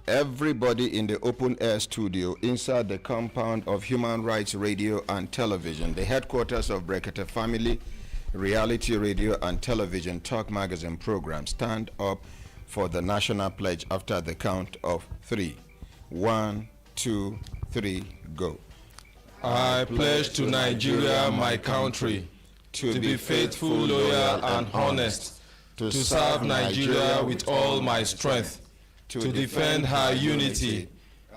Everybody in the open air studio inside the compound of Human Rights Radio and Television, the headquarters of Brekete Family Reality Radio and Television Talk Magazine program, stand up for the national pledge after the count of 3. 1, 2, 3, go. I pledge to Nigeria, my country, to be faithful, loyal, and honest, to serve Nigeria with all my strength, to defend her unity,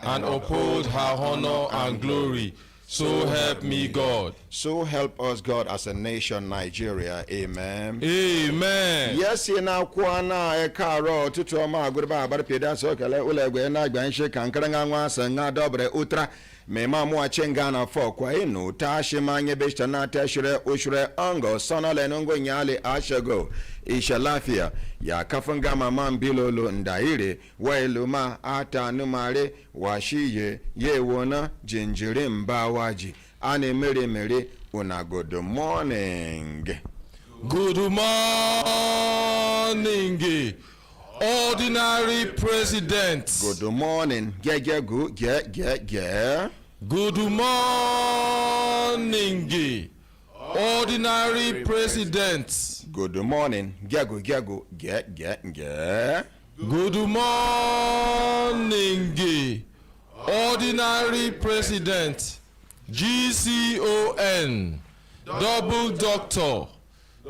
and uphold her honor and glory. So help me God. So help us God as a nation, Nigeria. Amen. Amen. Yes, you know, Kwana, a caro, Tutoma, Gurba, Barpida, Sokale, Ulegana, Ganshe, Kankaranga, Sanga, Dobre, Utra, Memamu, Chengana, Fokwainu, Tashimanya, Bestana, Tashure, Ushre, Ongo, Sona, Lenongo, Nyali, Ashago, Ishalafia, Ya Kafangama, Mambilolo, Ndaire, Wailuma, Ata, Numare, Washiye, Yewona, Jinjirim, Bawaji, Ane Mere, Una good morning. Good morning, ordinary president. Good morning. Good morning, ordinary president. Good morning. Good morning, ordinary president. GCON, double doctor,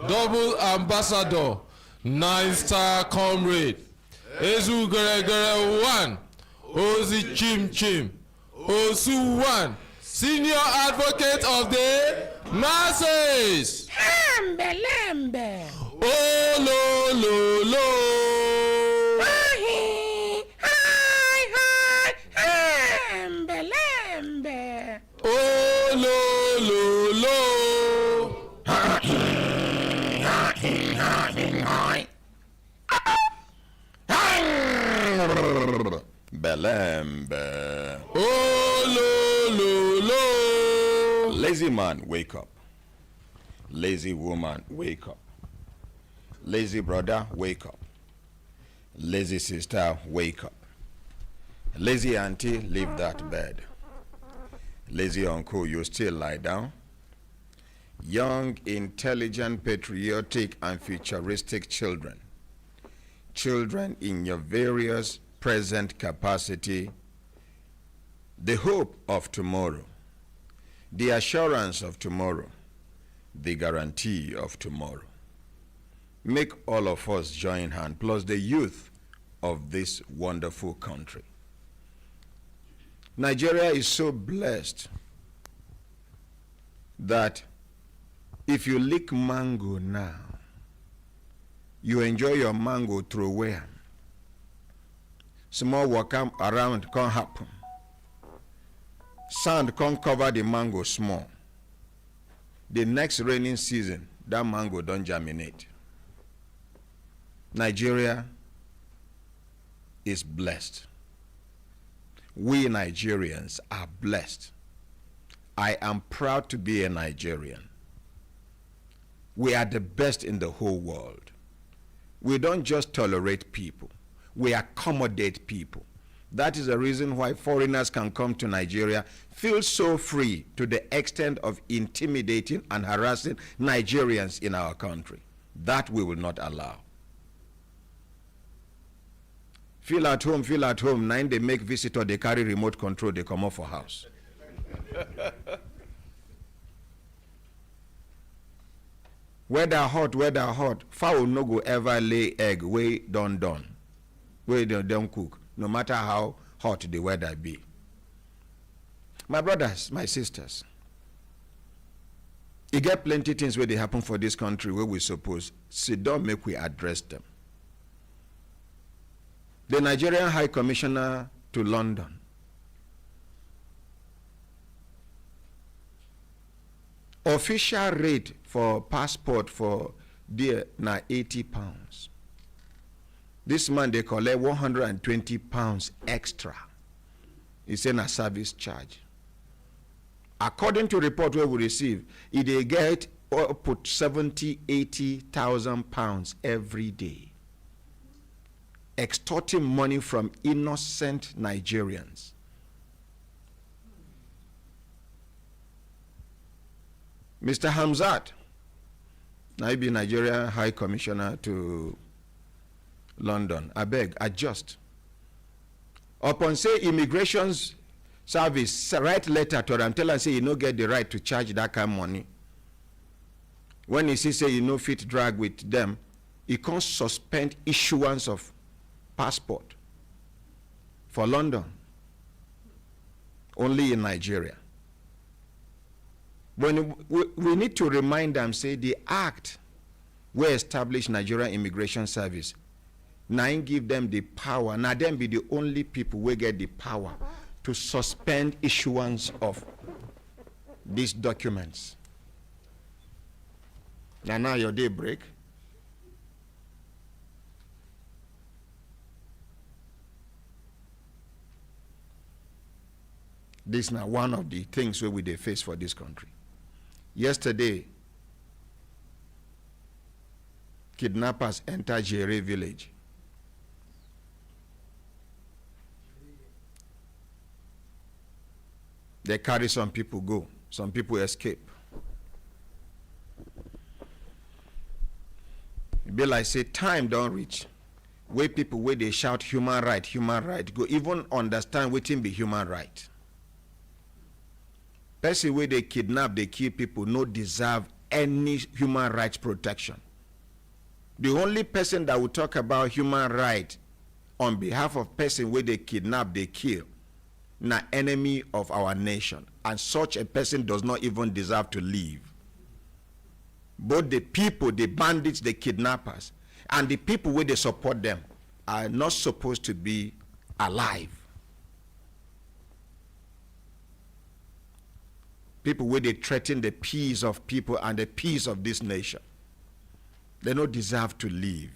double ambassador, 9-star comrade, Ezu Gere 1, Ozi Chim Chim, Osu 1, senior advocate of the masses. Lambe. Oh, lo, lo. Oh, lo. Belembe. Oh, lo. Lazy man, wake up. Lazy woman, wake up. Lazy brother, wake up. Lazy sister, wake up. Lazy auntie, leave that bed. Lazy uncle, you still lie down. Young, intelligent, patriotic, and futuristic children. Children in your various present capacity. The hope of tomorrow. The assurance of tomorrow. The guarantee of tomorrow. Make all of us join hands, plus the youth of this wonderful country. Nigeria is so blessed that if you lick mango now, you enjoy your mango through where? Small work around can't happen. Sand can't cover the mango small. The next raining season, that mango don't germinate. Nigeria is blessed. We Nigerians are blessed. I am proud to be a Nigerian. We are the best in the whole world. We don't just tolerate people. We accommodate people. That is the reason why foreigners can come to Nigeria, feel so free to the extent of intimidating and harassing Nigerians in our country. That we will not allow. Feel at home. 9 they make visitor, they carry remote control, they come off for house. Weather hot, fowl no go ever lay egg way done. Way they don't cook, no matter how hot the weather be. My brothers, my sisters, you get plenty things where they happen for this country where we suppose, sit down, make we address them. The Nigerian High Commissioner to London official rate for passport for there na £80. This man they collect £120 extra. It's a service charge. According to report where we receive, they get put 70,000-80,000 pounds every day. extorting money from innocent Nigerians. Mr. Hamzat, I be Nigeria High Commissioner to London. I beg, adjust. Upon say immigration's service write letter to them, tell and say you no get the right to charge that kind of money. When he say you no fit drag with them, he can't suspend issuance of passport for London, only in Nigeria. When we need to remind them, say the act we establish Nigerian Immigration Service, now give them the power, now them be the only people we get the power to suspend issuance of these documents. Now your day break. This is now one of the things where we they face for this country. Yesterday, kidnappers entered Jere village. They carry some people go, some people escape. It be like say time don't reach. Where people where they shout human right, go even understand what be human right. Person where they kidnap, they kill people, no deserve any human rights protection. The only person that will talk about human right on behalf of person where they kidnap, they kill, na enemy of our nation. And such a person does not even deserve to live. Both the people, the bandits, the kidnappers, and the people where they support them are not supposed to be alive. People where they threaten the peace of people and the peace of this nation, they don't deserve to live.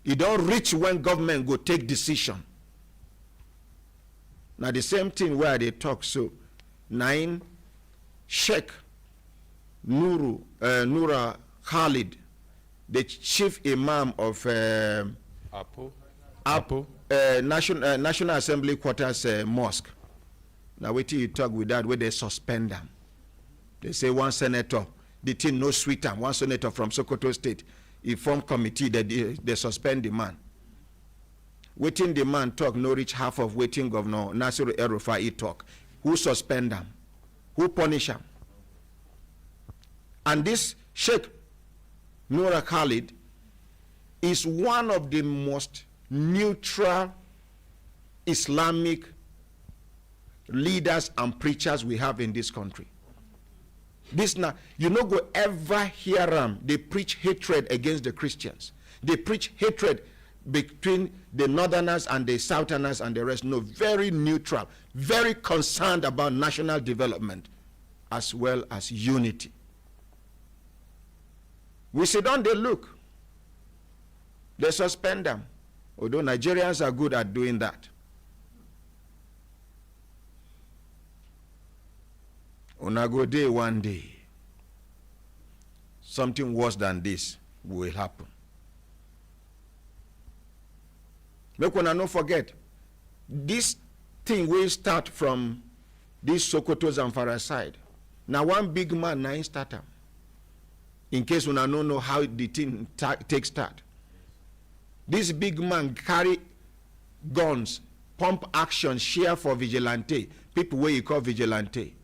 You don't reach when government go take decision. Now the same thing where they talk, so 9 Sheikh Nura Khalid, the chief imam of National Assembly Quarters Mosque. Now wait till you talk with that where they suspend them. They say one senator, the thing no sweeter, one senator from Sokoto State, he formed committee that they suspend the man. Waiting the man talk no reach half of waiting Governor Nasiru El-Rufai talk. Who suspend them? Who punish them? And this Sheikh Nura Khalid is one of the most neutral Islamic leaders and preachers we have in this country. This now, you no go ever hear them. They preach hatred against the Christians. They preach hatred between the northerners and the southerners and the rest. No, very neutral, very concerned about national development as well as unity. We sit down, they look. They suspend them. Although Nigerians are good at doing that. Una go day one day, something worse than this will happen. Make una no forget, this thing will start from this Sokoto Zamfara side. Now one big man na him start am. In case una no know how the thing take start. This big man carry guns, pump action, share for vigilante, people where you call vigilante.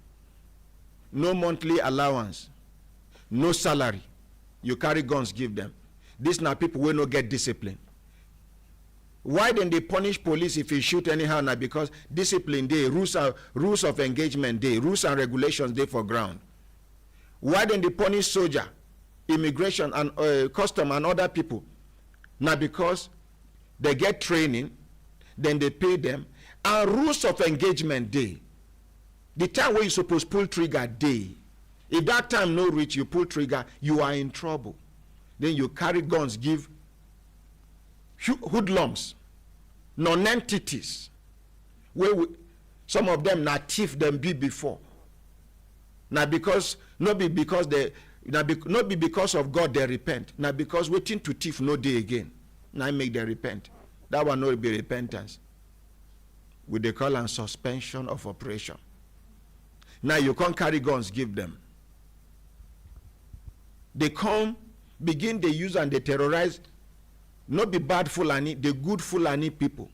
No monthly allowance, no salary. You carry guns, give them. These now people will not get discipline. Why then they punish police if you shoot anyhow? Now because discipline day, rules of engagement day, rules and regulations day for ground. Why then they punish soldier, immigration and custom and other people? Now because they get training, then they pay them, and rules of engagement day. The time where you supposed pull trigger day. If that time no reach, you pull trigger, you are in trouble. Then you carry guns, give hoodlums, non-entities, where some of them not thief them be before. Now because not be because of God they repent. Now because waiting to thief no day again. Now make them repent. That one will be repentance. With the call and suspension of operation. Now you can't carry guns, give them. They come, begin they use and they terrorize, not be bad Fulani, the good Fulani people.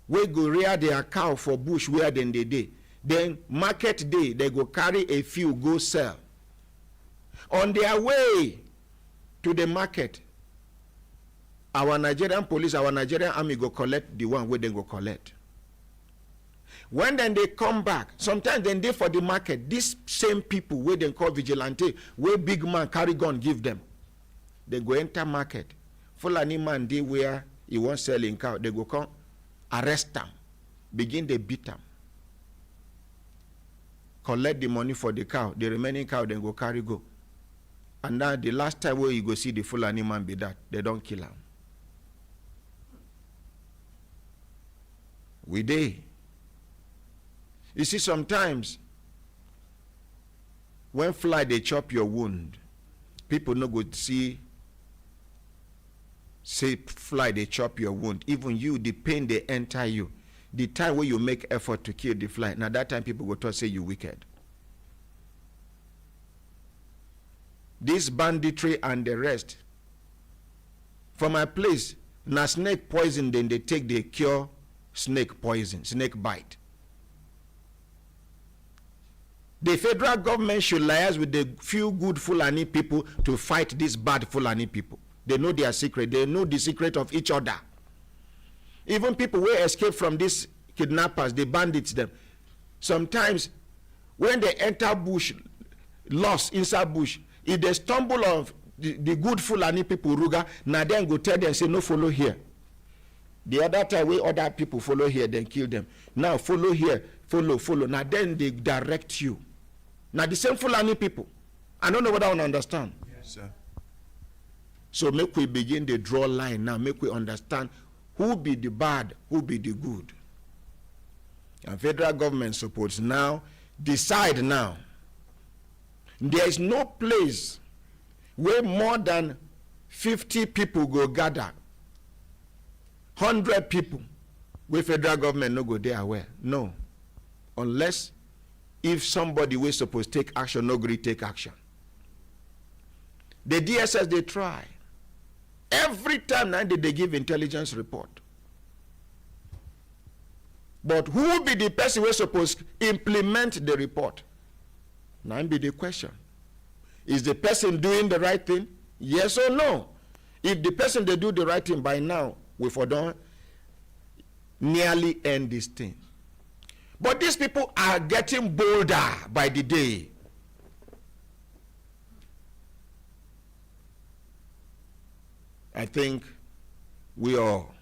We go rear their cow for bush where then they day. Then market day, they go carry a few, go sell. On their way to the market, our Nigerian police, our Nigerian army go collect the one where they go collect. When then they come back, sometimes then they for the market, these same people where they call vigilante, where big man carry gun give them, they go enter market. Fulani man they where he won't sell in cow, they go come arrest them, begin they beat them, collect the money for the cow, the remaining cow then go carry go. And now the last time where you go see the Fulani man be that, they don't kill him. We dey. You see, sometimes when fly they chop your wound, people no go see say fly they chop your wound. Even you, the pain they enter you, the time where you make effort to kill the fly, now that time people go to say you wicked. This banditry and the rest. For my place, na snake poison, then they take the cure snake poison, snake bite. The federal government should liaise with the few good Fulani people to fight these bad Fulani people. They know their secret. They know the secret of each other. Even people who escape from these kidnappers, the bandits them. Sometimes when they enter bush, lost inside bush, if they stumble on the good Fulani people, Ruga, now then go tell them, say, no, follow here. The other time, where other people follow here, then kill them. Now follow here, follow. Now then they direct you. Now the same Fulani people. I don't know what I want to understand. Yes, sir. So make we begin the draw line now. Make we understand who be the bad, who be the good. And federal government supports now decide now. There is no place where more than 50 people go gather. 100 people where federal government no go there where. No. Unless if somebody was supposed to take action, no agree take action. The DSS they try. Every time now they give intelligence report. But who will be the person who is supposed to implement the report? Now be the question. Is the person doing the right thing? Yes or no? If the person they do the right thing by now, we for don't nearly end this thing. But these people are getting bolder by the day. I think we all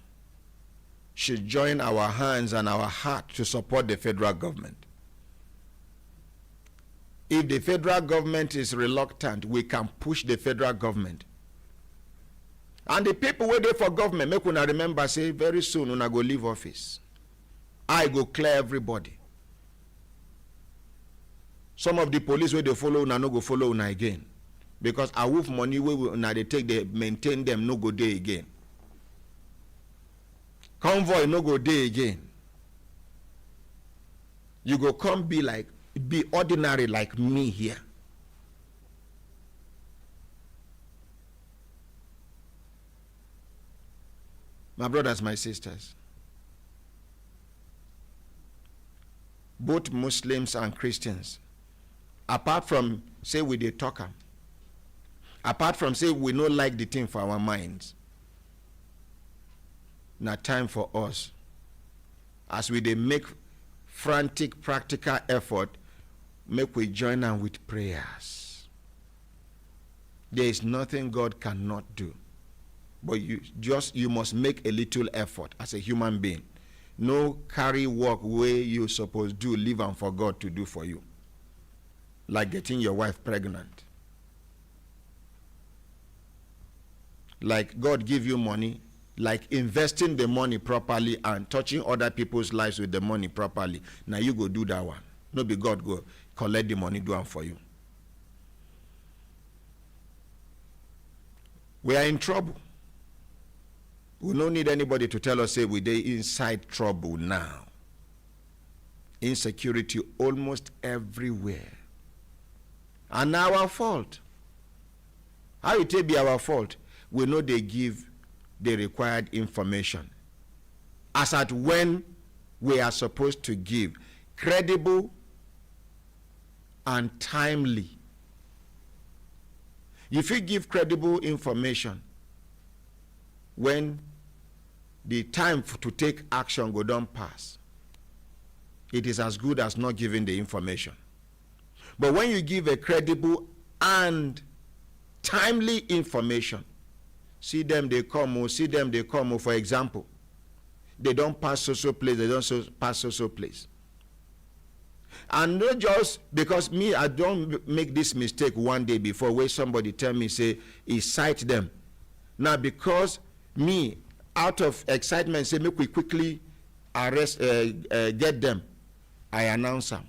should join our hands and our heart to support the federal government. If the federal government is reluctant, we can push the federal government. And the people waiting for government, make una remember, say, very soon una go leave office. I go clear everybody. Some of the police where they follow una no go follow una again. Because I wolf money where una they take, they maintain them, no go day again. Convoy no go day again. You go come be ordinary like me here. My brothers, my sisters, both Muslims and Christians, apart from say we dey talk am, apart from say we no like the thing for our minds, na time for us, as we dey make frantic practical effort, make we join am with prayers. There is nothing God cannot do. But you must make a little effort as a human being. No carry work where you supposed to leave and for God to do for you. Like getting your wife pregnant. Like God give you money, like investing the money properly and touching other people's lives with the money properly. Now you go do that one. No be God go collect the money, do it for you. We are in trouble. We don't need anybody to tell us, say, we're inside trouble now. Insecurity almost everywhere. And our fault. How it be our fault? We know they give the required information. As at when we are supposed to give. Credible and timely. If you give credible information, when the time to take action go down pass, it is as good as not giving the information. But when you give a credible and timely information, see them they come, for example, they don't pass so place, they don't pass so place. And not just because me, I don't make this mistake one day before where somebody tell me, say, he cite them. Now because me, out of excitement, say, make we quickly arrest, get them, I announce them.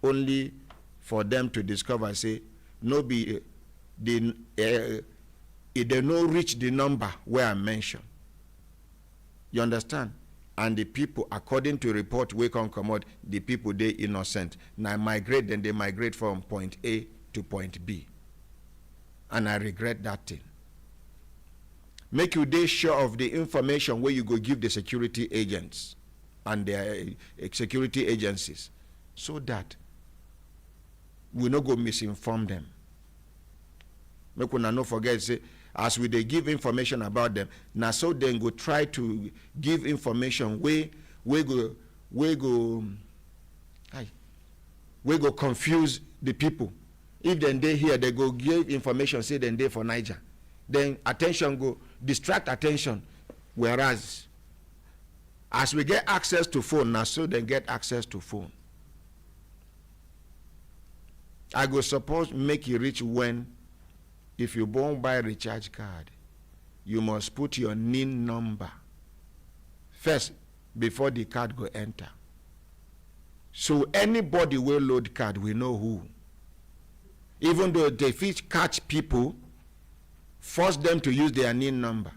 Only for them to discover, say, no be, they no reach the number where I mentioned. You understand? And the people, according to report we can come out, the people they innocent. Now migrate, then they migrate from point A to point B. And I regret that thing. Make you day sure of the information where you go give the security agents and their security agencies, so that we no go misinform them. Make una no forget, say, as we they give information about them, now so then go try to give information we go confuse the people. If then they hear, they go give information, say then they for Niger. Then attention go, distract attention. Whereas, as we get access to phone, now so then get access to phone. I go suppose make you reach when, if you won't buy a recharge card, you must put your NIN number first before the card go enter. So anybody will load card, we know who. Even though they fit catch people, force them to use their NIN number.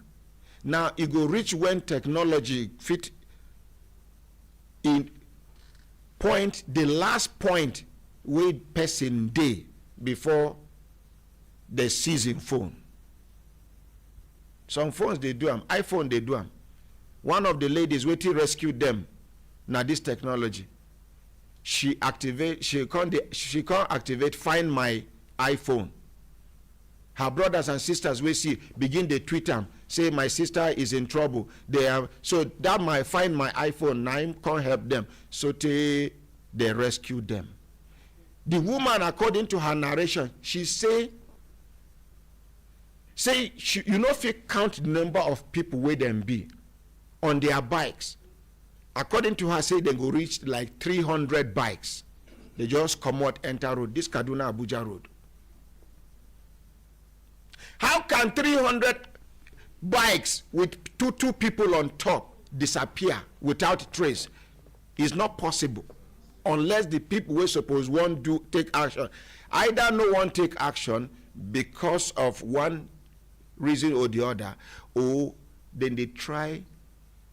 Now it go reach when technology fit in point, the last point with person day before the season phone. Some phones they do them, iPhone they do them. One of the ladies waiting rescued them. Now this technology, she can't activate Find My iPhone. Her brothers and sisters we see begin they tweet them, say my sister is in trouble. They are so that might Find My iPhone. Now can't help them. So they rescue them. The woman, according to her narration, she say you know if you count the number of people where them be on their bikes. According to her, say they go reach like 300 bikes. They just come out, enter road. This Kaduna Abuja road. How can 300 bikes with two people on top disappear without trace? It's not possible unless the people we suppose want to take action. Either no one take action because of one reason or the other, or then they try,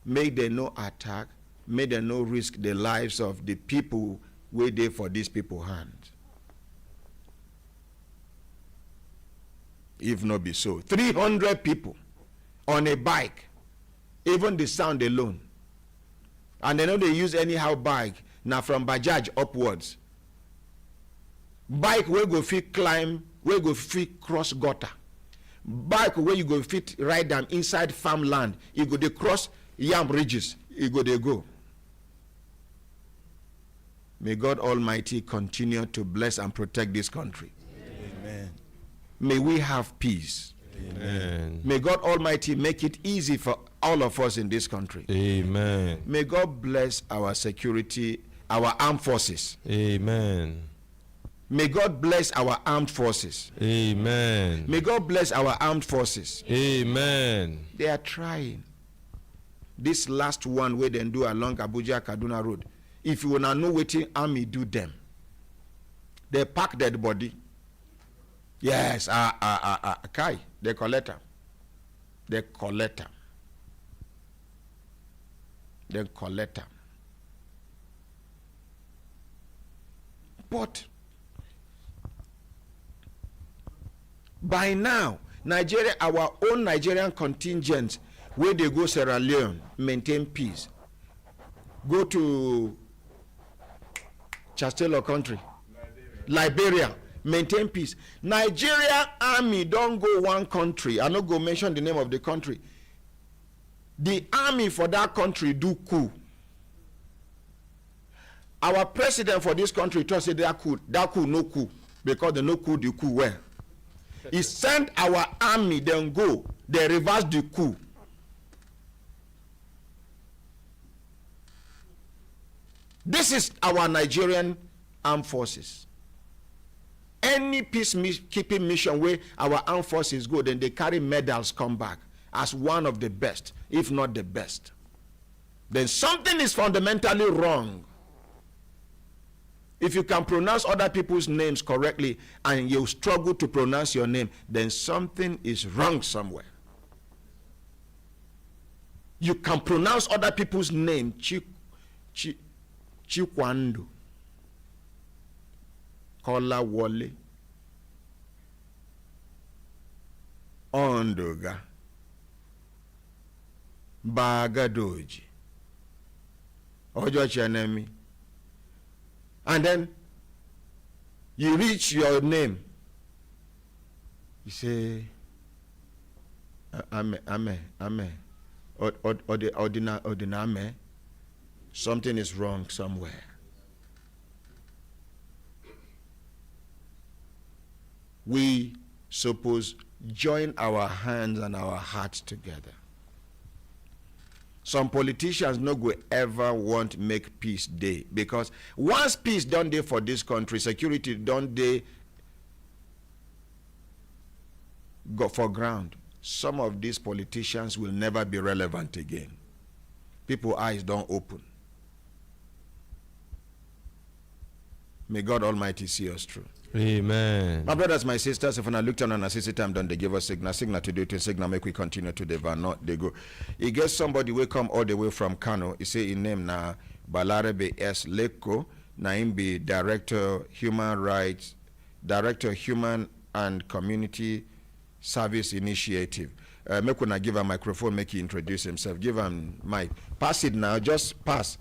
make them no attack, make them no risk the lives of the people where they for these people hand. If not be so, 300 people on a bike, even the sound alone, and they know they use anyhow bike now from Bajaj upwards. Bike where go fit climb, where go fit cross gutter. Bike where you go fit ride them inside farmland. You go they cross yam ridges. You go they go. May God Almighty continue to bless and protect this country. Amen. May we have peace. Amen. May God Almighty make it easy for all of us in this country. Amen. May God bless our security, our armed forces. Amen. May God bless our armed forces. Amen. May God bless our armed forces. Amen. They are trying. This last one where they do along Abuja Kaduna Road. If you wanna know what army do them, they pack dead body. Yes, Kai, they collect them. They collect them. then collect them. But by now, Nigeria, our own Nigerian contingent, where they go Sierra Leone, maintain peace, go to Chastelo country, Liberia, maintain peace. Nigeria army don't go one country. I not go mention the name of the country. The army for that country do coup. Our president for this country told say that coup no coup, because the no coup the coup well. He sent our army, then go, they reverse the coup. This is our Nigerian armed forces. Any peacekeeping mission where our armed forces go, then they carry medals come back as one of the best, if not the best. Then something is fundamentally wrong. If you can pronounce other people's names correctly and you struggle to pronounce your name, then something is wrong somewhere. You can pronounce other people's name, Chikwando, Kola Wole, Ondoga, Bagadoji, Ojo Chenemi. And then you reach your name. You say, Ame. Ordiname. Something is wrong somewhere. We suppose join our hands and our hearts together. Some politicians no go ever want make peace day, because once peace done day for this country, security done day go for ground, some of these politicians will never be relevant again. People's eyes don't open. May God Almighty see us through. Amen. My brothers, my sisters, if I look down and I see time done, they give us signal to do it, signal make we continue to the not they go. He gets somebody will come all the way from Kano. He say in name na Balarebe S. Leko, na him be Director Human Rights, Director Human and Community Service Initiative. Make when I give a microphone, make he introduce himself. Give him mic. Pass it now, just pass.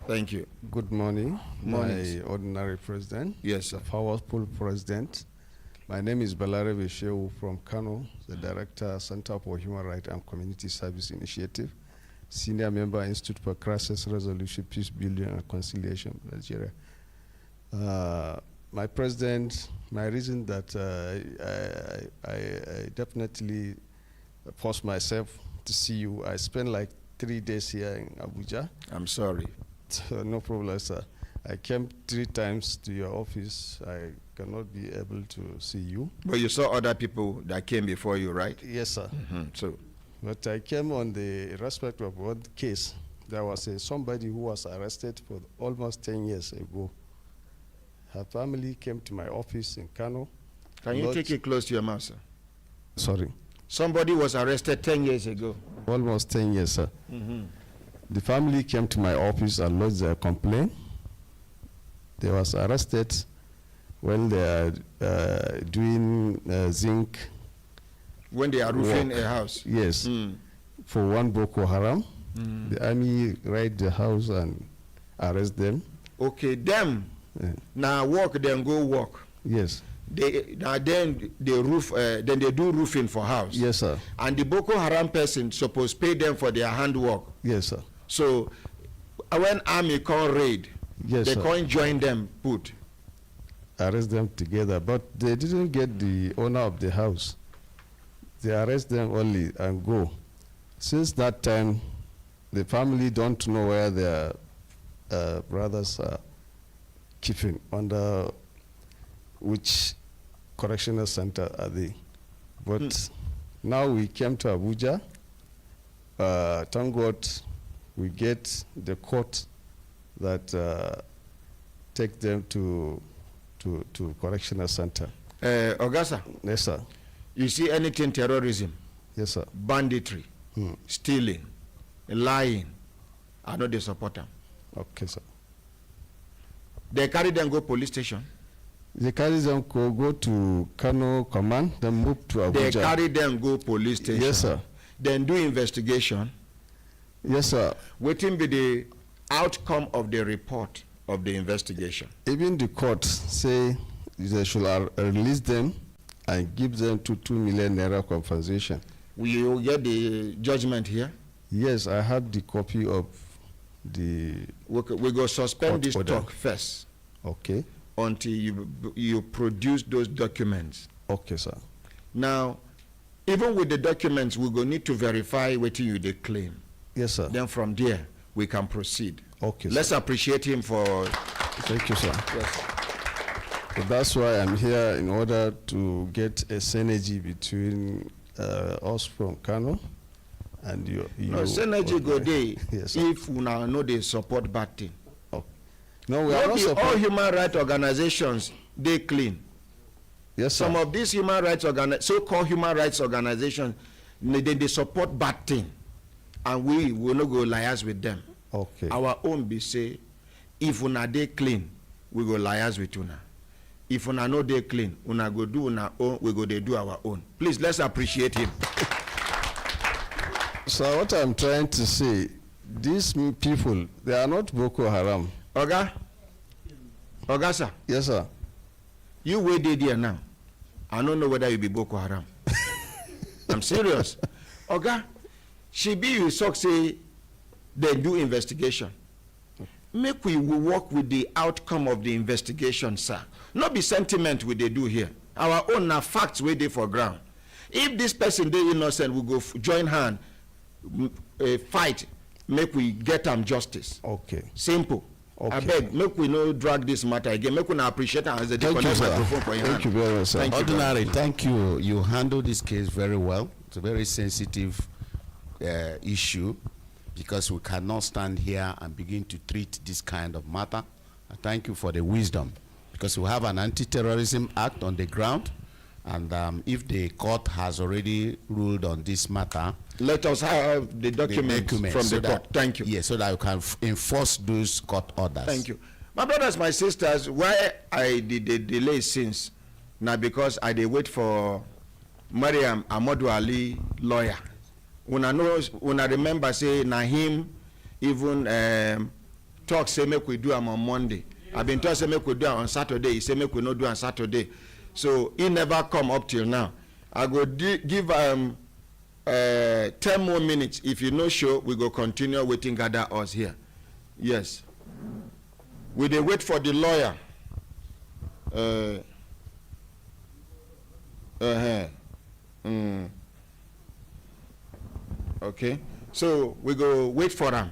Thank you. Good morning, my ordinary president. Yes, sir. Powerful president. My name is Balarebe Shehu from Kano, the director, Center for Human Rights and Community Service Initiative, senior member, Institute for Crisis Resolution, Peace Building and Conciliation, Nigeria. My president, my reason that I definitely forced myself to see you, I spent like 3 days here in Abuja. I'm sorry. No problem, sir. I came 3 times to your office. I cannot be able to see you. But you saw other people that came before you, right? Yes, sir. So, but I came on the respect of one case. There was somebody who was arrested for almost 10 years ago. Her family came to my office in Kano. Can you take it close to your mouth, sir? Sorry. Somebody was arrested 10 years ago. Almost 10 years, sir. The family came to my office and lodged their complaint. They was arrested when they are doing zinc. When they are roofing a house? Yes. For one Boko Haram. The army raid the house and arrest them. Okay, them. Now work, then go work. Yes. Then they roof. Then they do roofing for house. Yes, sir. And the Boko Haram person supposed pay them for their handwork. Yes, sir. So when army come raid, yes, they sir, can't join them. Put arrest them together, but they didn't get the owner of the house. They arrest them only and go. Since that time, the family don't know where their brothers are keeping, under which correctional center are they. But now we came to Abuja. Thank God we get the court that take them to correctional center. Ogasa. Yes, sir. You see anything terrorism? Yes, sir. Banditry, stealing, lying, I know they support them. Okay, sir. They carry them go police station. They carry them go to Kano command, then move to Abuja. They carry them go police station. Yes, sir. Then do investigation. Yes, sir. Waiting be the outcome of the report of the investigation. Even the court say they should release them and give them 2 million naira compensation. Will you get the judgment here? Yes, I have the copy of the. We go suspend this order. talk first. Okay. Until you produce those documents. Okay, sir. Now, even with the documents, we go need to verify what you they claim. Yes, sir. Then from there, we can proceed. Okay, Let's sir. appreciate him for. Thank you, sir. Yes. So that's why I'm here, in order to get a synergy between us from Kano and you. No, synergy go there. Yes, sir. If we now know they support bad thing. No, we are not All supposed. human rights organizations, they clean. Yes, sir. Some of these human rights so-called human rights organizations, they support bad thing, and we will not go liars with them. Okay. Our own be say, if una they clean, we go liars with una. If una no they clean, una go do una own, we go they do our own. Please, let's appreciate him. So what I'm trying to say, these people, they are not Boko Haram. Oga, sir, Yes, sir. you wait there now. I don't know whether you be Boko Haram. I'm serious. Oga, she be you say they do investigation. Make we will work with the outcome of the investigation, sir. Not be sentiment we they do here. Our own are facts where they for ground. If this person they innocent, we go join hand, fight, make we get them justice. Okay. Simple. Okay. I beg, make we no drag this matter again. Make we appreciate it as a Thank you, sir. microphone for your Thank hand. you very much, sir. Thank you. Ordinary, thank you. You handled this case very well. It's a very sensitive issue, because we cannot stand here and begin to treat this kind of matter. I thank you for the wisdom, because we have an anti-terrorism act on the ground, and if the court has already ruled on this matter, Let us have the documents from so the court. that- Thank you. Yes, so that we can enforce those court orders. Thank you. My brothers, my sisters, why I did the delay since? Now because I did wait for Mariam Amadou Ali lawyer. When I remember say na him even talk say make we do am on Monday. I've been told say make we do am on Saturday. He say make we not do on Saturday. So he never come up till now. I go give 10 more minutes. If you no show, we go continue waiting gather us here. Yes. We dey wait for the lawyer. Okay. So we go wait for him.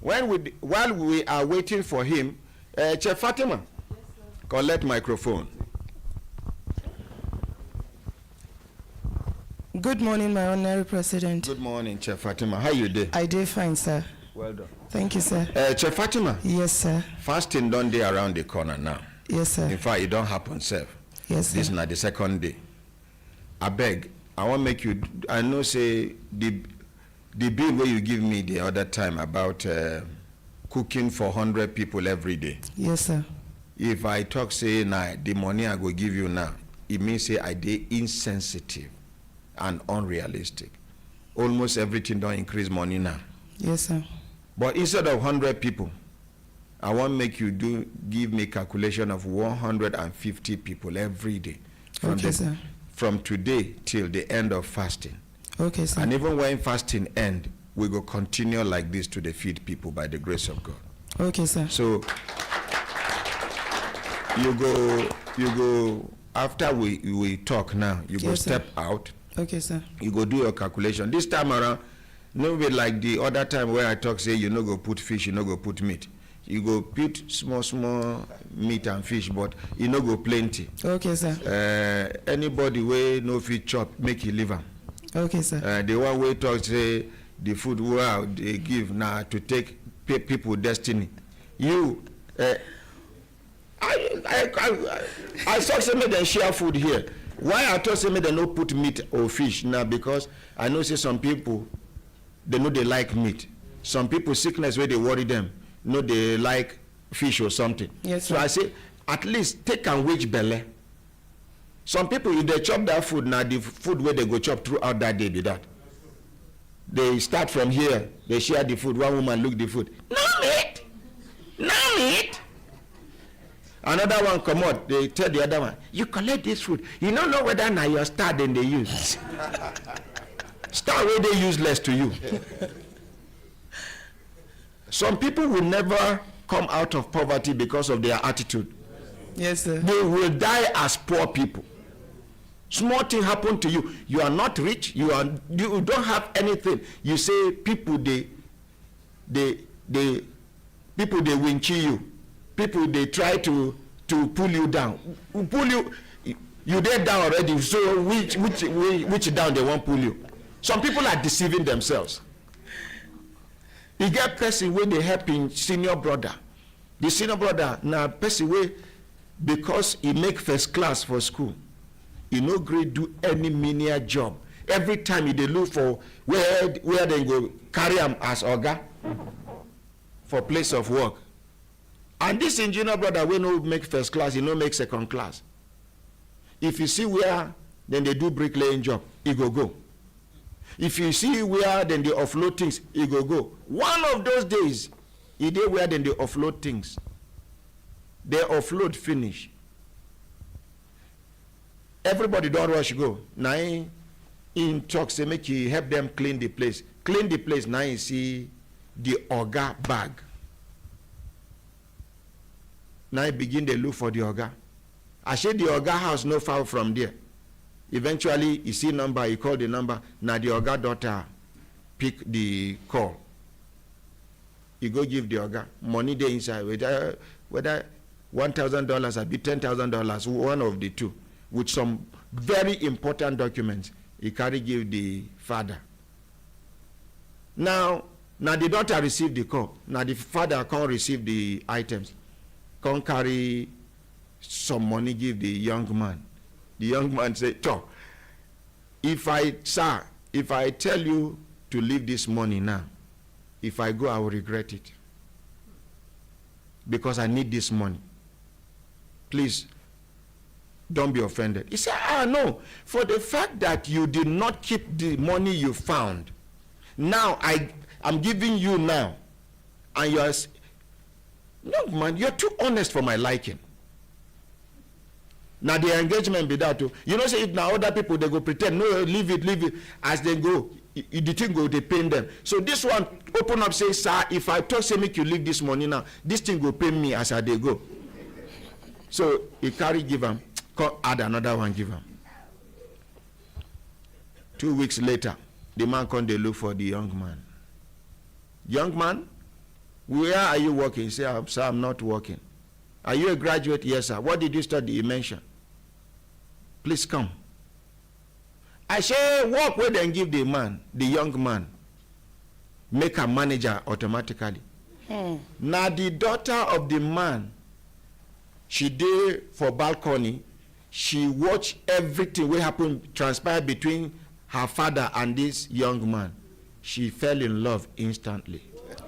While we are waiting for him, Chef Fatima, collect microphone. Good morning, my honorary president. Good morning, Chef Fatima. How you dey? I did fine, sir. Well done. Thank you, sir. Chef Fatima, Yes, sir. fasting don dey around the corner now. Yes, In sir. fact, it don't happen sef. Yes, This sir. na the second day. I beg, I want make you. I know say the bill where you give me the other time about cooking for 100 people every day. Yes, sir. If I talk say now the money I go give you now, it means say I dey insensitive and unrealistic. Almost everything don't increase money now. Yes, sir. But instead of 100 people, I want make you give me calculation of 150 people every day. Okay, sir. From today till the end of fasting. Okay, sir. And even when fasting end, we go continue like this to feed people by the grace of God. Okay, sir. So you go after we talk now, you go Yes, sir. step out, Okay, sir. you go do your calculation. This time around, no be like the other time where I talk say you no go put fish, you no go put meat. You go put small meat and fish, but you no go plenty. Okay, sir. Anybody wey no fit chop, make you leave am. Okay, sir. The one wey talk say the food wey they give na to take people destiny. You, I saw say make dem share food here. Why I thought say make dem no put meat or fish now? Because I know say some people they know they like meat. some people sickness where they worry them, no, they like fish or something. Yes, so sir. I say, at least take and wage belly. Some people, if they chop that food, now the food where they go chop throughout that day be that. They start from here, they share the food, one woman look the food. No meat! No meat! Another one come out, they tell the other one, you collect this food, you don't know whether now your star then they use. Star where they useless to you. Some people will never come out of poverty because of their attitude. Yes, sir. They will die as poor people. Small thing happen to you. You are not rich. You don't have anything. You say people they winchi you. People they try to pull you down. Pull you. You dead down already. So which down they won't pull you? Some people are deceiving themselves. You get person when they helping senior brother. The senior brother now person way because he make first class for school. He no great do any menial job. Every time he dey look for where they go carry him as oga for place of work. And this engineer brother wey no make first class, he no make second class. If you see where then they do bricklaying job, he go. If you see where then they offload things, he go. One of those days, he dey where then they offload things. They offload finish. Everybody don't rush go. Now in talk say make you help them clean the place. Clean the place. Now you see the oga bag. Now you begin to look for the oga. I say the oga house no far from there. Eventually you see number, you call the number. Now the oga daughter pick the call. You go give the oga money there inside. Whether $1,000 or be $10,000, one of the two, with some very important documents, he carry give the father. Now the daughter receive the call. Now the father can't receive the items. Can't carry some money give the young man. The young man say, if I tell you to leave this money now, if I go, I will regret it. Because I need this money. Please, don't be offended. He said, no. For the fact that you did not keep the money you found, now I'm giving you now. And you're, young man, you're too honest for my liking. Now the engagement be that too. You know, say if now other people, they go pretend, no, leave it. As they go, the thing go, they pain them. So this one open up, say, sir, if I talk, say, make you leave this money now, this thing go pay me as I they go. So he carry give him, add another one give him. 2 weeks later, the man come they look for the young man. Young man, where are you working? He say, sir, I'm not working. Are you a graduate? Yes, sir. What did you study? He mentioned. Please come. I say, work where they give the man, the young man, make a manager automatically. Now the daughter of the man, she did for balcony, she watched everything what happened, transpired between her father and this young man. She fell in love instantly.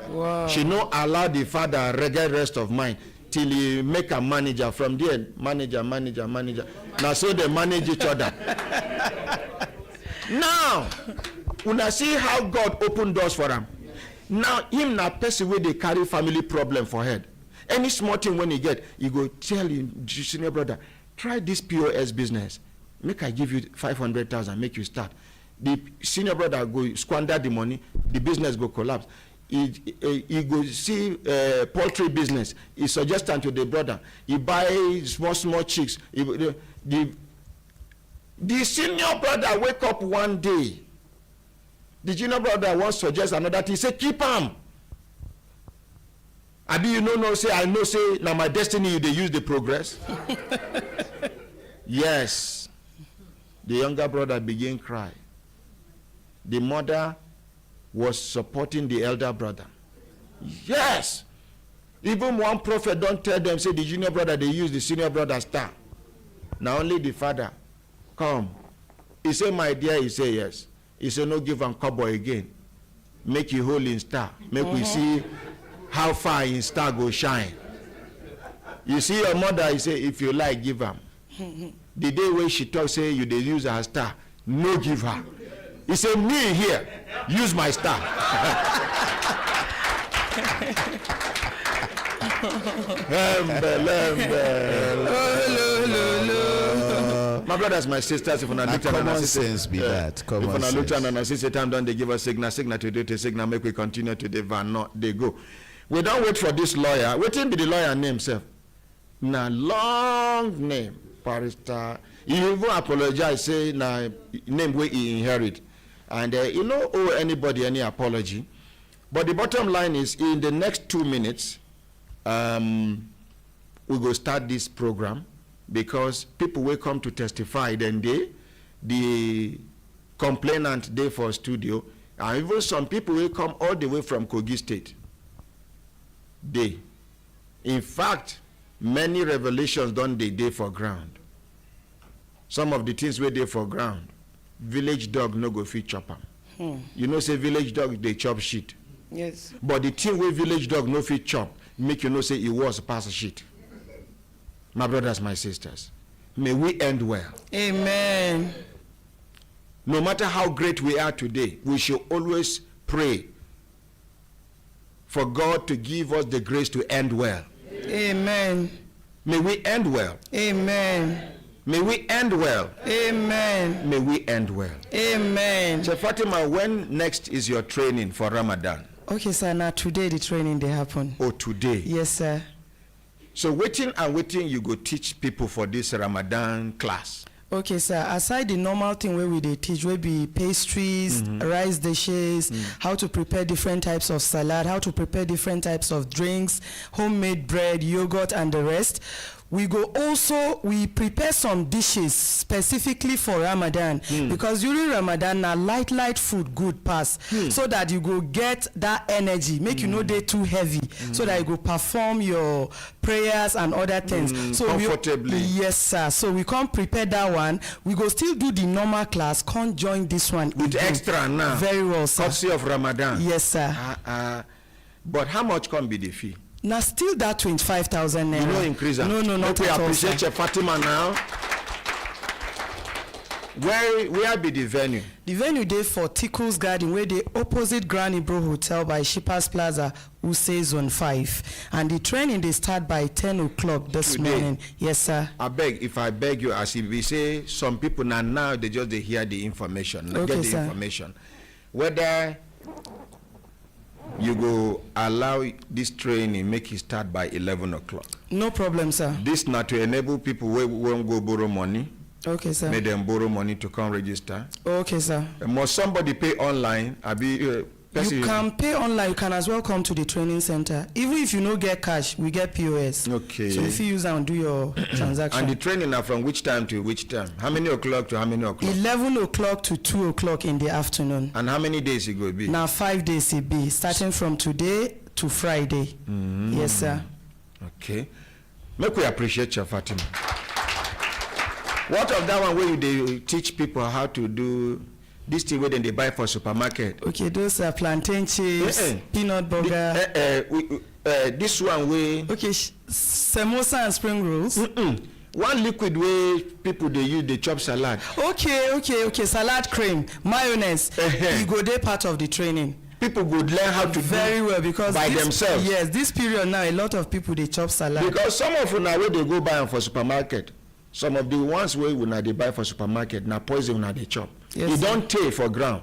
Wow. She no allow the father regret rest of mind till he make a manager. From there, manager. Now so they manage each other. Now, when I see how God opened doors for him. Now him na person where they carry family problem for head. Any small thing when he get, he go tell him, senior brother, try this POS business. Make I give you 500,000, make you start. The senior brother go squander the money, the business go collapse. He go see poultry business. He suggest to the brother. He buy small chicks. The senior brother wake up one day. The junior brother wants suggest another thing. He say keep him. Abi you no say I know say now my destiny they use the progress. Yes. The younger brother began cry. The mother was supporting the elder brother. Yes. Even one prophet don't tell them, say the junior brother, they use the senior brother star. Now only the father. Come. He say, my dear, he say yes. He say, no give him cowboy again. make you hold in star. Make we see how far in star go shine. You see your mother, you say, if you like, give her. The day when she talk, say you dey use her star, no give her. He say, me here, use my star. My brothers, my sisters, if una look at common sense be that. if Common una look sense. at and see time don't they give us signal to do to signal, make we continue to the van, not they go. We don't wait for this lawyer. Waiting be the lawyer name, sir. Na long name, barrister. He even apologize, say na name where he inherit, and you know owe anybody any apology. But the bottom line is, in the next 2 minutes, we go start this program, because people will come to testify. Then the complainant day for studio, and even some people will come all the way from Kogi State. In fact, many revelations done the day for ground. Some of the things we dey for ground, village dog no go fit chop am. You know, say village dog they chop shit. Yes. But the thing where village dog no fit chop, make you know say it was pass shit. My brothers, my sisters, may we end well. Amen. No matter how great we are today, we should always pray for God to give us the grace to end well. Amen. May we end well. Amen. May we end well. Amen. May we end well. Amen. So Fatima, when next is your training for Ramadan? Okay, sir. Now today the training they happen. Oh, today. Yes, sir. So waiting you go teach people for this Ramadan class. Okay, sir. Aside the normal thing where we they teach, where be pastries, rice dishes, how to prepare different types of salad, how to prepare different types of drinks, homemade bread, yogurt, and the rest. We prepare some dishes specifically for Ramadan, because during Ramadan now light food good pass, so that you go get that energy, make you know they too heavy, so that you go perform your prayers and other things. So comfortably. Yes, sir. So we can't prepare that one. We go still do the normal class, can't join this one with again. extra now. Very well, sir. Courtesy of Ramadan. Yes, sir. But how much can be the fee? Now still that 25,000 naira. You know increase that. No, not we at all, appreciate sir. your Fatima now. Where be the venue? The venue day for Tickles Garden, where the opposite Granny Bro Hotel by Shippers Plaza, who says Zone 5. And the training they start by 10 o'clock this Today? morning. Yes, sir. If I beg you, as if we say, some people now they just they hear the information, Okay, get the sir. information. Whether you go allow this training, make it start by 11 o'clock. No problem, sir. This not to enable people who won't go borrow money, Okay, sir. make them borrow money to come register. Okay, sir. Must somebody pay online? You can pay online. You can as well come to the training center. Even if you no get cash, we get POS. Okay. So if you use and do your transaction. And the training are from which time to which time? How many o'clock to how many o'clock? 11 o'clock to 2 o'clock in the afternoon. And how many days it will be? Now 5 days it be, starting from today to Friday. Yes, sir. Okay. Make we appreciate your Fatima. What of that one where they teach people how to do this thing where they buy for supermarket? Okay, those are plantain chips, peanut butter. This one way. Okay, samosa and spring rolls. One liquid way people they use the chop salad. Okay. Salad cream, mayonnaise. You go there part of the training. People would learn how to very do well, because by themselves. Yes, this period now a lot of people they chop salad. Because some of them now where they go buy them for supermarket. Some of the ones where we now they buy for supermarket now poison now they chop. Yes, you sir. don't take for ground.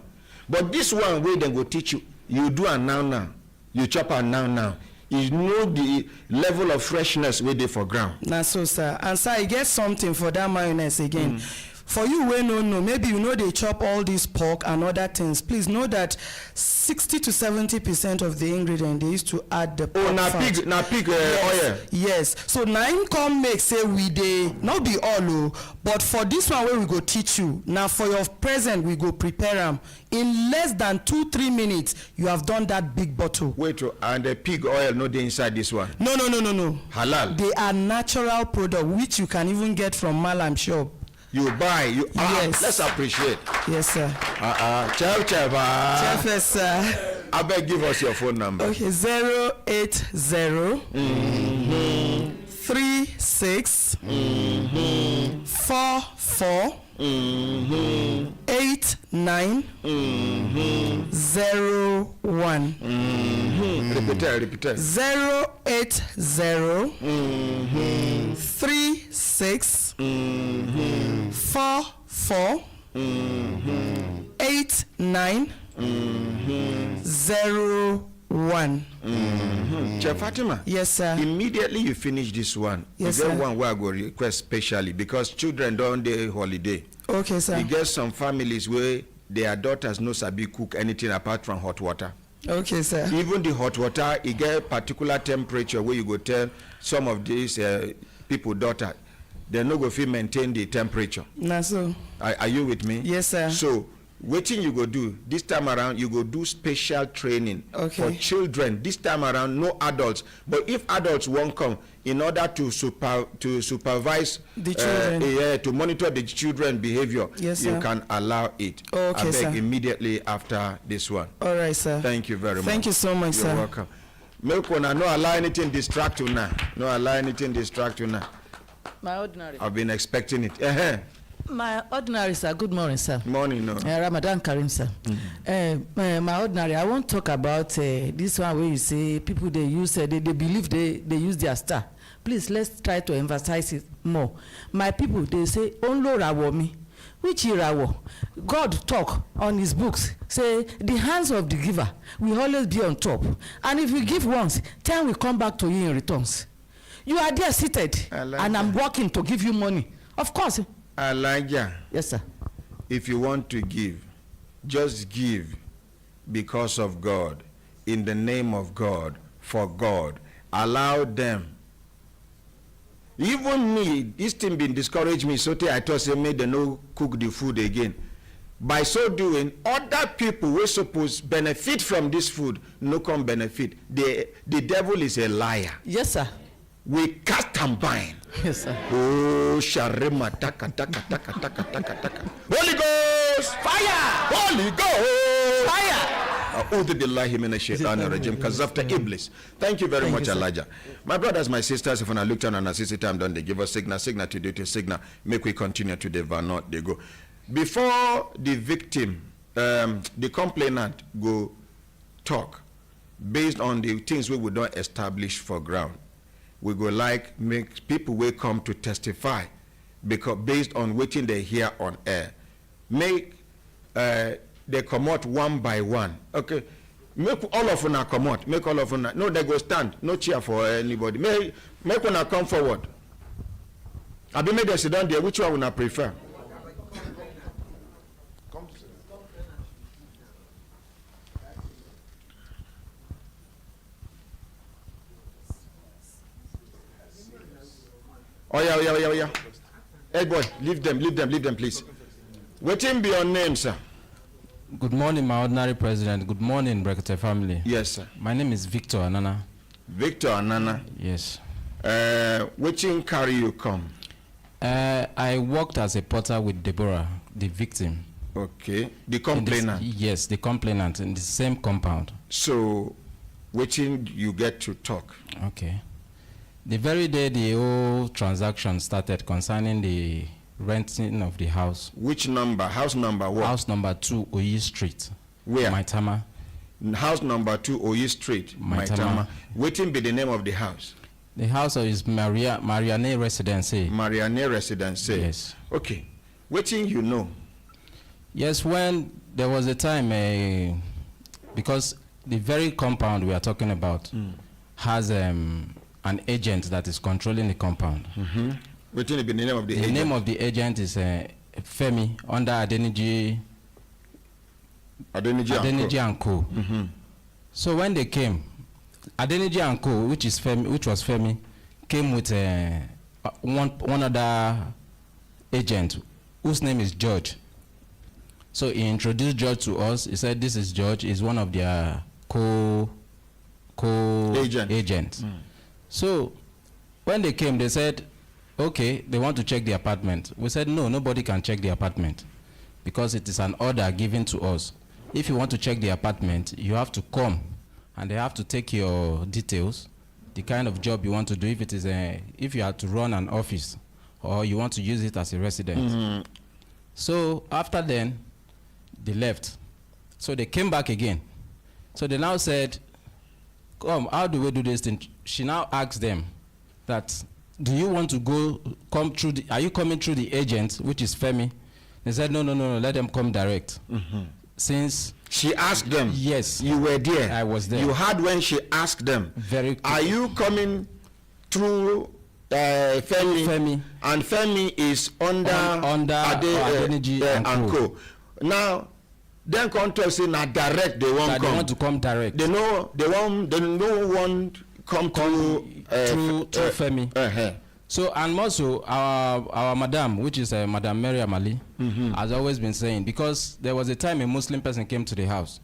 But this one where they go teach you, you do and now. You chop and now. You know the level of freshness where they for ground. Now so, sir. And sir, I get something for that mayonnaise again. For you wey no know, maybe you know they chop all this pork and other things. Please know that 60 to 70% of the ingredient they used to add the pork fat. Pig Yes, oil. yes. So now income make say we dey not be all but for this one where we go teach you. Now for your present we go prepare them. In less than 2-3 minutes, you have done that big bottle. Wait, and the pig oil no dey inside this one. No. Halal. They are natural product which you can even get from Malam shop. You buy, Yes. let's appreciate. Yes, sir. Chef. Chef, sir. I beg, give us your phone number. Okay, 080 36 44 89 01. Repeat it. 080 36 44 89 01. Chef Fatima. Yes, sir. Immediately you finish this one, Yes, you get sir. one where I go request specially because children don't day holiday. Okay, sir. You get some families where their daughters no sabi cook anything apart from hot water. Okay, sir. Even the hot water, it get particular temperature where you go tell some of these people daughter, they no go fit maintain the temperature. Na so. Are you with me? Yes, sir. So wetin you go do this time around, you go do special training Okay. for children. This time around, no adults. But if adults won't come, in order to supervise The children. to monitor the children behavior, Yes, you sir. can allow it. Okay, I beg sir. immediately after this one. All right, sir. Thank you very much. Thank you so much, You're sir. welcome. Make una no allow anything distract you now. No allow anything distract you now. My ordinary. I've been expecting it. My ordinary, sir. Good morning, sir. Morning, no. Ramadan Karim, sir. My ordinary, I want to talk about this one where you say people they use, they believe they use their star. Please, let's try to emphasize it more. My people, they say, Onlo rawo mi. Which irawo? God talk on his books, say, the hands of the giver will always be on top. And if you give once, 10 will come back to you in returns. You are there seated, I like and I'm that. working to give you money. Of course. Elijah, Yes, sir. if you want to give, just give because of God, in the name of God, for God. Allow them. Even me, this thing been discouraged me, so I thought say me they no cook the food again. By so doing, other people who suppose benefit from this food no come benefit. The devil is a liar. Yes, sir. We cast and bind. Yes, sir. Oh, Sharema, taka, taka, taka, taka, taka, taka. Holy Ghost! Fire! Holy Ghost! Fire! A'udhu billahi minash shaitanir rajim. Kazafta Iblis. Thank you very Thank much, you, sir. Elijah. My brothers, my sisters, if when I look down and I see time done, they give us signal to do to signal. Make we continue to the not they go. Before the victim, the complainant go talk based on the things we would not establish for ground. We go like make people will come to testify because based on what they hear on air. Make they come out one by one. Okay. Make all of them come out. Make all of them. No, they go stand. No cheer for anybody. Make one come forward. I be made them sit down there. Which one would I prefer? Oh yeah. Hey boy, leave them, please. Waiting be your name, sir. Good morning, my ordinary president. Good morning, Brekete family. Yes, sir. My name is Victor Anana. Victor Anana. Yes. Waiting carry you come. I worked as a porter with Deborah, the victim. Okay. The complainant. Yes, the complainant in the same compound. So, waiting you get to talk. Okay. The very day the whole transaction started concerning the renting of the house. Which number? House number what? House number 2, Oyi Street. Where? Maitama. House number 2, Oyi Street, Maitama. Waiting be the name of the house. The house is Mariane Residence. Mariane Residence. Yes. Okay. Waiting you know. Yes, when there was a time, because the very compound we are talking about has an agent that is controlling the compound. Waiting be the name of the The agent. name of the agent is Femi under Adeniji and Co. So when they came, Adeniji and Co, which was Femi, came with one other agent whose name is George. So he introduced George to us. He said, "This is George. He's one of their agents." So when they came, they said, "Okay, they want to check the apartment." We said, "No, nobody can check the apartment because it is an order given to us if you want to check the apartment, you have to come, and they have to take your details, the kind of job you want to do, if it is if you have to run an office, or you want to use it as a residence. So after then, they left. So they came back again. So they now said, come, how do we do this thing? She now asked them that, do you want to come through are you coming through the agent, which is Femi? They said, no, let them come direct. Since she asked them. Yes. You were there. I was there. You heard when she asked them. Very quick. Are you coming through Femi? Femi. And Femi is under Adeniji and Co. Now, then contract say na direct they won't come. They want to come direct. They know no one come through Femi. So, and also our madam, which is Madam Mary Amali, has always been saying, because there was a time a Muslim person came to the house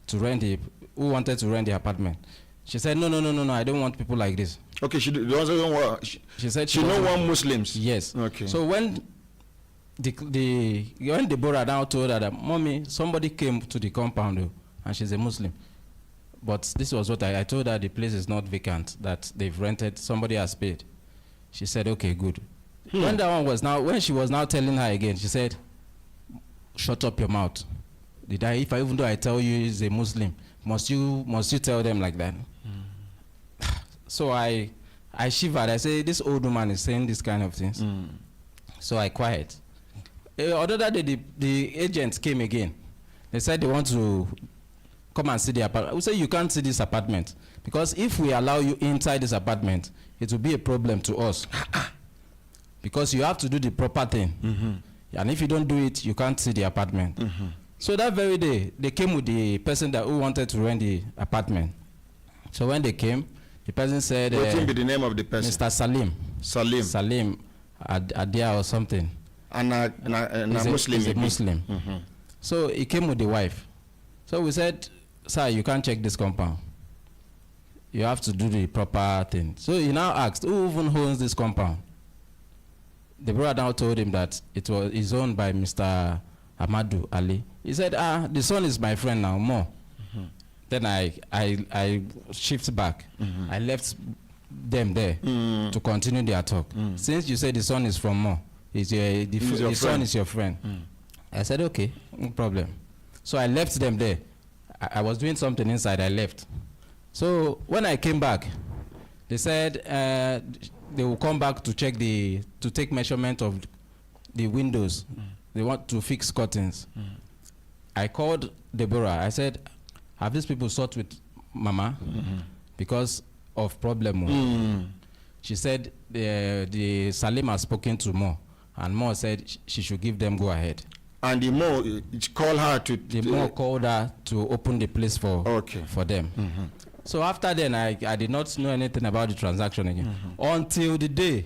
to who wanted to rent the apartment. She said, no, I don't want people like this. Okay, she don't want. She said she don't want Muslims. Yes. Okay. So when when Deborah now told her that, Mommy, somebody came to the compound, and she's a Muslim. But this was what I told her, the place is not vacant, that they've rented, somebody has paid. She said, okay, good. When she was now telling her again, she said, shut up your mouth. Even though I tell you he's a Muslim, must you tell them like that? So I shivered. I said, this old woman is saying this kind of things. So I quiet. Other day, the agents came again. They said they want to come and see the apartment. We say, you can't see this apartment, because if we allow you inside this apartment, it will be a problem to us. Because you have to do the proper thing. And if you don't do it, you can't see the apartment. So that very day, they came with the person who wanted to rent the apartment. So when they came, the person said, what will be the name of the person? Mr. Salim Adia or something. And a Muslim. He's a Muslim. So he came with the wife. So we said, sir, you can't check this compound. You have to do the proper thing. So he now asked, who even owns this compound? The brother now told him that it's owned by Mr. Ahmadu Ali. He said, the son is my friend now, more. Then I shift back. I left them there to continue their talk. Since you said the son is from Mo, the son is your friend. I said, okay, no problem. So I left them there. I was doing something inside, I left. So when I came back, they said they will come back to check to take measurement of the windows. They want to fix curtains. I called Deborah. I said, have these people sought with Mama because of problem? She said the Salim has spoken to Mo, and Mo said she should give them go ahead. And the Mo called her to. The Mo called her to open the place for them. So after then, I did not know anything about the transaction again until the day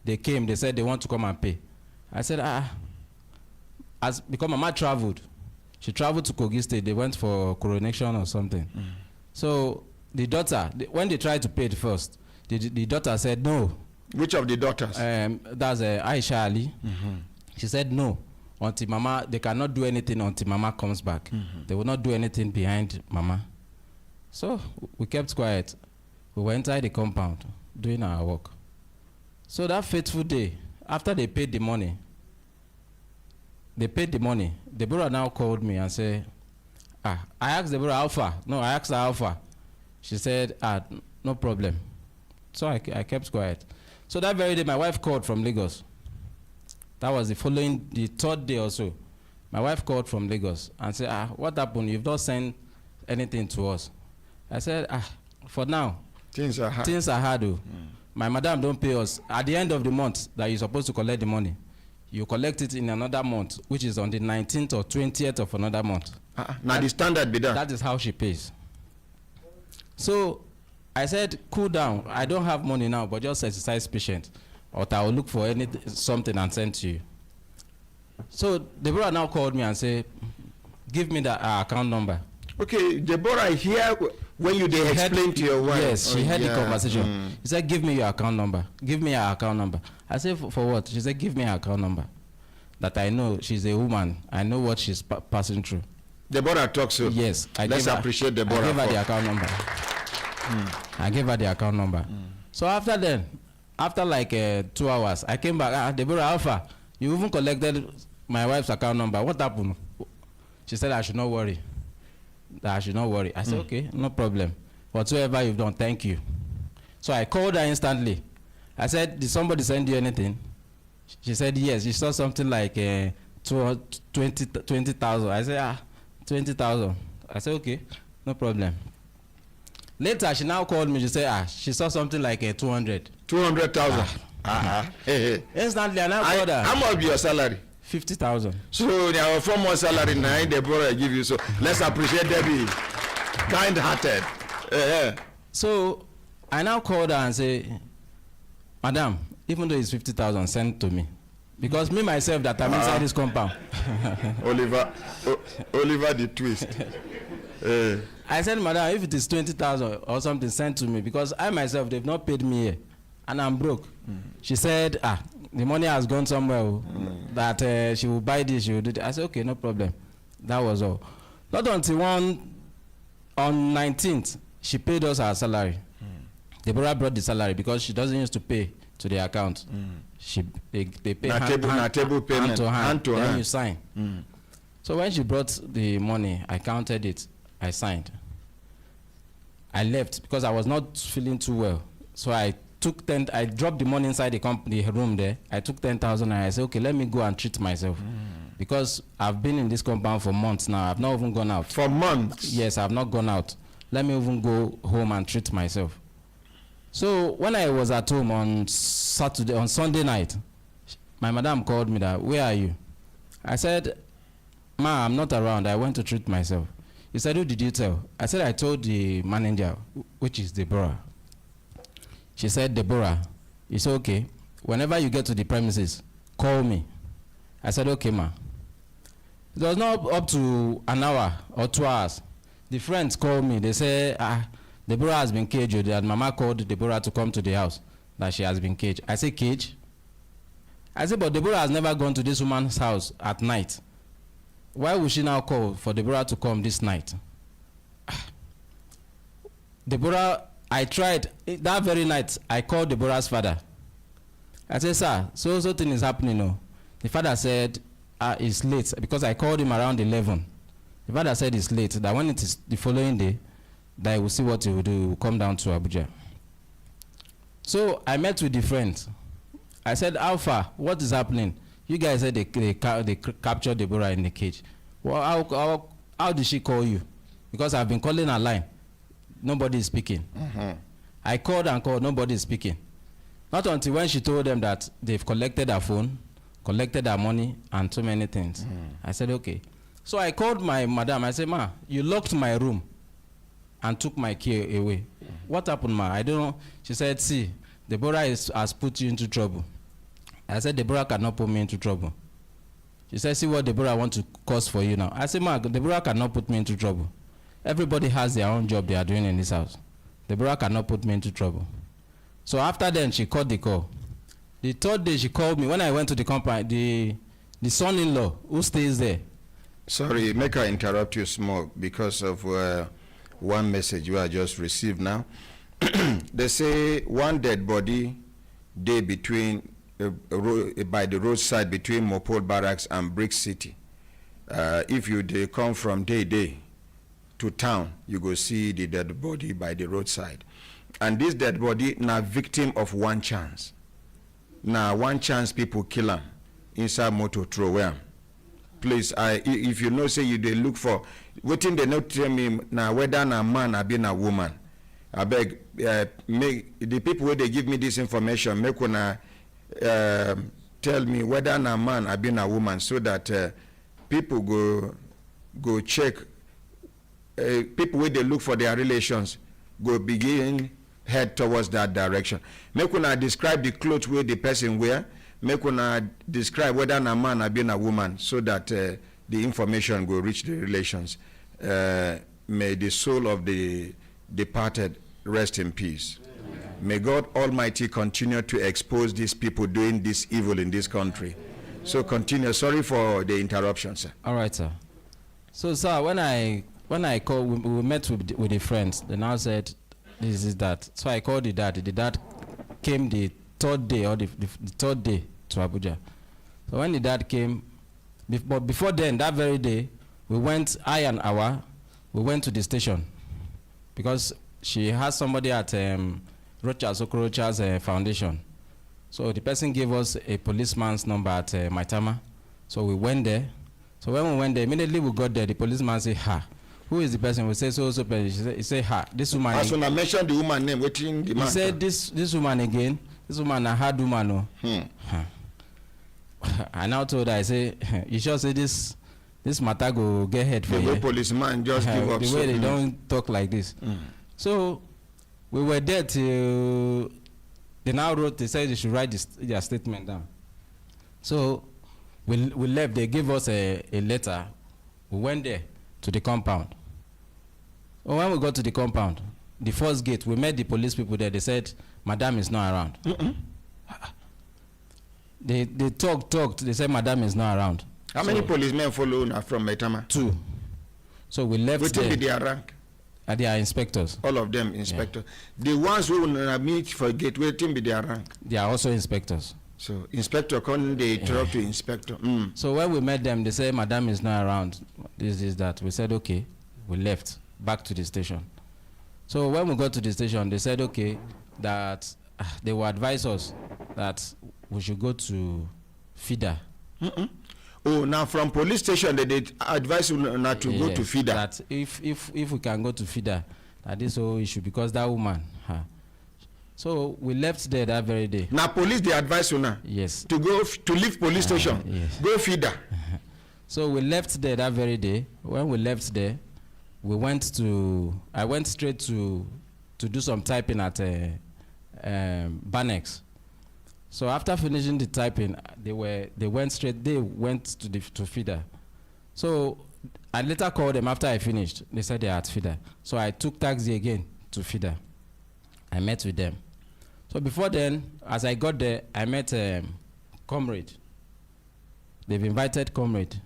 they came. They said they want to come and pay. I said, because Mama traveled. She traveled to Kogi State. They went for coronation or something. So the daughter, when they tried to pay it first, the daughter said no. Which of the daughters? That's Aisha Ali. She said no. Until Mama, they cannot do anything until Mama comes back. They will not do anything behind Mama. So we kept quiet. We went inside the compound doing our work. So that fateful day, after they paid the money, Deborah now called me and said, I asked Deborah how far. No, I asked her how far. She said, no problem. So I kept quiet. So that very day, my wife called from Lagos. That was the third day or so. My wife called from Lagos and said, what happened? You've not sent anything to us. I said, for now, things are hard. Things are hard. My madam don't pay us. At the end of the month that you're supposed to collect the money, you collect it in another month, which is on the 19th or 20th of another month. Now the standard be done. That is how she pays. So I said, cool down. I don't have money now, but just exercise patience, or I will look for something and send to you. So Deborah now called me and said, give me the account number. Okay, Deborah, here when you explain to your wife. Yes, she heard the conversation. She said, give me your account number. Give me her account number. I said, for what? She said, give me her account number. That I know she's a woman. I know what she's passing through. Deborah talks so. Yes. Let's appreciate Deborah. I gave her the account number. I gave her the account number. So after then, after like 2 hours, I came back. Deborah, Alpha, you even collected my wife's account number. What happened? She said I should not worry. That I should not worry. I said, okay, no problem. Whatsoever you've done, thank you. So I called her instantly. I said, did somebody send you anything? She said, yes. She saw something like 20,000. I said, 20,000. I said, okay, no problem. Later, she now called me. She said, she saw something like 200. 200,000. Instantly, I now called her. How much be your salary? 50,000. So our 4 months salary now, Deborah give you. So let's appreciate Debbie. Kind-hearted. So I now called her and say, Madam, even though it's 50,000, send to me. Because me myself that I'm inside this compound. Oliver the twist. I said, Madam, if it is 20,000 or something, send to me. Because I myself, they've not paid me here. And I'm broke. She said, the money has gone somewhere. That she will buy this, she will do that. I said, okay, no problem. That was all. Not until on 19th, she paid us our salary. Deborah brought the salary because she doesn't used to pay to the account. They pay table payment, hand to hand. Then you sign. So when she brought the money, I counted it. I signed. I left because I was not feeling too well. So I dropped the money inside the room there. I took 10,000 and I said, okay, let me go and treat myself. Because I've been in this compound for months now. I've not even gone out. For months? Yes, I've not gone out. Let me even go home and treat myself. So when I was at home on Sunday night, my madam called me that, where are you? I said, Ma, I'm not around. I went to treat myself. He said, who did you tell? I said, I told the manager, which is Deborah. She said, Deborah, it's okay. Whenever you get to the premises, call me. I said, okay, ma. It was not up to an hour or 2 hours. The friends called me. They say, Deborah has been caged. That Mama called Deborah to come to the house, that she has been caged. I said, cage? I said, but Deborah has never gone to this woman's house at night. Why would she now call for Deborah to come this night? Deborah, I tried. That very night, I called Deborah's father. I said, sir, so thing is happening now. The father said, it's late, because I called him around 11. The father said it's late, that when it is the following day, that he will see what he will do. He will come down to Abuja. So I met with the friends. I said, Alpha, what is happening? You guys said they captured Deborah in the cage. Well, how did she call you? Because I've been calling her line. Nobody is speaking. I called and called, nobody is speaking. Not until when she told them that they've collected her phone, collected her money, and so many things. I said, okay. So I called my madam. I said, ma, you locked my room and took my key away. What happened, ma? I don't know. She said, see, Deborah has put you into trouble. I said, Deborah cannot put me into trouble. She said, see what Deborah wants to cause for you now. I said, ma, Deborah cannot put me into trouble. Everybody has their own job they are doing in this house. Deborah cannot put me into trouble. So after then, she called the call. The third day, she called me. When I went to the compound, the son-in-law who stays there. Sorry, make I interrupt you small because of one message you have just received now. They say one dead body day between by the roadside between Mopol Barracks and Brick City. If they come from day to town, you go see the dead body by the roadside. And this dead body now victim of one chance. Now one chance people kill him inside motor throw him. Please, if you know, say you they look for, waiting they not tell me now whether a man or being a woman. I beg, make the people where they give me this information, make una tell me whether a man or being a woman, so that people go check. People where they look for their relations go begin head towards that direction. Make una describe the clothes where the person wear. Make una describe whether a man or being a woman, so that the information will reach the relations. May the soul of the departed rest in peace. Amen. May God Almighty continue to expose these people doing this evil in this country. So continue. Sorry for the interruption, sir. All right, sir. So, sir, when I called, we met with the friends. They now said, this is that. So I called the dad. The dad came the third day or the third day to Abuja. So when the dad came, but before then, that very day, we went, we went to the station because she has somebody at Rochas Okorocha's foundation. So the person gave us a policeman's number at Maitama. So we went there. So when we went there, immediately we got there, the policeman said, ha. Who is the person? We say so person. He said, ha, this woman. As when I mentioned the woman name, waiting the man. He said this woman again. This woman a hard woman. I now told her, I say, you sure say this matter go get head for you. The policeman just give up. The way they don't talk like this. So we were there till they now wrote. They said they should write their statement down. So we left. They gave us a letter. We went there to the compound. When we got to the compound, the first gate, we met the police people there. They said, Madam is not around. They talked. They said, Madam is not around. How many policemen follow from Maitama? 2. So we left there. What their rank? They are inspectors. All of them inspectors. Yeah. The ones who will meet for gate, waiting be their rank? They are also inspectors. So inspector come, they talk to inspector. So when we met them, they said, Madam is not around. This is that. We said, okay. We left back to the station. So when we got to the station, they said, okay, that they will advise us that we should go to FIDA. Oh, now from police station, they advise you not to go to FIDA. That if we can go to FIDA, that is whole issue because that woman. So we left there that very day. Now police they advise you now. Yes. To go to leave police station. Yes. Go FIDA. So we left there that very day. When we left there, I went straight to do some typing at Banex. So after finishing the typing, they went to FIDA. So I later called them after I finished. They said they are at FIDA. So I took taxi again to FIDA. I met with them. So before then, as I got there, I met Comrade. They've invited Comrade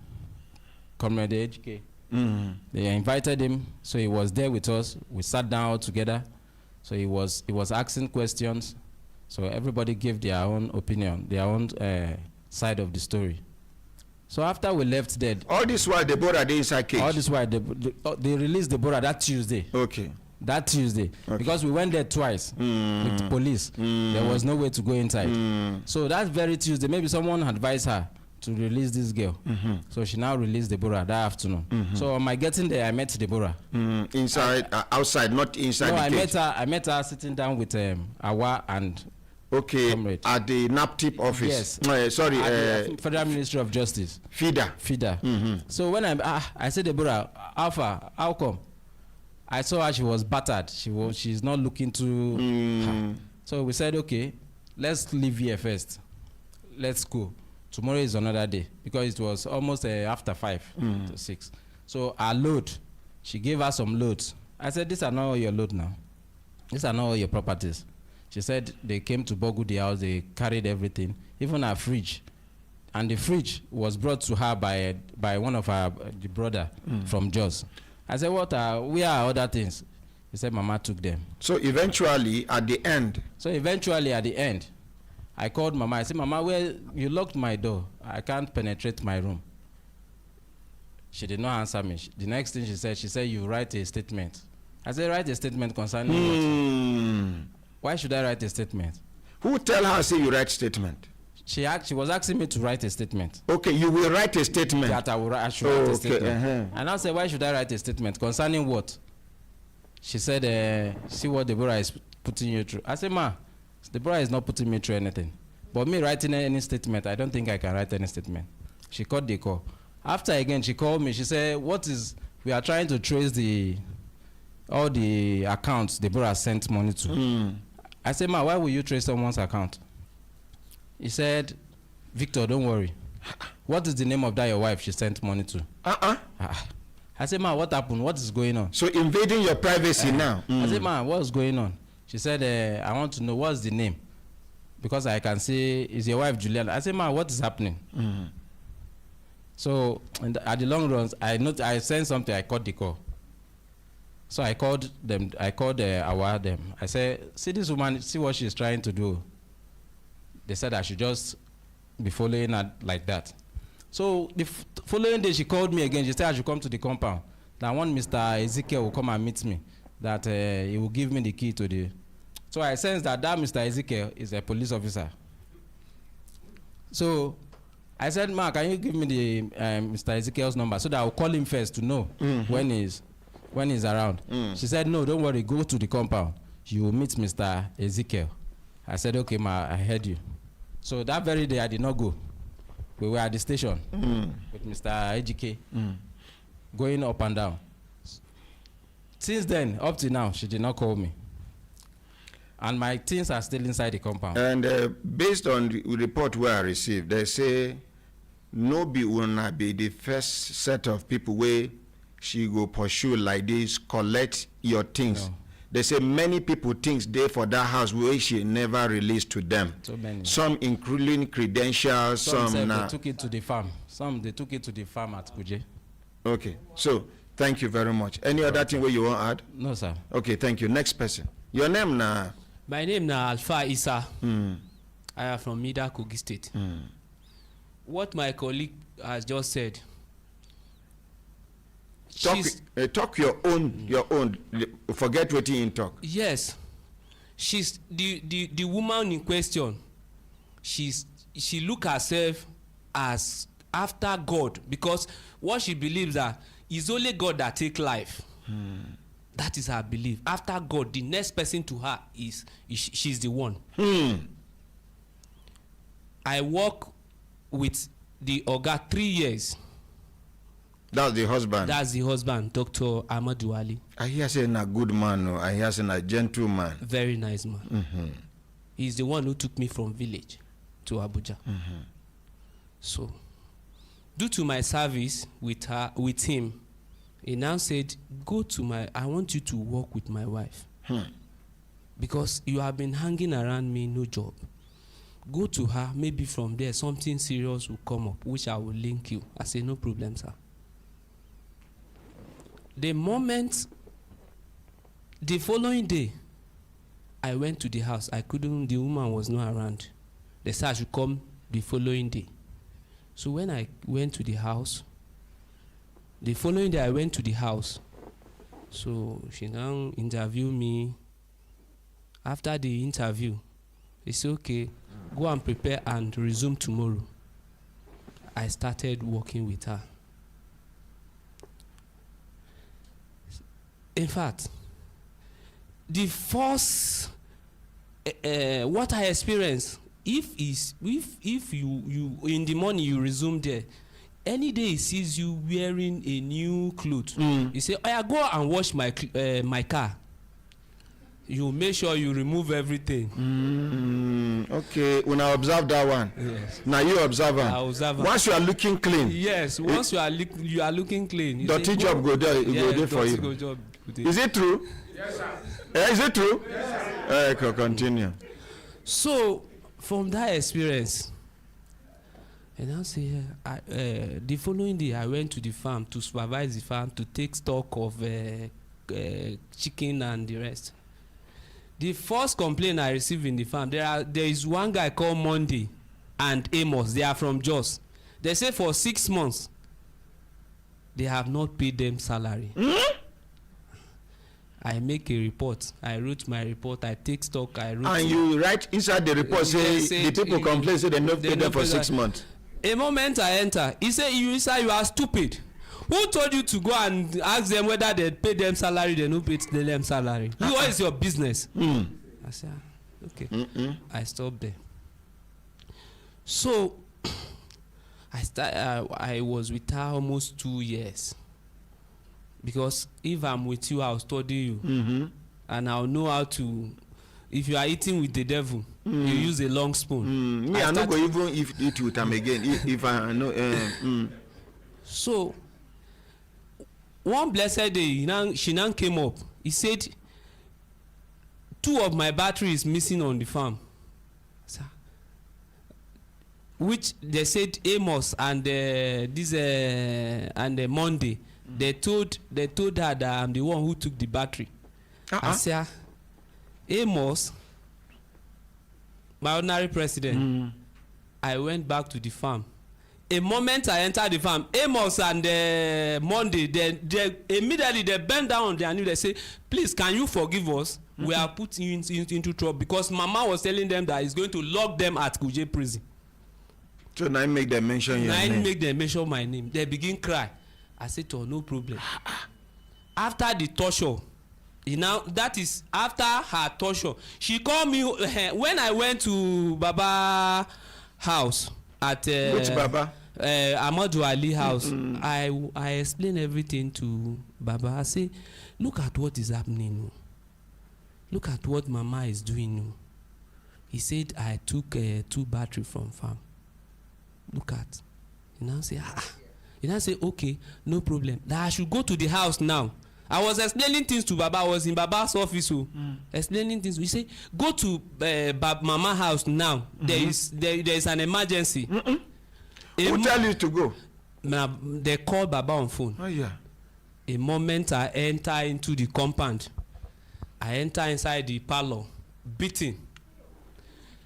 HK. They invited him, so he was there with us. We sat down all together. So he was asking questions. So everybody gave their own opinion, their own side of the story. So after we left there, all this while Deborah they inside cage. All this while they released Deborah that Tuesday. Okay. That Tuesday, because we went there twice with the police. There was no way to go inside. So that very Tuesday, maybe someone advised her to release this girl. So she now released Deborah that afternoon. So on my getting there, I met Deborah. Inside, outside, not inside. No, the cage. I met her sitting down with Awa and Comrade. At the NAPTIP office. Yes. Sorry. At the Federal Ministry of Justice. FIDA. So when I said, Deborah, how come? I saw her, she was battered. She's not looking to her. So we said, okay, let's leave here first. Let's go. Tomorrow is another day because it was almost after 5 to 6. So our load, she gave us some loads. I said, these are not all your load now. These are not all your properties. She said they came to Bogu the house, they carried everything, even our fridge. And the fridge was brought to her by one of the brother from Jos. I said, where are other things? He said, Mama took them. So eventually, at the end, I called Mama. I said, Mama, where you locked my door. I can't penetrate my room. She did not answer me. The next thing she said, you write a statement. I said, write a statement concerning what? Why should I write a statement? Who tell her say you write statement? She was asking me to write a statement. Okay, you will write a statement. That I should write a statement. And I said, why should I write a statement? Concerning what? She said, see what Deborah is putting you through. I said, Ma, Deborah is not putting me through anything. But me writing any statement, I don't think I can write any statement. She cut the call. After again, she called me. She said, we are trying to trace all the accounts Deborah sent money to. I said, Ma, why will you trace someone's account? He said, Victor, don't worry. What is the name of that your wife she sent money to? I said, Ma, what happened? What is going on? So invading your privacy now. I said, Ma, what's going on? She said, I want to know what's the name. Because I can say, is your wife Juliana? I said, Ma, what is happening? So at the long runs, I sent something. I caught the call. So I called them. I called them. I said, "See this woman. See what she's trying to do." They said I should just be following her like that. So the following day, she called me again. She said I should come to the compound. That one Mr. Ezekiel will come and meet me. That he will give me the key to the. So I sensed that Mr. Ezekiel is a police officer. So I said, "Ma, can you give me the Mr. Ezekiel's number so that I will call him first to know when he's around?" She said, "No, don't worry. Go to the compound. You will meet Mr. Ezekiel." I said, "Okay, ma, I heard you." So that very day, I did not go. We were at the station with Mr. Ejike, going up and down. Since then, up to now, she did not call me. And my things are still inside the compound. And based on the report where I received, they say no be will not be the first set of people where she go pursue like this, collect your things. No. They say many people things there for that house where she never released to them. So many. Some including credentials, some they took it to the farm. Some they took it to the farm at Kuje. Okay, so thank you very much. Any other thing where you want to add? No, sir. Okay, thank you. Next person. Your name now? My name na Alpha Isa. I am from Mida, Kogi State. What my colleague has just said. Talk your own. Forget what you talk. Yes, she's the woman in question. She look herself as after God, because what she believes that is only God that take life. That is her belief. After God, the next person to her is she's the one. I work with the Oga 3 years. That's the husband. That's the husband, Dr. Amadou Ali. I hear saying a good man, or I hear saying a gentleman. Very nice man. He's the one who took me from village to Abuja. So, due to my service with him, he now said, I want you to work with my wife. Because you have been hanging around me, no job. Go to her, maybe from there something serious will come up, which I will link you. I say, no problem, sir. The following day, I went to the house. The woman was not around. They said I should come the following day. So when I went to the house, the following day I went to the house. So she now interviewed me. After the interview, they said, okay, go and prepare and resume tomorrow. I started working with her. In fact, the first what I experienced, if you in the morning you resume there, any day he sees you wearing a new clothes, he say, "Oh, yeah, go and wash my car." You make sure you remove everything. Okay, when I observe that one. Yes. Now you observe her. I observe her. Once you are looking clean. Yes, once you are looking clean. Dirty job go there, go there for you. Job. Is it true? Yes, sir. Is it true? Yes, sir. Continue. So, from that experience, and I'll say, the following day I went to the farm to supervise the farm, to take stock of chicken and the rest. The first complaint I received in the farm, there is one guy called Monday and Amos. They are from Jos. They say for 6 months they have not paid them salary. I make a report. I wrote my report. I take stock. And you write inside the report say the people complain say they not paid them for 6 months. A moment I enter, he say, you are stupid. Who told you to go and ask them whether they pay them salary? They no pay them salary. What is your business? I said, okay. I stopped there. So I was with her almost 2 years. Because if I'm with you, I'll study you. And I'll know how to. If you are eating with the devil, you use a long spoon. Me, I no go even eat with him again. if I know. So one blessed day, she now came up. He said, 2 of my batteries missing on the farm. which they said Amos and Monday, they told her that I'm the one who took the battery. I said, Amos, my ordinary president, I went back to the farm. A moment I entered the farm, Amos and Monday, they immediately they bend down on their knee. They say, please, can you forgive us? We are putting you into trouble, because Mama was telling them that he's going to lock them at Kuje prison. So now make them mention your name. Make them mention my name. They begin cry. I said, oh, no problem. After the torture, that is after her torture, she called me when I went to Baba house at which Baba? Amadu Ali house. I explained everything to Baba. I say, look at what is happening. Look at what Mama is doing. He said, I took 2 battery from farm. Look at. He now say, okay, no problem. That I should go to the house now. I was explaining things to Baba. I was in Baba's office, explaining things. He said, go to Mama house now. There is an emergency. Who tell you to go? They called Baba on phone. Oh yeah. A moment I enter into the compound, I enter inside the parlor, beating.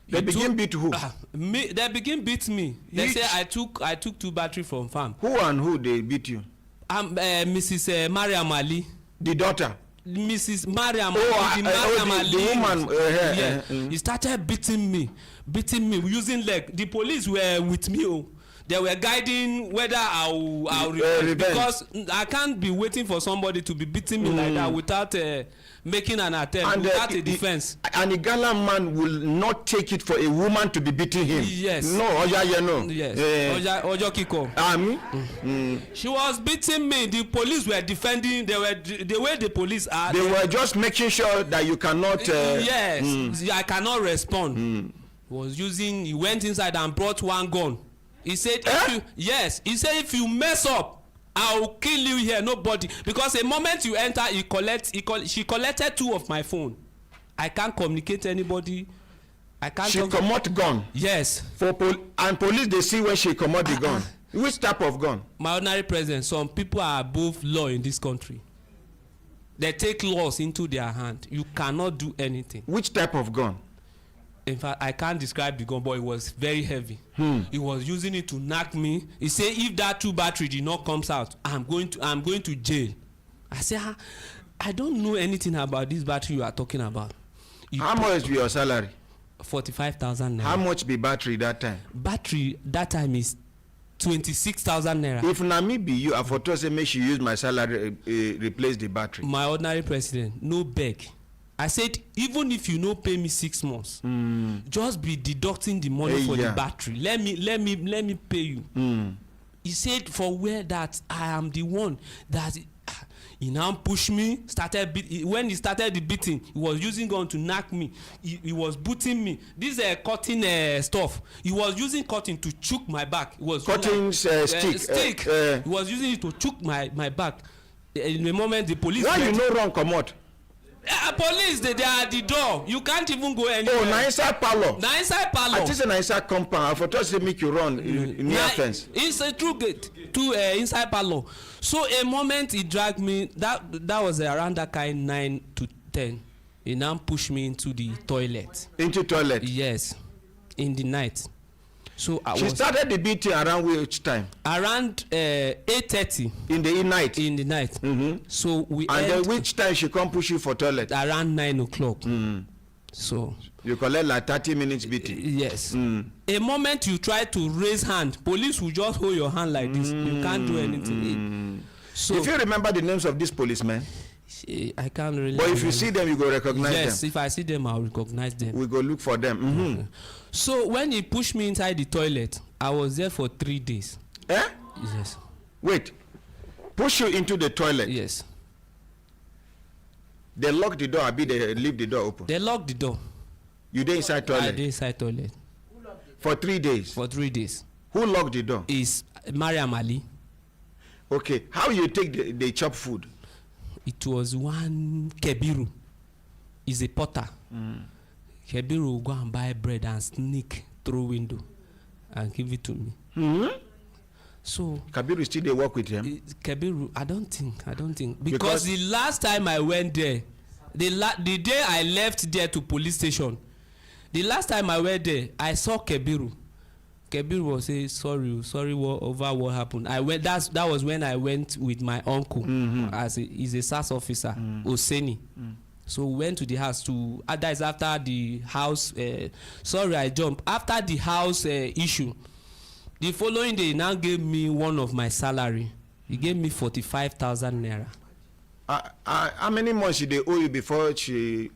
They begin beat who? They begin beat me. They say I took 2 battery from farm. Who and who they beat you? Mrs. Mariam Ali. The daughter? Mrs. Mariam the woman. He started beating me using leg. The police were with me. They were guiding whether I'll revenge, because I can't be waiting for somebody to be beating me like that without making an attempt, and without a defense. And a gallant man will not take it for a woman to be beating him. Yes. No, no. Yes. Ojo Kiko. She was beating me. The police were defending. They were the way the police are. They were just making sure that you cannot. Yes. I cannot respond. He went inside and brought 1 gun. He said, he said, if you mess up, I'll kill you here, nobody. Because the moment you enter, she collected 2 of my phone. I can't communicate to anybody. I can't. She commot gun. Yes. And police, they see when she commot the gun. Which type of gun? My ordinary president, some people are above law in this country. They take laws into their hand. You cannot do anything. Which type of gun? In fact, I can't describe the gun, but it was very heavy. He was using it to knock me. He said, if that 2 battery did not come out, I'm going to jail. I said, I don't know anything about this battery you are talking about. How much be your salary? 45,000 naira. How much be battery that time? Battery that time is 26,000 naira. If na me be you, I for to say make she use my salary replace the battery. My ordinary president, no beg. I said, even if you no pay me 6 months, just be deducting the money for the battery. Let me pay you. He said, for where that I am the one that he now pushed me. When he started the beating, he was using gun to knock me. He was booting me. This cutting stuff. He was using cutting to choke my back. It was cutting stick. He was using it to choke my back. In the moment the police. Why you no run comot? Police, they are at the door. You can't even go anywhere. Oh, na inside parlor. Na inside parlor. I think say na inside compound. I for to say make you run in near fence. It's a true gate to inside parlor. So a moment he dragged me. That was around that kind 9 to 10. He now pushed me into the toilet. Into toilet. Yes, in the night. So she started the beating around which time? Around 8:30. In the night. In the night. So we. And then which time she come push you for toilet? Around 9 o'clock. So. You collect like 30 minutes beating. Yes. A moment you try to raise hand, police will just hold your hand like this. You can't do anything. So. If you remember the names of these policemen. I can't really. But if you see them, you go recognize them. Yes, if I see them, I'll recognize them. We go look for them. So when he pushed me inside the toilet, I was there for 3 days. Yes. Wait. Push you into the toilet? Yes. They lock the door, they leave the door open? They locked the door. You dey inside toilet? I dey inside toilet. For 3 days? For 3 days. Who locked the door? Is Mariam Ali. Okay. How you take the chop food? It was one Kebiru. He's a potter. Kebiru will go and buy bread and sneak through window and give it to me. So Kabiru still dey work with him. Kabiru, I don't think because the last time I went there, the day I left there to police station, the last time I went there, I saw Kabiru. Kabiru was saying sorry over what happened. I went. That was when I went with my uncle, he's a SAS officer, Oseni. So we went to the house to. That is after the house. Sorry, I jumped after the house issue. The following day, he now gave me one of my salary. He gave me 45,000 naira. How many months did they owe you before she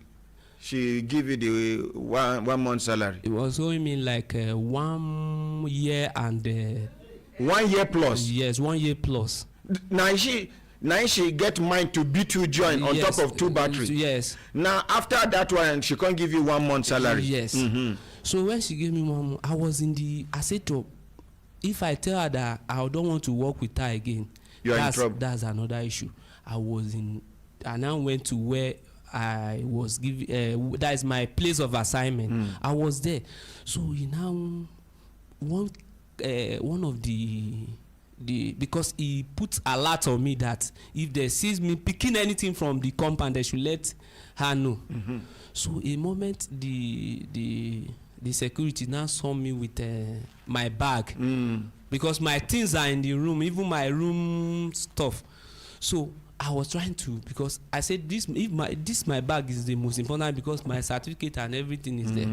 give you the one month salary? It was owing me like 1 year and 1 year plus. Yes, 1 year plus. Now she get mind to beat you join on top of 2 batteries. Yes. Now after that one, she can't give you 1 month salary. Yes. So when she gave me 1 month, I said to her, if I tell her that I don't want to work with her again, you're in trouble. That's another issue. I now went to where I was giving. That is my place of assignment. I was there. So one of the because he put a lot on me that if they sees me picking anything from the compound, they should let her know. So a moment the security now saw me with my bag, because my things are in the room, even my room stuff. So I was trying to, because I said my bag is the most important, because my certificate and everything is there.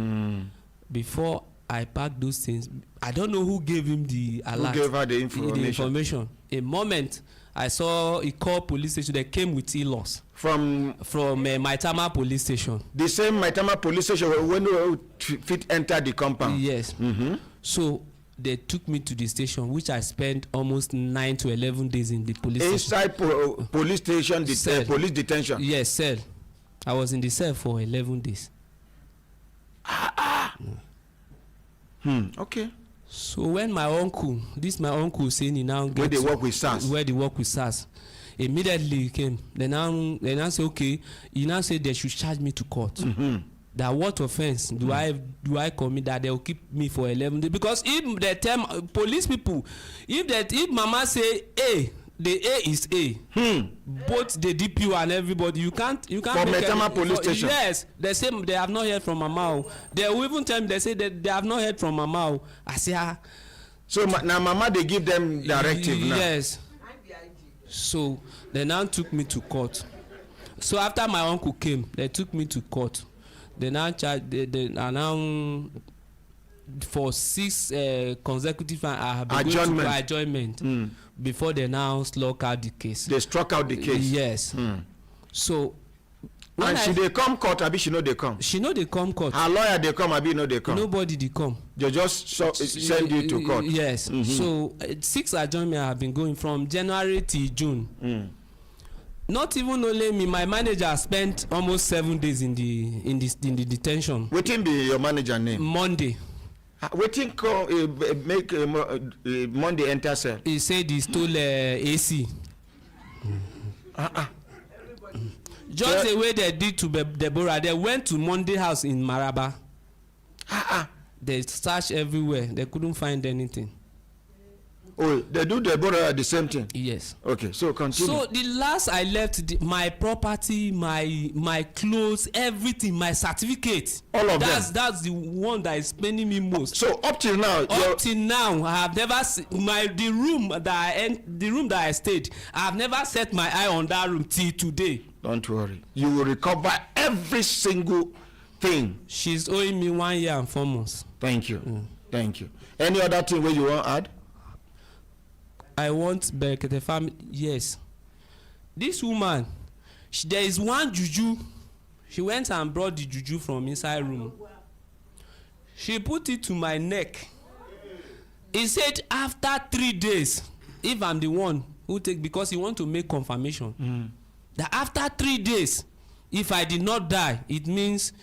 Before I packed those things, I don't know who gave him the alert. Who gave her the information? A moment I saw he called police station. They came with e-loss from Maitama police station. The same Maitama police station when you fit enter the compound. Yes. So they took me to the station, which I spent almost 9 to 11 days in the police inside station. Police station, police detention. Yes, cell. I was in the cell for 11 days. Okay. So when my uncle saying he now where they work with SARS, immediately he came. They now say okay. He now say they should charge me to court. That what offense do I commit that they will keep me for 11 days? Because if they tell police people, if mama say A, the A is A. Both the DPO and everybody, you can't. For Maitama police station. Yes, they say they have not heard from mama. They will even tell me, they say that they have not heard from mama. I say so now mama they give them directive now. Yes. So they now took me to court. So after my uncle came, they took me to court. They now charge. They now for 6 consecutive. I have been going to adjournment before they now struck out the case. They struck out the case. Yes. So. And she they come court, abi she know they come. She know they come court. Her lawyer they come, abi know they come. Nobody they come. They just send you to court. Yes. So 6 adjournment have been going from January till June. Not even only me, my manager spent almost 7 days in the detention. Wetin be your manager name? Monday. Wetin make Monday enter cell? He said he stole AC. Just the way they did to Deborah, they went to Monday house in Maraba. They searched everywhere. They couldn't find anything. Oh, they do Deborah the same thing? Yes. Okay, so continue. So the last I left, my property, my clothes, everything, my certificate. All of them? That's the one that is paining me most. So up till now? I have never seen the room that I stayed. I have never set my eye on that room till today. Don't worry. You will recover every single thing. She's owing me 1 year and 4 months. Thank you. Thank you. Any other thing where you want to add? I want Brekete family. Yes. This woman, there is one juju. She went and brought the juju from inside room. She put it to my neck. He said after 3 days, if I'm the one who take, because he want to make confirmation, that after 3 days, if I did not die, it means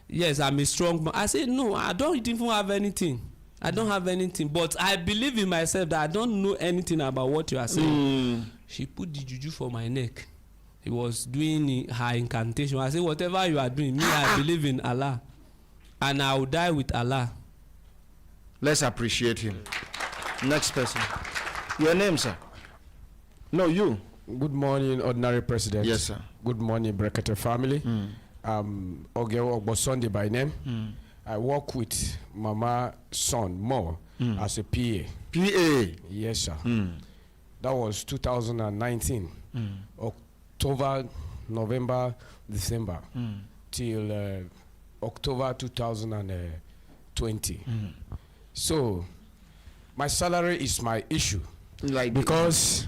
yes, I'm a strong man. I said no, I don't even have anything. I don't have anything, but I believe in myself that I don't know anything about what you are saying. She put the juju for my neck. He was doing her incantation. I said, whatever you are doing, me, I believe in Allah. And I will die with Allah. Let's appreciate him. Next person. Your name, sir? No, you. Good morning, Ordinary President. Yes, sir. Good morning, Brekete family. Ogeo Ogbosondi by name. I work with Mama son Mo as a PA. PA? Yes, sir. That was 2019. October, November, December till October 2020. So my salary is my issue, Like because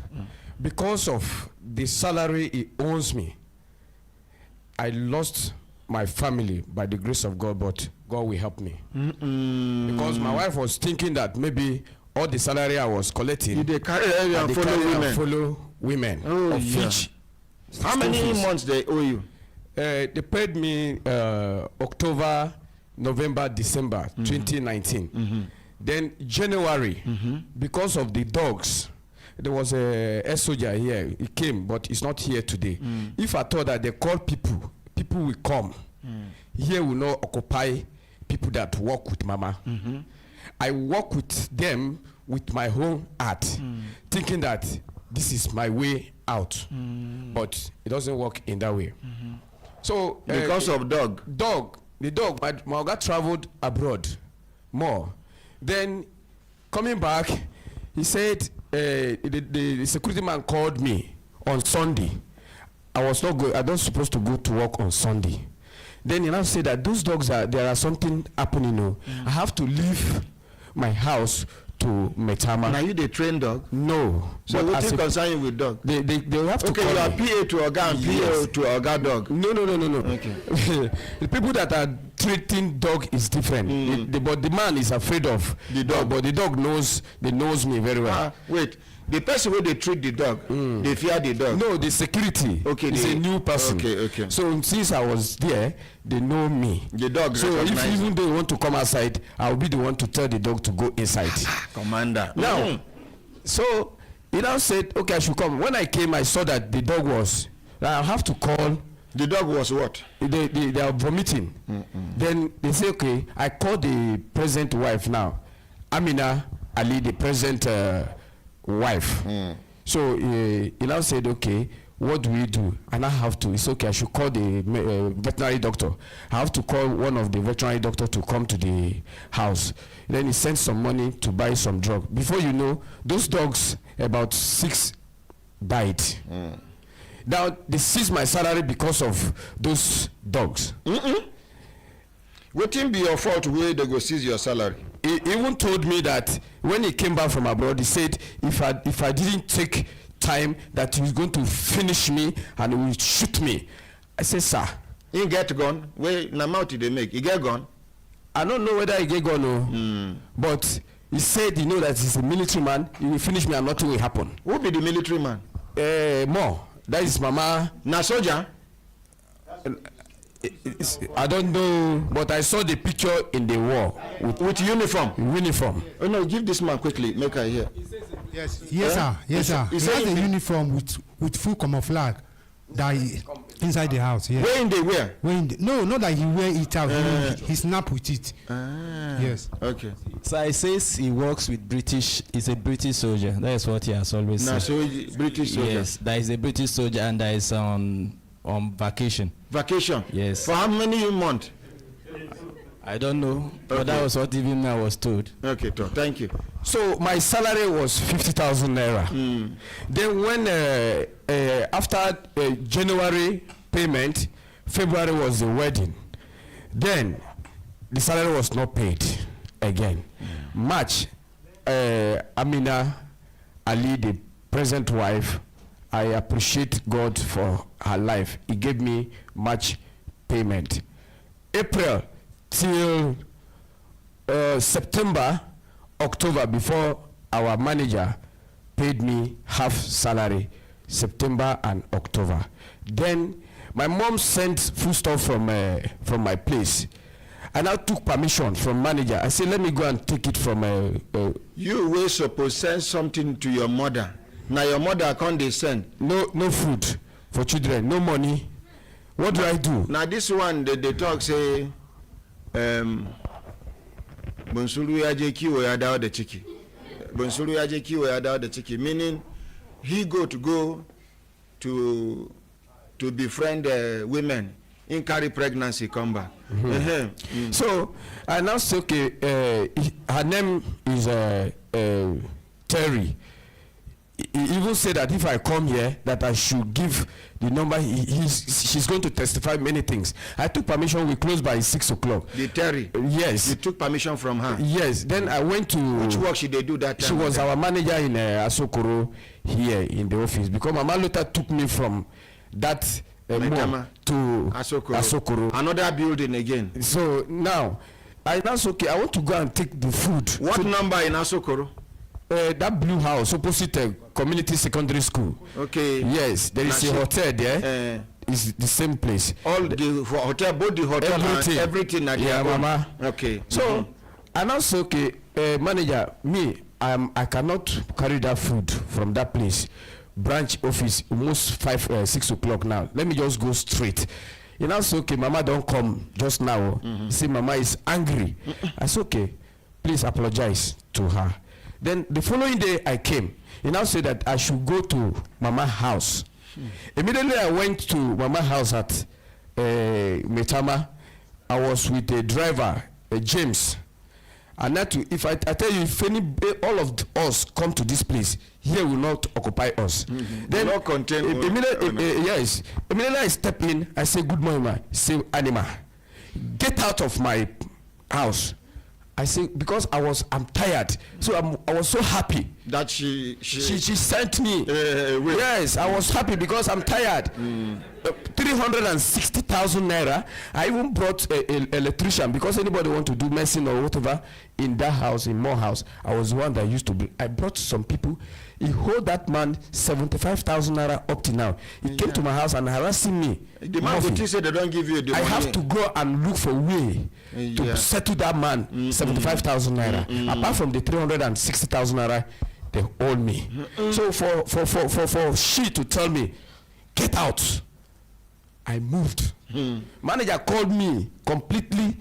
of the salary it owns me. I lost my family by the grace of God, but God will help me. Because my wife was thinking that maybe all the salary I was collecting, they carry and follow women. Oh, of yeah. which how many months they owe you? they paid me October, November, December 2019. Then January, because of the dogs, there was a soldier here. He came, but he's not here today. If I thought that they call people will come. Here will not occupy people that work with Mama. I work with them with my whole heart, thinking that this is my way out. But it doesn't work in that way. So Because of dog? The dog, my Oga traveled abroad more. Then coming back, he said the security man called me on Sunday. I was not supposed to go to work on Sunday. Then he now said that those dogs there are something happening. I have to leave my house to Metama. Now you the train dog? No. So what is concern you with dog? They have to okay, call you are me. PA to Oga and Yes. PA to Oga dog. No. Okay. The people that are treating dog is different. But the man is afraid of The dog. But the dog knows me very well. Wait, the person where they treat the dog, they fear the dog. No, the security. Okay, is a new person. Okay. So since I was there, they know me. The dog So if recognize even they want to come outside, I'll be the one to tell the dog to go inside. Commander. Now, so he now said, okay, I should come. When I came, I saw that the dog was. I have to call. The dog was what? They are vomiting. Then they say, okay, I called the present wife now, Amina Ali, the present wife. So he now said, okay, what do we do? And I have to. It's okay. I should call the veterinary doctor. I have to call one of the veterinary doctor to come to the house. Then he sent some money to buy some drug. Before you know, those dogs, about 6 died. Now they seized my salary because of those dogs. Wouldn't be your fault where they go seize your salary? He even told me that when he came back from abroad, he said if I didn't take time, that he was going to finish me and he will shoot me. I said, sir, He get gun. Where na mouth they make? He get gun. I don't know whether he get gun or but he said he know that he's a military man. He will finish me and nothing will happen. Who be the military man? More. That is Mama. Na soldier. I don't know, but I saw the picture in the wall With uniform. uniform. Oh no, give this man quickly. Make her hear. Yes, Huh? sir. He He said has a he- uniform with full camouflage that inside the house. Yes. Where in they wear? No, not that he wear it out. He snap with it. Yes. Okay. So he says he works with British. He's a British soldier. That is what he has always Na said. so British soldier. Yes, that is a British soldier and that is on vacation. Vacation. Yes. For how many months? I don't know, but Okay. that was what even I was told. Okay, thank you. So my salary was 50,000 naira. Then when after January payment, February was the wedding. Then the salary was not paid again. March, Amina Ali, the present wife, I appreciate God for her life. He gave me March payment. April till September, October, before our manager paid me half salary, September and October. Then my mom sent foodstuff from my place. And I took permission from manager. I said, let me go and take it from You were supposed to send something to your mother. Now your mother can't they send. no food for children, no money. What do I do? Now this one they talk say Bunsuru ya je kiwo ya dawo da ciki. Bunsuru ya je kiwo ya dawo da ciki, meaning he go to befriend women. In carry pregnancy, come back. So I now say, okay, her name is Terry. He even said that if I come here, that I should give the number. She's going to testify many things. I took permission. We closed by 6 o'clock. The Terry? Yes. You took permission from her? Yes. Then I went to... Which work should they do that time? She was our manager in Asokoro here in the office. Because Mama Luther took me from that mall to Asokoro. Another building again. So now, I now say, okay, I want to go and take the food. What number in Asokoro? That blue house opposite community secondary school. Okay. Yes, there is a hotel there. It's the same place. All the hotel, both the hotel everything. And everything. Yeah, Mama. Okay. So, and also, okay, manager, I cannot carry that food from that place. Branch office, almost 6 o'clock now. Let me just go straight. You know, so okay, Mama don't come just now. See, Mama is angry. I said, okay, please apologize to her. Then the following day I came. He now said that I should go to Mama's house. Immediately I went to Mama's house at Metama. I was with the driver, James. And that if I tell you, if all of us come to this place, here will not occupy us. Then not contain yes. Immediately I step in, I say, good morning, ma. Say, Anima, get out of my house. I say, because I'm tired. So I was so happy that she sent me. Yes, I was happy because I'm tired. 360,000 naira. I even brought an electrician because anybody want to do medicine or whatever in that house, in more house. I was the one that used to be. I brought some people. He hold that man 75,000 naira up to now. He came to my house and harassing me. The man would say they don't give you the money. I have to go and look for a way to settle that man 75,000 naira. Apart from the 360,000 naira they owe me. So for she to tell me, get out, I moved. Manager called me completely.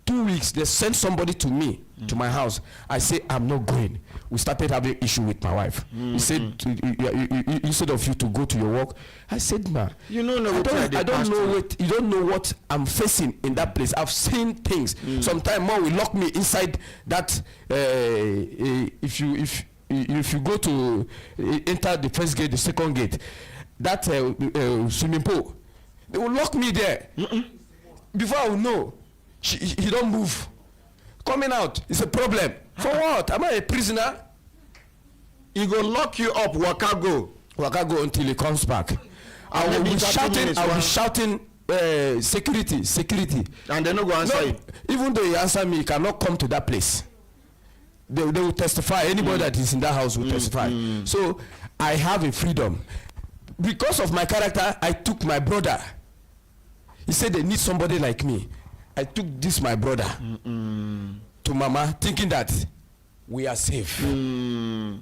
2 weeks, they sent somebody to me, to my house. I say, I'm not going. We started having issue with my wife. He said, instead of you to go to your work, I said, ma, you know, I don't know what you don't know what I'm facing in that place. I've seen things. Sometimes more will lock me inside that. If you go to enter the first gate, the second gate, that swimming pool, they will lock me there. Before I will know. He don't move. Coming out is a problem. For what? Am I a prisoner? He go lock you up. Waka go until he comes back. I will be shouting. Security. And they no go answer you. Even though he answer me, he cannot come to that place. They will testify. Anybody that is in that house will testify. So I have a freedom. Because of my character, I took my brother. He said they need somebody like me. I took this my brother to Mama, thinking that we are safe. He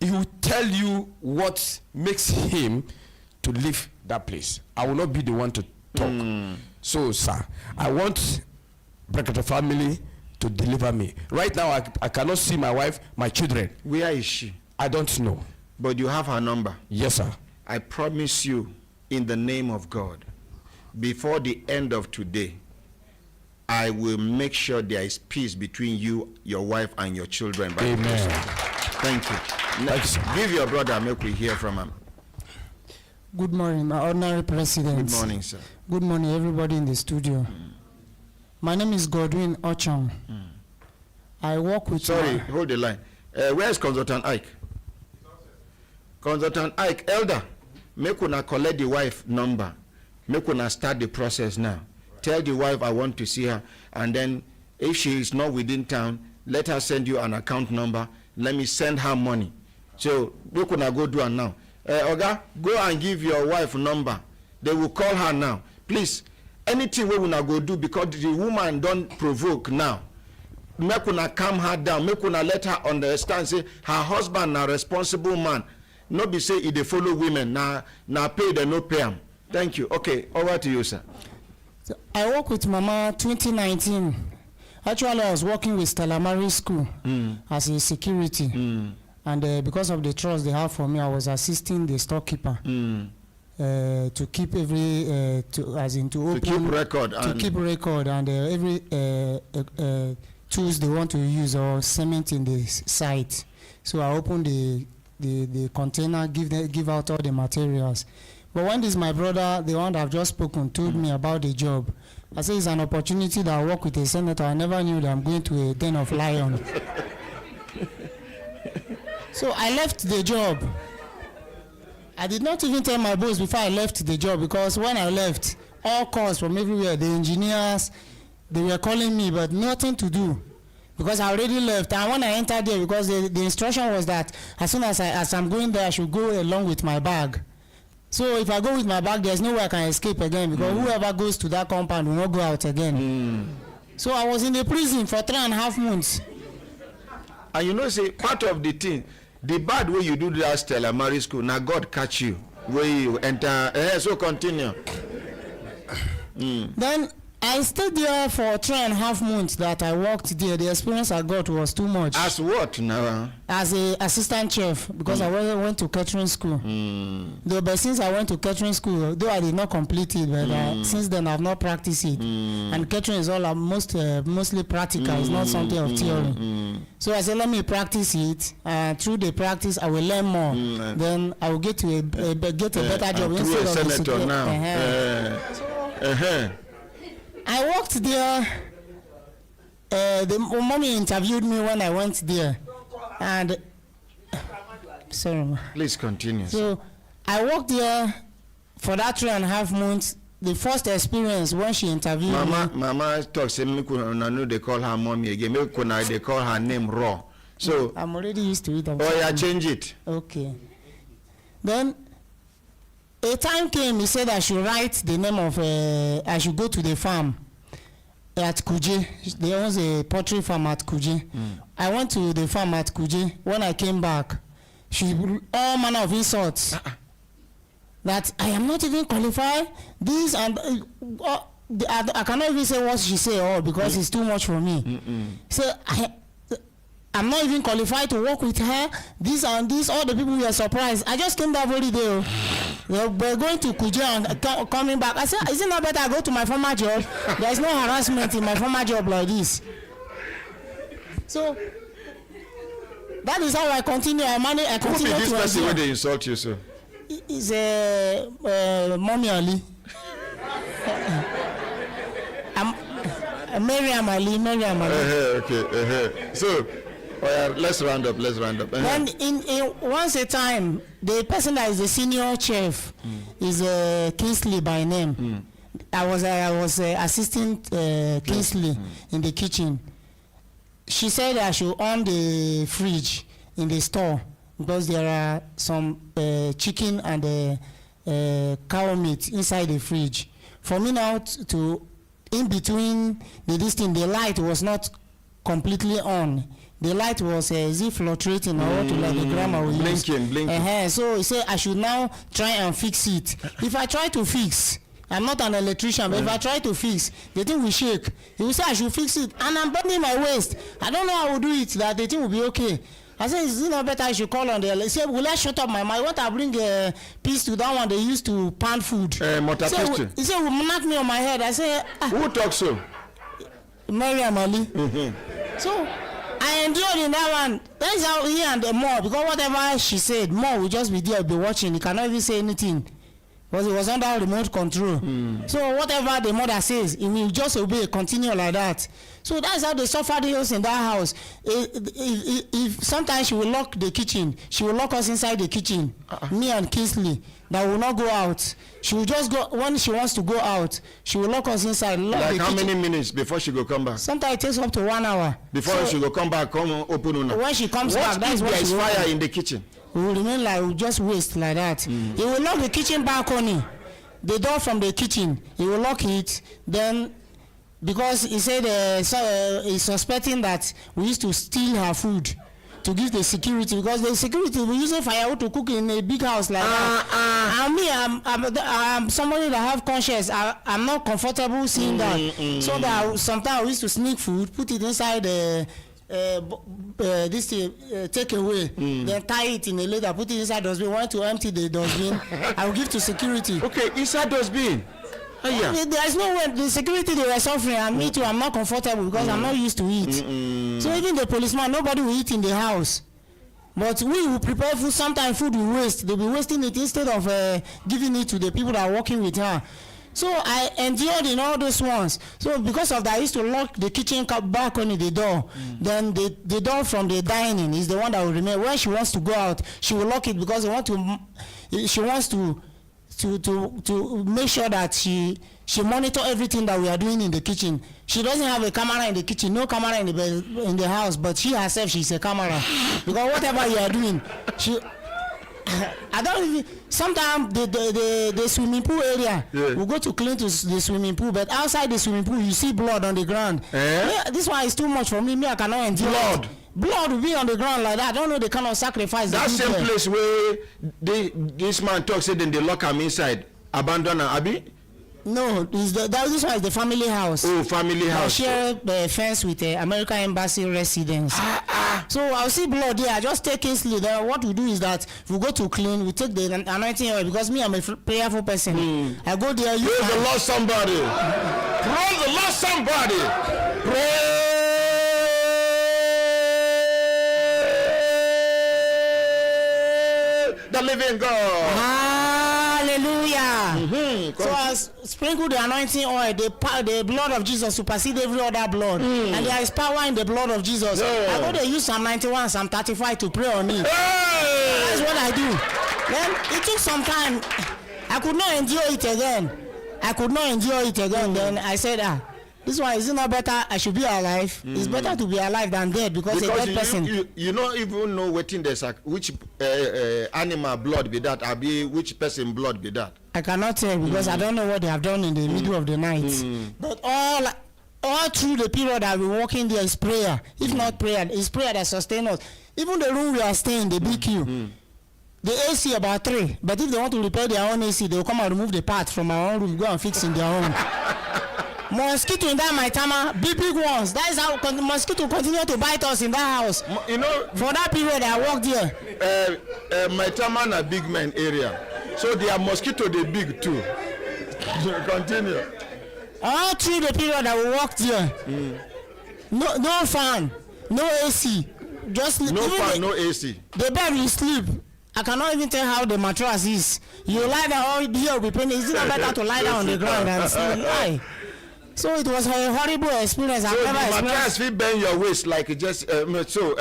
will tell you what makes him to leave that place. I will not be the one to talk. So, sir, I want Brekete family to deliver me. Right now, I cannot see my wife, my children. Where is she? I don't know. But you have her number? Yes, sir. I promise you, in the name of God, before the end of today, I will make sure there is peace between you, your wife, and your children. Amen. Thank you. Next, give your brother, make we hear from him. Good morning, my honorary president. Good morning, sir. Good morning, everybody in the studio. My name is Godwin Ochang. I work with... Sorry, hold the line. Where's Consultant Ike? Consultant Ike, elder, make una collect the wife number. Make una start the process now. Tell the wife I want to see her, and then if she is not within town, let her send you an account number. Let me send her money. So we could not go do it now. Oga, go and give your wife number. They will call her now. Please, anything we will not go do because the woman don't provoke now. Make una calm her down. Make una let her understand. Say her husband a responsible man. Not be say if they follow women na pay they no pay them. Thank you. Okay, over to you, sir. I work with Mama 2019, Actually, I was working with Stella Maris School as a security. And because of the trust they have for me, I was assisting the storekeeper to keep every, to keep record and every tools they want to use or cement in the site. So I opened the container, give out all the materials. But when this my brother, the one that I've just spoken, told me about the job, I said it's an opportunity that I work with a senator. I never knew that I'm going to a den of lions. So I left the job. I did not even tell my boss before I left the job, because when I left, all calls from everywhere, the engineers, they were calling me, but nothing to do, because I already left. And when I entered there, because the instruction was that as soon as I'm going there, I should go along with my bag. So if I go with my bag, there's no way I can escape again, because whoever goes to that compound will not go out again. So I was in the prison for 3.5 months. And you know, say, part of the thing, the bad way you do that Stella Maris School, now God catch you where you enter. So continue. Then I stayed there for 3.5 months that I worked there. The experience I got was too much. As what now? As a assistant chef, because I went to catering school. But since I went to catering school, though I did not complete it, but since then I've not practiced it. And catering is all mostly practical. It's not something of theory. So I said, let me practice it. Through the practice, I will learn more. Then I will get to get a better job instead of a senator now. I worked there. The mommy interviewed me when I went there, and sorry, ma. Please continue. So I worked there for that 3.5 months. The first experience when she interviewed me. Mama talks. Say me know they call her mommy again. Me they call her name raw. So I'm already used to it. Oh yeah, change it. Okay. Then a time came, he said I should write the name of, I should go to the farm at Kuje. There was a poultry farm at Kuje. I went to the farm at Kuje. When I came back, all manner of insults. That I am not even qualified. This and I cannot even say what she said, because it's too much for me. So I'm not even qualified to work with her. This and this, all the people were surprised. I just came that very day. We're going to Kuje and coming back. I said, is it not better I go to my former job? There's no harassment in my former job like this. So that is how I continue. I continue Who be this to person when they insult you, sir? Is Mommy Ali. Miriam Ali. Okay. So, let's round up. Then once a time, the person that is the senior chef is Kingsley by name. I was assisting Kingsley in the kitchen. She said I should on the fridge in the store, because there are some chicken and cow meat inside the fridge. For me now to in between the light was not completely on. The light was fluctuating or what, like the grammar we use. Blinking. So he said I should now try and fix it. If I try to fix, I'm not an electrician, but if I try to fix, the thing will shake. He will say I should fix it, and I'm bending my waist. I don't know how I will do it, that the thing will be okay. I said, is it not better I should call on the... He said, will I shut up my mind? What I bring a piece to that one they used to pound food? He said, will knock me on my head. I said... Who talks so? Miriam Ali. So, I endured in that one. That's how he and the more, because whatever she said, more will just be there, be watching. He cannot even say anything. Because it was under remote control. So whatever the mother says, he will just obey, continue like that. So that's how they suffered in that house. If sometimes she will lock the kitchen, she will lock us inside the kitchen, me and Kingsley, that will not go out. She will just go, when she wants to go out, she will lock us inside. Lock like the how kitchen. many minutes before she go come back? Sometimes it takes up to 1 hour. Before she go come back, come open una. When she comes back, that's when there is she fire in the kitchen. We will remain like, we just waste like that. He will lock the kitchen balcony, the door from the kitchen. He will lock it. Then, because he said he's suspecting that we used to steal her food. to give the security, because the security will using firewood to cook in a big house like that. And me, I'm somebody that have conscience. I'm not comfortable seeing that. So that sometimes I used to sneak food, put it inside this take away, then tie it in a leather, put it inside dustbin. Want to empty the dustbin, I will give to security. Okay, inside dustbin. There is no way. The security, they were suffering, and me too. I'm not comfortable because I'm not used to eat. So even the policeman, nobody will eat in the house. But we will prepare food. Sometimes food will waste. They'll be wasting it instead of giving it to the people that are working with her. So I endured in all those ones. So because of that, I used to lock the kitchen balcony, the door. Then the door from the dining is the one that will remain. When she wants to go out, she will lock it because she wants to make sure that she monitor everything that we are doing in the kitchen. She doesn't have a camera in the kitchen, no camera in the house, but she herself, she's a camera. Because whatever you are doing, I don't even, sometimes the swimming pool area, we go to clean to the swimming pool, but outside the swimming pool, you see blood on the ground. Yeah, this one is too much for me. Me, I cannot endure blood. Blood will be on the ground like that. I don't know the kind of sacrifice. That same place where this man talks, then they lock him inside, abandon her, Abi? No, this one is the family house. Oh, family house. I share the fence with the American Embassy residence. So I'll see blood there. I just take Kingsley there. What we do is that we go to clean, we take the anointing oil, because me, I'm a prayerful person. I go there. Praise the Lord, somebody. Praise the Lord, somebody. Praise the living God. Hallelujah. So I sprinkle the anointing oil, the blood of Jesus supersedes every other blood. And there is power in the blood of Jesus. I go to use Psalm 91, Psalm 35 to pray on it. That's what I do. Then it took some time. I could not endure it again. Then I said, this one, is it not better? I should be alive. It's better to be alive than dead, because a dead person. You don't even know which animal blood be that, or which person blood be that. I cannot tell, because I don't know what they have done in the middle of the night. But all through the period I've been working there is prayer. If not prayer, it's prayer that sustains us. Even the room we are staying, the BQ, the AC about 3. But if they want to repair their own AC, they will come and remove the part from our own room, go and fix in their own. Mosquito in that Maitama, big ones. That is how mosquito continue to bite us in that house. You know, for that period I worked there. Maitama na big man area, so their mosquito they big too. Continue. All through the period I worked there, no fan, no AC, just no fan, no AC. The bed we sleep. I cannot even tell how the mattress is. You lie down, all here will be painful. Is it not better to lie down on the ground and sleep? So it was a horrible experience. So I've never experienced. Matthias will bend your waist like it just continue.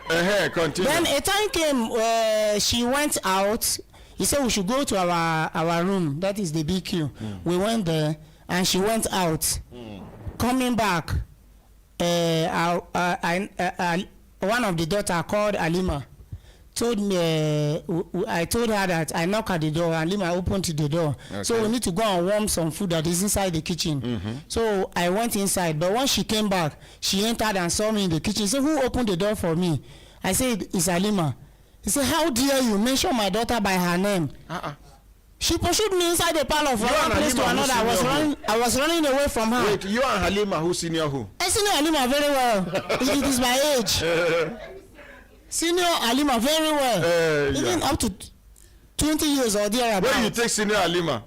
Then a time came where she went out. He said we should go to our room. That is the BQ. We went there and she went out. Coming back, one of the daughter called Alima. Told me, I told her that I knocked at the door, and Lima opened the door. Okay. So we need to go and warm some food that is inside the kitchen. So I went inside, but when she came back, she entered and saw me in the kitchen. She said, who opened the door for me? I said, it's Alima. He said, how dare you mention my daughter by her name? She pursued me inside the parlor from one place to another. I was running away from her. Wait, you and Halima, who senior who? I senior Halima very well. It is my age. Senior Halima very well. Even up to 20 years or thereabouts. When you take senior Halima,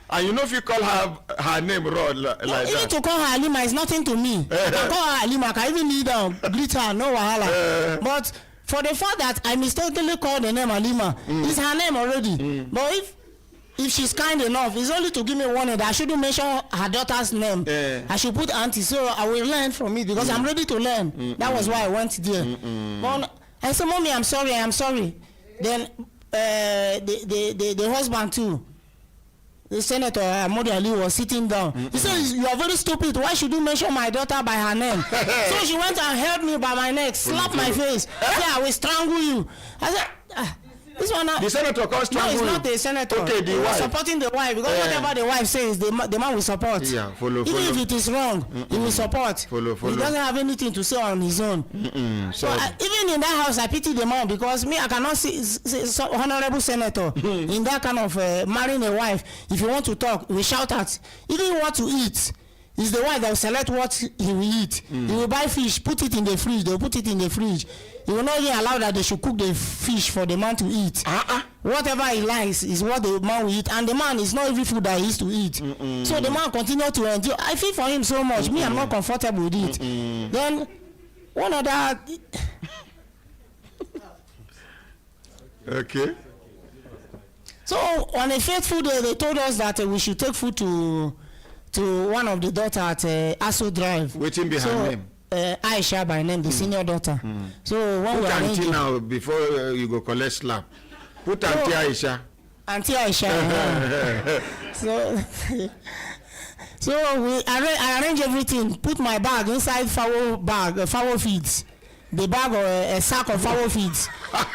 and you know if you call her name wrong like that. Even to call her Halima is nothing to me. I can call her Halima, I can even kneel down, greet her, no wahala. But for the fact that I mistakenly called the name Halima, it's her name already. But if she's kind enough, it's only to give me warning that I shouldn't mention her daughter's name. I should put auntie, so I will learn from it, because I'm ready to learn. That was why I went there. But I said, Mommy, I'm sorry. Then the husband too, the Senator Ahmad Ali, was sitting down. He said, you are very stupid. Why should you mention my daughter by her name? So she went and held me by my neck, slapped my face. Said, I will strangle you. I said, This one now. The senator can't No, strangle it's him. not the senator. Okay, the He was wife. supporting the wife because whatever the wife says, the man will support. Yeah, follow. Even if it is wrong, he will support. Follow. He doesn't have anything to say on his own. So even in that house, I pity the man because me, I cannot see so honorable senator in that kind of marrying a wife. If you want to talk, we shout at. Even you want to eat. It's the wife that will select what he will eat. He will buy fish, put it in the fridge. They will put it in the fridge. He will not even allow that they should cook the fish for the man to eat. Whatever he likes is what the man will eat. And the man is not every food that he used to eat. So the man continue to endure. I feel for him so much. Me, I'm not comfortable with it. Then, one other... Okay. So, on a faithful day, they told us that we should take food to one of the daughter at Aso Drive. Waiting behind him. Aisha by name, the senior daughter. So when Put we auntie arranged now before you go collect slap. Put auntie Aisha. Auntie Aisha. So I arrange everything. Put my bag inside fowl feeds. The bag or a sack of fowl feeds.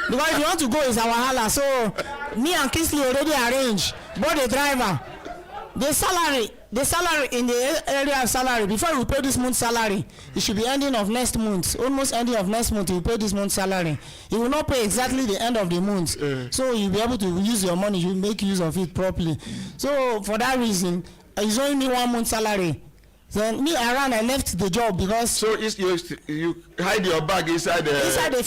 Because if you want to go, it's our hala. So me and Kingsley already arranged. But the driver, the salary in the area of salary, before we pay this month's salary, it should be ending of next month. Almost ending of next month, you pay this month's salary. You will not pay exactly the end of the month. So you'll be able to use your money, you make use of it properly. So for that reason, it's only me 1 month salary. Then me around, I left the job because. So you hide your bag inside the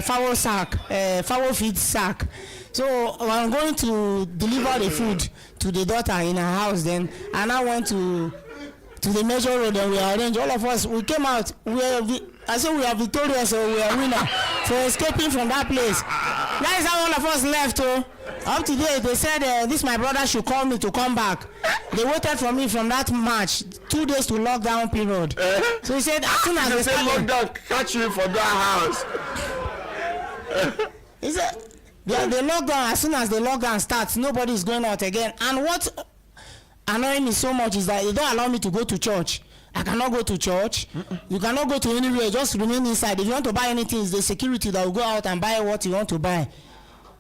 fowl sack, fowl feed sack. So I'm going to deliver the food to the daughter in her house. Then and I went to the major road and we arranged. All of us, we came out. I said we are victorious, so we are winner for escaping from that place. That is how all of us left. Up to date, they said this my brother should call me to come back. They waited for me from that March, 2 days to lockdown period. So he said as soon as they started, lockdown, catch you for that house. He said the lockdown, as soon as the lockdown starts, nobody is going out again. And what annoying me so much is that they don't allow me to go to church. I cannot go to church. You cannot go to anywhere. Just remain inside. If you want to buy anything, it's the security that will go out and buy what you want to buy.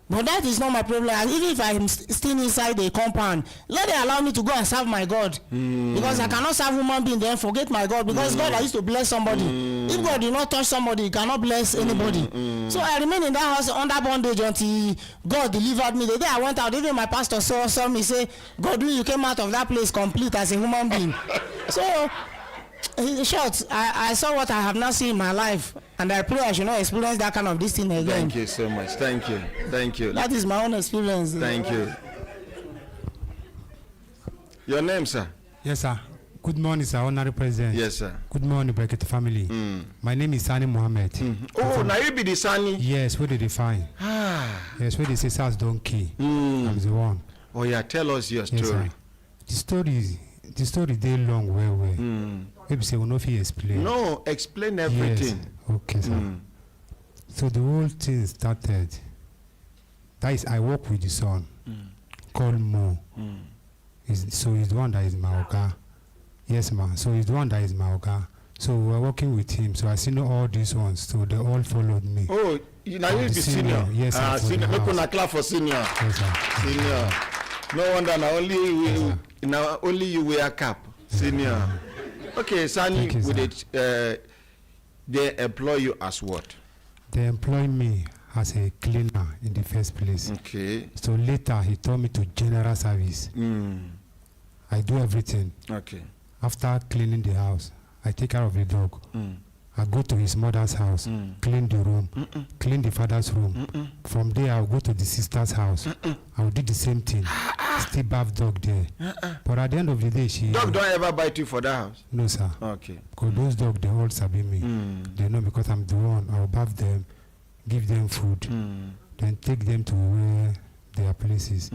But that is not my problem. Even if I'm still inside the compound, let them allow me to go and serve my God. Because I cannot serve human being then forget my God. Because God, I used to bless somebody. If God did not touch somebody, he cannot bless anybody. So I remained in that house under bondage until God delivered me. The day I went out, even my pastor saw me say, God, you came out of that place complete as a human being. So, in short, I saw what I have not seen in my life. And I pray I should not experience that kind of this thing again. Thank you so much. Thank you. That is my own experience. Thank you. Your name, sir? Yes, sir. Good morning, sir. Honorary President. Yes, sir. Good morning, Brekete family. My name is Sani Mohammed. Oh, now you be the Sani? Yes, where did they find? Yes, where they say SARS don't kill. I'm the one. Oh, yeah. Tell us your story. Yes, the story they long way. Maybe say we no fit explain. No, explain everything. Yes. Okay, sir. So the whole thing started. That is, I work with the son called Mo. So he's the one that is my oga. Yes, ma. So he's the one that is my oga. So we were working with him. So I seen all these ones. So they all followed me. Oh, now you be senior. Yes, sir. Senior. Make una clap for senior. Yes, sir. Senior. No wonder now only you wear cap. Senior. Okay, Sani, they employ you as what? They employ me as a cleaner in the first place. Okay. So later he told me to general service. I do everything. Okay. After cleaning the house, I take care of the dog. I go to his mother's house, clean the room, clean the father's room. From there, I'll go to the sister's house. I'll do the same thing. Still bath dog there. But at the end of the day, Dog don't ever bite you for that house? No, sir. Okay. Because those dogs, they all sabi me. They know because I'm the one. I'll bath them, give them food, then take them to where their places.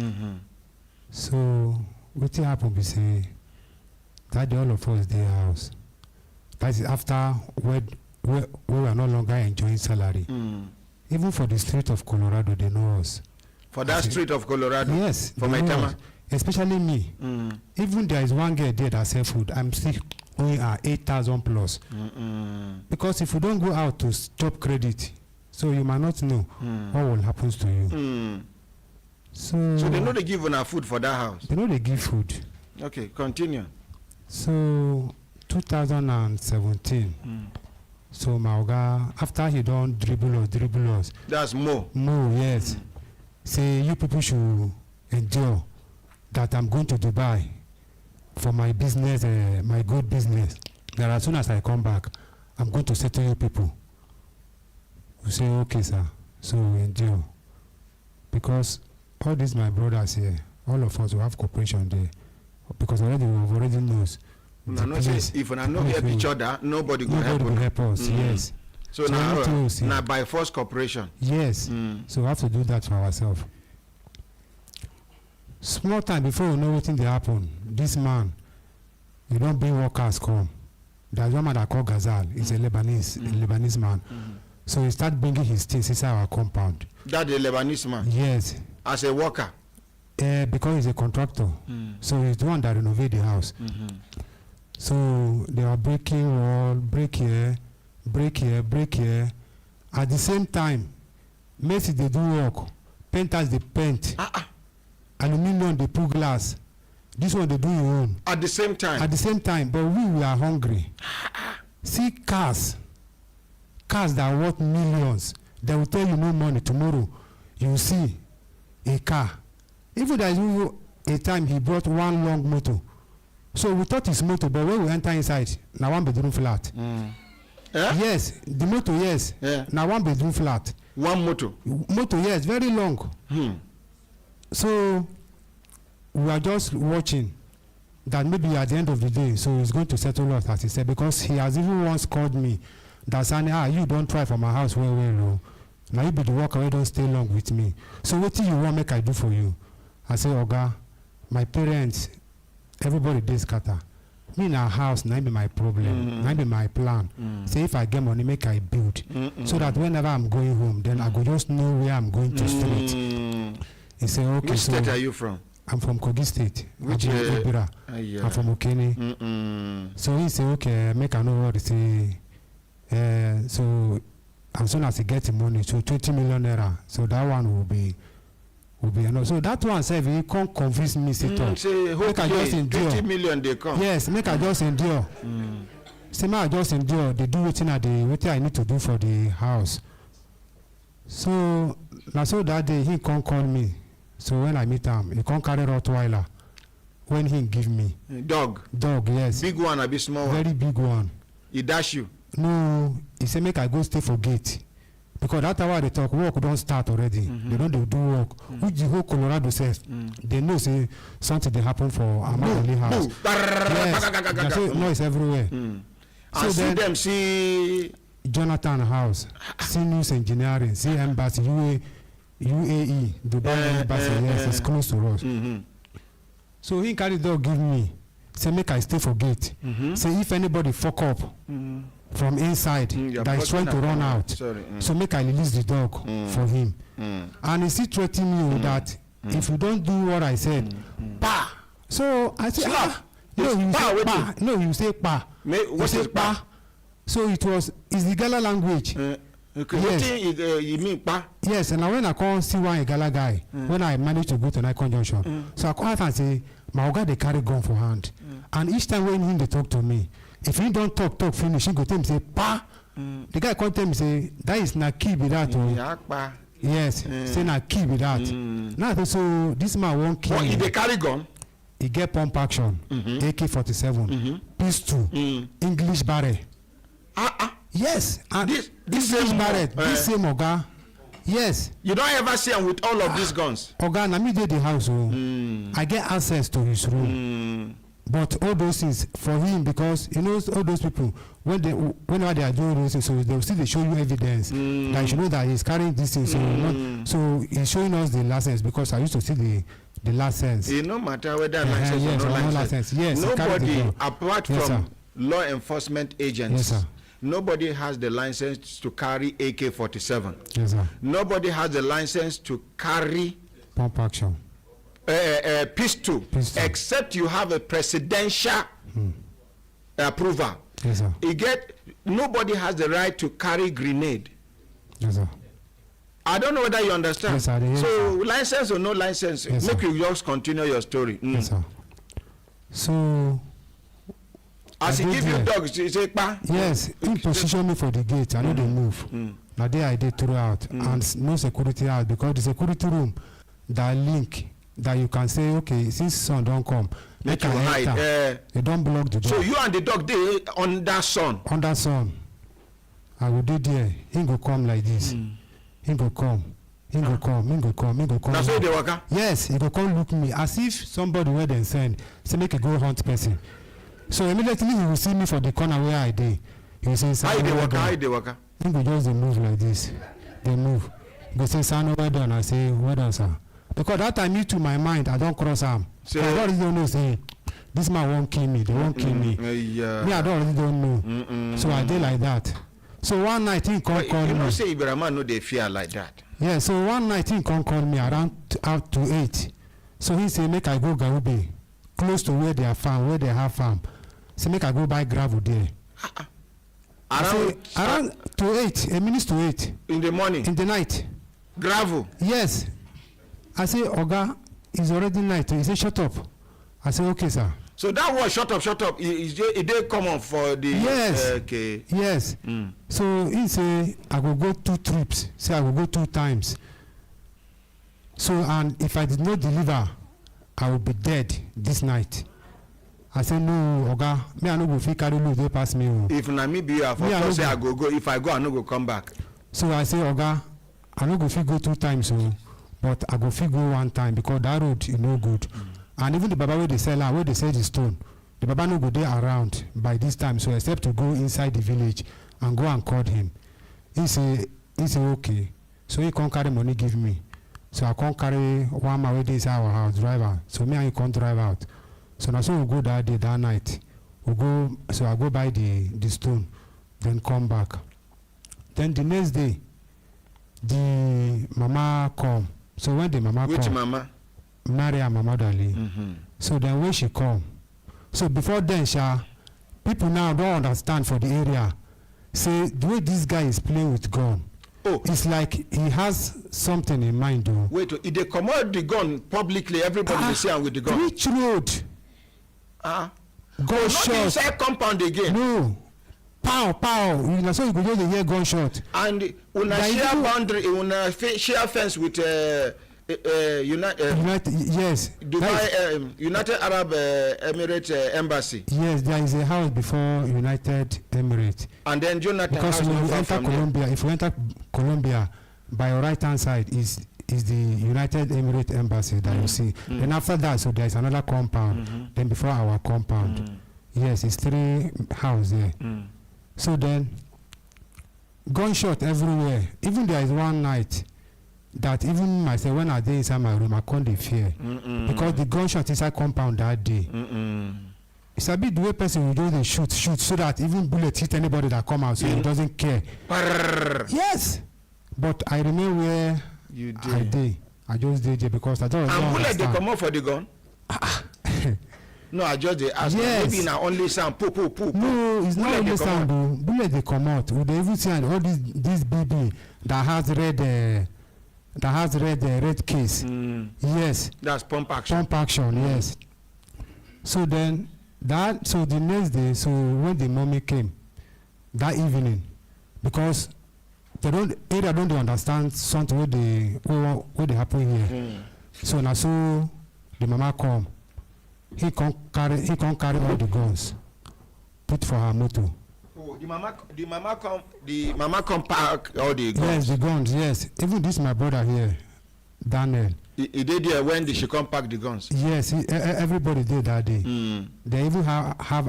So, what happened be say, that day all of us their house. That is after where we are no longer enjoying salary. Even for the street of Colorado, they know us. For that street of Colorado? Yes. For my tama? Especially me. Even there is one girl there that sells food. I'm still owing her 8,000 plus. Because if you don't go out to stop credit, So you might not know what will happen to you. So they know they give una food for that house. They know they give food. Okay, continue. So 2017. So my oga, after he don't dribble us. That's more. More, yes. Say you people should endure that I'm going to Dubai for my business, my good business. That as soon as I come back, I'm going to settle you people. We say, okay, sir. So we endure. Because all these my brothers here, all of us will have cooperation there. Because we've already knows. If we not help each other, nobody will help us. Yes. So now by force cooperation. Yes. So we have to do that for ourselves. Small time before we know what they happen, this man, you don't bring workers come. There's one man that called Ghazal. He's a Lebanese man. So he start bringing his things inside our compound. That the Lebanese man? Yes. As a worker? Because he's a contractor. So he's the one that renovate the house. So they are breaking wall, break here. At the same time, Messi they do work, painters they paint, aluminium they put glass. This one they do your own. At the same time? At the same time, but we are hungry. See cars that are worth millions. They will tell you no money. Tomorrow, you will see a car. Even there is a time he brought one long motor. So we thought it's motor, but when we enter inside, now one bedroom flat. Yes, the motor, yes. Now one bedroom flat. One motor? Motor, yes, very long. So we are just watching that maybe at the end of the day, so he's going to settle us, as he said, because he has even once called me that saying, you don't try for my house well. Now you be the worker, you don't stay long with me. So what do you want make I do for you? I say, Oga, my parents, everybody dey scatter. Me in a house, now be my problem. Now be my plan. Say if I get money, make I build. So that whenever I'm going home, then I go just know where I'm going to straight. He say, okay. Which state are you from? I'm from Kogi State. Which I'm from Okene. So he say, okay, make I know what to say. So as soon as he gets the money, so 20 million naira. So that one will be enough. So that one said he can't convince me. Say, make I just endure. 20 million they come. Yes, make I just endure. Say, make I just endure. They do what I need to do for the house. So now, so that day he can't call me. So when I meet him, he can't carry Rottweiler. When he give me dog, yes, big one, a bit small one, very big one. He dash you? No, he say make I go stay for gate. Because that hour they talk, work don't start already. They don't do work. Which the whole Colorado says, they know say something they happen for Amazon house. Yes, so noise everywhere. So then them see Jonathan house, see news engineering, see embassy, UAE, Dubai embassy. Yes, it's close to us. So he carry dog give me, say make I stay for gate. Say if anybody fuck up. From inside that is trying to run out. So make I release the dog for him. And he still threatening me that if you don't do what I said, pa. So I say, no, you say pa. What is pa? So it's the Igala language. Yes. You mean pa? Yes, and when I come see one Igala guy, when I manage to go to Night Conjunction, so I come out and say, my oga they carry gun for hand. And each time when they talk to me, if he don't talk finish, he go tell me say pa. The guy come tell me say that is na key be that. Yes, say na key be that. Now so this man won't kill. But if they carry gun, he get pump action, AK-47, pistol, English barrel. Yes, and this same barrel, this same oga. Yes. You don't ever see him with all of these guns. Oga, na me dey the house. I get access to his room. But all those things for him, because you know all those people whenever they are doing those things, so they show you evidence that you know that he's carrying this thing. So he's showing us the license, because I used to see the license. It no matter whether license or no license. Yes, nobody apart from law enforcement agents. Yes, sir. Nobody has the license to carry AK-47. Yes, sir. Nobody has the license to carry pump action. Pistol, except you have a presidential approval. Yes, sir. Nobody has the right to carry grenade. Yes, sir. I don't know whether you understand. Yes, sir, yes, so sir. license or no license, Yes, make sir. you just continue your story. Yes, sir. So As I he did give you there. dogs, you say, pa. yes, he position me for the gate. I know they move. Now there I did throughout, and no security out because the security room that link that you can say, okay, since sun don't come, Make I you hide. enter. They don't block the door. So you and the dog dey under sun. Under sun, I will do there. He go come like this. He go come. He go come. He go come. He go come. Na so dey waka. Yes, he go come look me as if somebody where they send say make he go hunt person. So immediately he will see me for the corner where I dey. He will say, How you dey waka? How you dey waka? he go just dey move like this. They move. He go say, "Son, well done." I say, "Well done, sir." Because that time me to my mind, I don't cross arm. Say- I don't really don't know. Say, this man won't kill me. They won't kill me. Yeah. Me, I don't really don't know. So I did like that. So one night he come call You me. know say Ibrahima no dey fear like that. Yeah, so one night he come call me around out to 8. So he say make I go Gaube, close to where they are farm, where they have farm. Say make I go buy gravel there. I say, around to 8, a minute to 8 in the morning. in the night. Gravel. Yes. I say, Oga, it's already night. He say, shut up. I say, okay, sir. So that was shut up. It dey common for the. Yes. Okay. Yes. So he say, I will go 2 trips. Say I will go 2 times. So, and if I did not deliver, I will be dead this night. I say, no, Oga, me I no go fit carry load wey pass me. Oh. If na me be you, for Me, I sure no say go. I go. If I go, I no go come back. So I say, Oga, I no go fit go 2 times, oh, but I go fit go 1 time because that road is no good. And even the baba where they sell where they sell the stone, the baba no go there around by this time. So except to go inside the village and go and call him. He say okay. So he can't carry money give me. So I can't carry 1 man where they inside our house driver. So me and he can't drive out. So now so we go that day, that night. We go. So I go buy the stone, then come back. Then the next day, the mama come. So when the mama Which come, mama? Maria Mama Dali. So then when she come, so before then, people now don't understand for the area. Say the way this guy is playing with gun, it's like he has something in mind, though. Wait, if they commode the gun publicly, everybody dey see am with the gun. Which road? Gun Gunshot. not inside compound again. No. Pow, pow. You so you go just dey hear gunshot. And una Like share you- boundary, una share fence with United, yes. Dubai, United Arab Emirates Embassy. Yes, there is a house before United Emirates. And then Jonathan Because house when not you far enter from there. Colombia, if you enter Colombia, by your right hand side is the United Emirates Embassy that you see. Then after that, so there is another compound. Then before our compound, yes, it's 3 houses there. So then, gunshot everywhere. Even there is one night that even myself, when I dey inside my room, I can't dey fear because the gunshot inside compound that day. It's a bit the way person will just dey shoot so that even bullet hit anybody that come out, so he doesn't care. Yes, but I remain where You I did. dey. I just dey there because I don't And bullet dey understand. comot for the gun? No, I just dey ask. Yes. Maybe na only sound. Poo. No, it's not Bullet dey only sound o. Bullet dey comot. We dey even see all this BB that has red case. Yes. That's pump action. Pump action, yes. So then the next day, so when the mommy came that evening, because they don't understand something what they happen here. So now so the mama come, he can't carry all the guns, put for her motor. Oh, the mama come park all the guns. Yes, the guns, yes. Even this my brother here, Daniel. He did there when she come pack the guns. Yes, everybody did that day. They even have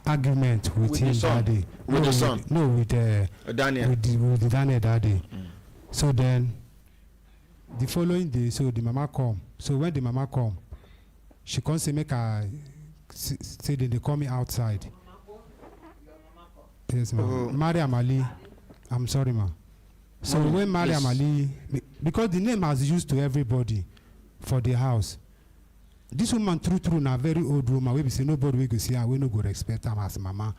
argument with him that day. With the son? No, with Daniel. with the Daniel that day. So then, the following day, so the mama come. So when the mama come, she come say make her say they call me outside. Yes, ma'am. Mariam Ali. I'm sorry, ma'am. So when Mariam Ali, because the name has used to everybody for the house. This woman true na very old woman. We be say nobody we go see her. We no go respect her as mama.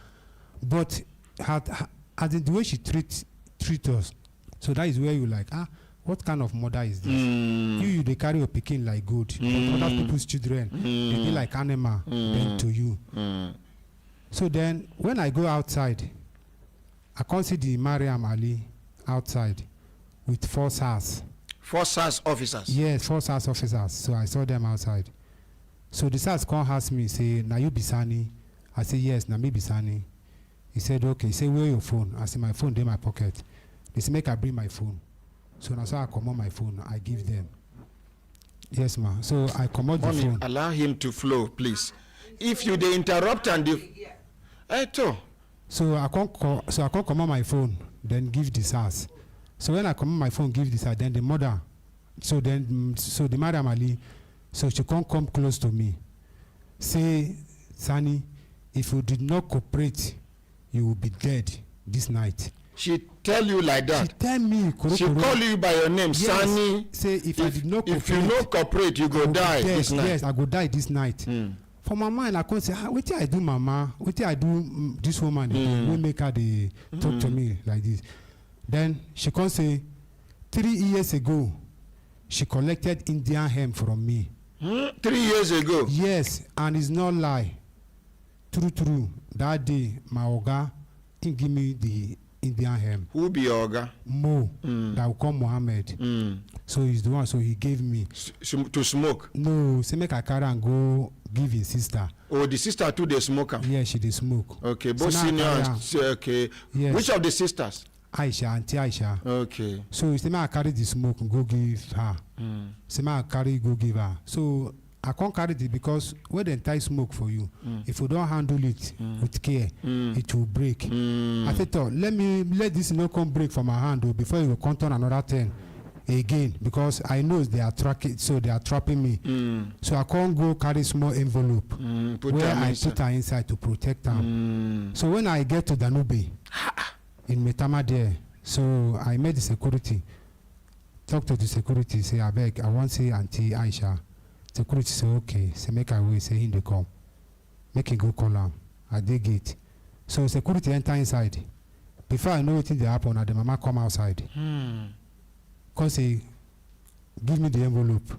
But as in the way she treat us, So that is where you like, what kind of mother is this? You they carry your pikin like good. But other people's children, they be like animal then to you. So then when I go outside, I can't see the Mariam Ali outside with 4 SARS. 4 SARS officers? Yes, 4 SARS officers. So I saw them outside. So the SARS come ask me, say, na you Bisani? I say, yes, na me Bisani. He said, okay. He said, where your phone? I said, my phone in my pocket. They say, make I bring my phone. So now so I come on my phone, I give them. Yes, ma. So I come out the phone. Allow him to flow, please. If you they interrupt and you... So I can't come on my phone, then give the SARS. So when I come on my phone, give the SARS, then the mother, so the Madam Ali, so she can't come close to me. Say, Sani, if you did not cooperate, you will be dead this night. She tell you like that? She tell me. She call you by your name, yes. Sani. Say, if I did not cooperate, if you no cooperate, you go die this night. Yes, I go die this night. For my mind, I can't say, what did I do, mama? What did I do, this woman? We make her talk to me like this. Then she can't say, 3 years ago, she collected Indian hemp from me. 3 years ago? Yes, and it's not lie. True. That day, my oga, he give me the Indian hemp. Who be your oga? Mo, that will call Mohammed. So he's the one, so he gave me. To smoke? No, say make I carry and go give his sister. Oh, the sister too, they smoke? Yeah, she dey smoke. Okay, both seniors. Okay. Yes. Which of the sisters? Aisha, Auntie Aisha. Okay. So he say make I carry the smoke and go give her. Say make I carry go give her. So I can't carry it because when they tie smoke for you, if you don't handle it with care, it will break. I said, let this no come break from my hand before you come turn another 10 again, because I know they are tracking, so they are trapping me. So I can't go carry small envelope where I put her inside to protect them. So when I get to Danube in Metama there, so I met the security, talk to the security, say, I beg, I want to see Auntie Aisha. Security say, okay, say make I wait, say him they come. Make him go call him at the gate. So security enter inside. Before I know what they happen, the mama come outside. Cause say, give me the envelope.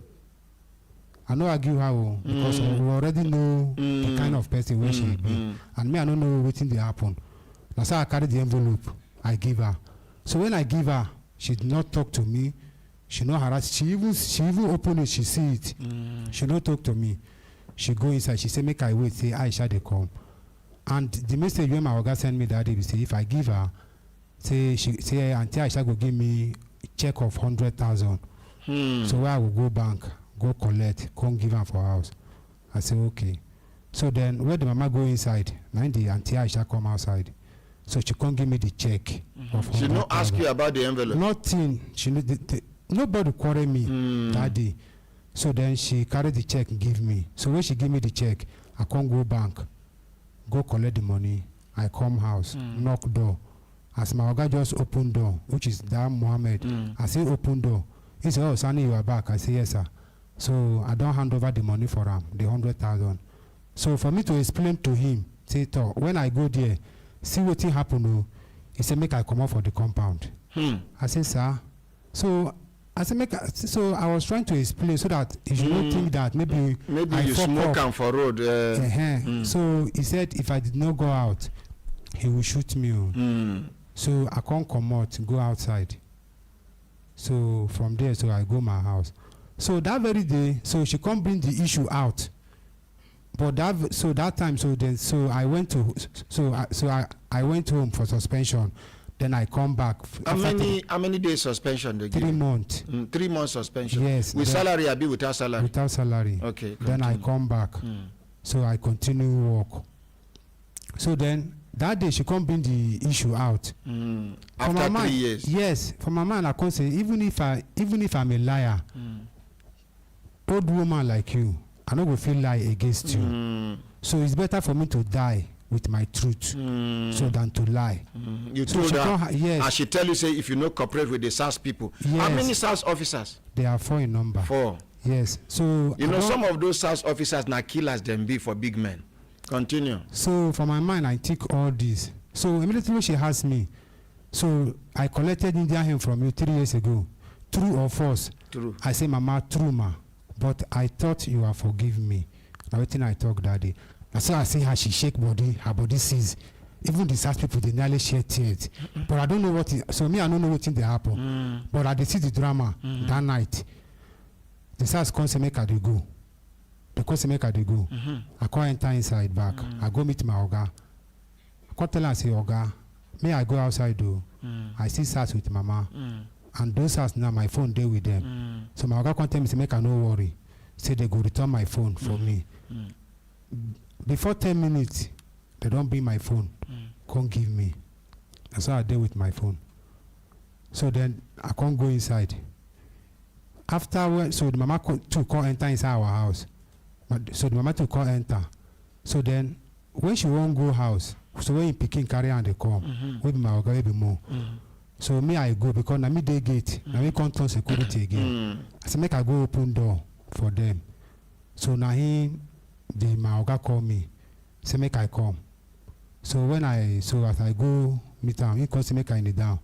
I know I give her because we already know the kind of person where she be. And me, I don't know what they happen. Now so I carry the envelope, I give her. So when I give her, she did not talk to me. She no harass. She even open it. She see it. She no talk to me. She go inside. She say make I wait. Say Aisha they come. And the message when my oga send me that day, say if I give her, say Auntie Aisha go give me check of 100,000. So where I will go bank, go collect, come give her for house. I say okay. So then when the mama go inside, now the Auntie Aisha come outside. So she can't give me the check. She no ask you about the envelope. Nothing. She nobody quarrel me that day. So then she carried the check and give me. So when she give me the check, I can't go bank, go collect the money. I come house, knock door. As my oga just open door, which is that Mohammed. I say open door. He said, oh, Sani, you are back. I say, yes, sir. So I don't hand over the money for him, the 100,000. So for me to explain to him, say, when I go there, see what happen. He said, make I come out for the compound. I said, sir. So I said, so I was trying to explain so that he should not think that maybe I you smoke him for road. So he said if I did not go out, he will shoot me. So I can't come out, go outside. So from there, so I go my house. So that very day, so she can't bring the issue out. But that time, I went to I went home for suspension. Then I come back. How many days suspension they give? 3 months. 3 months suspension. Yes. With salary, I be without salary. Without salary. Okay. Then I come back. So I continue work. So then that day she can't bring the issue out. After 3 years. Yes. For my mind, I can't say even if I'm a liar, old woman like you, I no go feel lie against you. So it's better for me to die with my truth so than to lie. You so told her, yes. I should tell you, say, if you no cooperate with the SARS people. Yes. How many SARS officers? They are 4 in number. 4. Yes. So you know some of those SARS officers now killers them be for big men. Continue. So for my mind, I take all this. So immediately when she asked me, So I collected Indian hymn from you 3 years ago. True or false? True. I say, Mama, true, ma. But I thought you have forgiven me. Now, everything I talk that day. That's why I see how she shake body, her body sees. Even the SARS people, they nearly shed tears. But I don't know what is, so me, I don't know what thing they happen. But I did see the drama that night. The SARS come say make I dey go. They come say make I dey go. I can't enter inside back. I go meet my oga. I can't tell her, say, Oga, may I go outside though? I see SARS with mama. And those SARS now, my phone there with them. So my oga come tell me, say, make I no worry. Say they go return my phone for me. Before 10 minutes, they don't bring my phone. Can't give me. That's how I deal with my phone. So then I can't go inside. After, so the mama too can't enter inside our house. So the mama too can't enter. So then when she won't go house, so when picking carry and they come, maybe my oga will be more. So me I go because na me dey gate, na me come turn security again. I say make I go open door for them. So now my oga call me, say make I come. So as I go meet am, he come say make I kneel down.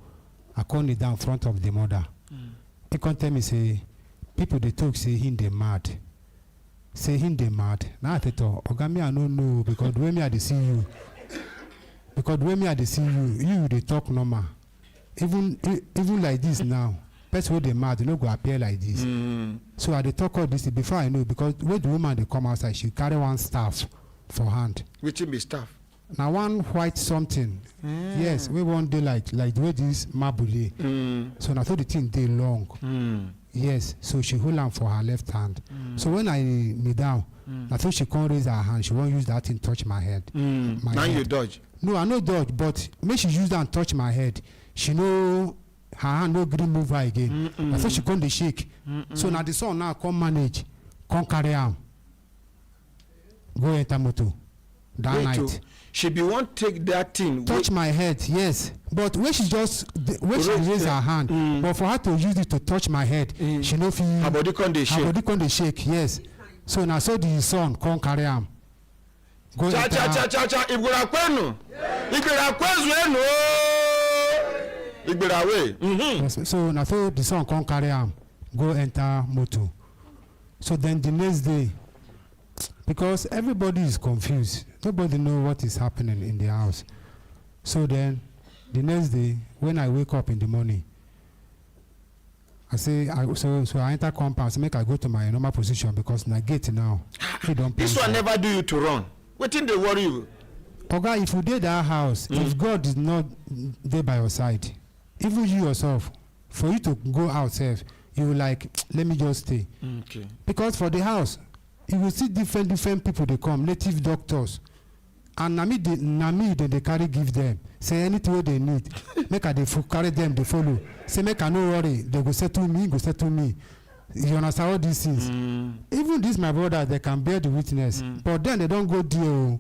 I come kneel down in front of the mother. He come tell me say people they talk say him they mad. Say him they mad. Now I tell oga me I no know because the way me I dey see you. Because the way me I dey see you they talk normal. Even like this now, person wey dey mad, no go appear like this. So I dey talk all this before I know because when the woman they come outside, she carry one staff for hand. Which be staff? Now one white something. Yes, we one day like the way this mabule. So now the thing they long. Yes, so she hold on for her left hand. So when I kneel down, I thought she can't raise her hand. She won't use that thing touch my head. Now you dodge. No, I no dodge, but make she use that and touch my head. She know her hand no green move her again. I thought she can't dey shake. So now the son now come manage, come carry am, go enter motor that night. She be want take that thing. Touch my head, yes. But when she raise her hand, but for her to use it to touch my head, she no feel. Her body can't dey shake. Her body can't dey shake, yes. So now so the son come carry am. Go Cha. Igbera kwenu. Igbera kwezu Igbera way. Yes, so now so the son come carry am, go enter motor. So then the next day, because everybody is confused, nobody know what is happening in the house. So then the next day, when I wake up in the morning, I say, so I enter compound, so make I go to my normal position because na gate now. This one never do you to run. Wetin dey worry you? Oga, if you dey that house, if God is not there by your side, even you yourself, for you to go out safe, you will like, let me just stay. Okay. Because for the house, you will see different people they come, native doctors. And na me they carry give them. Say anything wey they need. Make I carry them, they follow. Say make I no worry, they go settle me. You understand all these things? Even this my brother, they can bear the witness. But then they don't go there.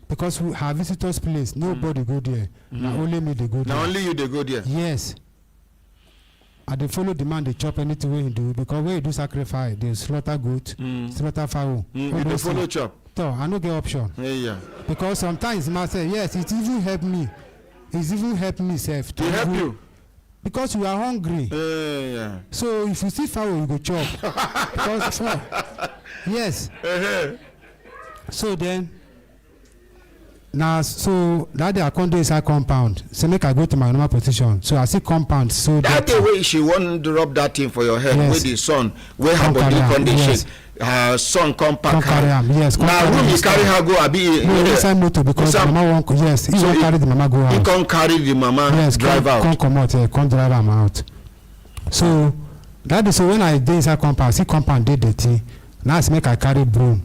Because we have visitors place, nobody go there. Now only me they go there. Now only you they go there. Yes. And they follow the man, they chop anything wey he do. Because when you do sacrifice, they slaughter goat, slaughter fowl. They follow chop. So I no get option. Yeah. Because sometimes man say, yes, it even help me. It's even help me self. To help you? Because you are hungry. Yeah. So if you see fowl, you go chop. Because yes. So then now so that day I come dey inside compound. So make I go to my normal position. So I see compound. So that day wey she wan drop that thing for your head, yes. Wey the sun, wey her body come dey shake. Her son come pack her. Yes. Now room he carry her go abi. No, inside motor because the mama won't. Yes, he won't carry the mama go out. He can't carry the mama. Yes, drive out. Come out. Come drive am out. So that is so when I dey inside compound, see compound dey dirty. Now I make I carry broom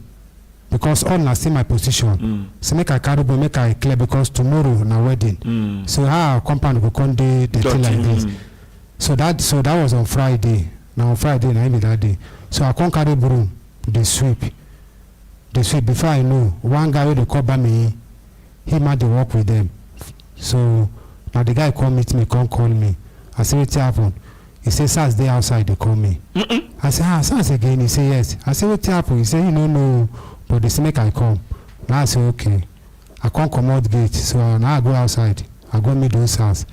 because all na see my position. So make I carry broom, make I clear because tomorrow na wedding. So how compound go come dey dirty like this. So that was on Friday. Now on Friday na be that day. So I come carry broom. They sweep before I know one guy wey dey cover me, he might dey work with them. So now the guy come meet me, come call me. I say wetin happen? He say SARS dey outside, they call me. I say SARS again? He say yes. I say wetin happen? He say you no know, but they say make I come. Now I say okay. I come comot gate, so now I go outside. I go meet those SARS.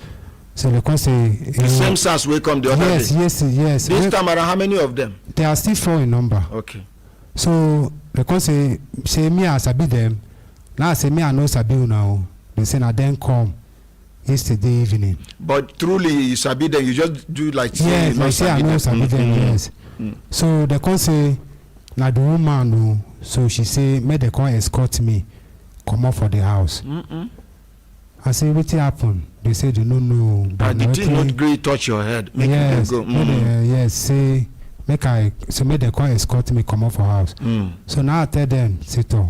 So they come say The same SARS will come the other yes, day. yes. This time around, how many of them? There are still 4 in number. Okay. So they come say me I sabi them. Now I say me I know sabi you now. They say na then come yesterday evening. But truly, you sabi them. You just do like yes, like say I know sabi them. Yes. So they come say na the woman no. So she say make they come escort me, come out for the house. I say wetin happen? They say they no know. But the thing not great touch your head. Make yes, you go. Yes, say make they come escort me come out for house. So now I tell them, say to,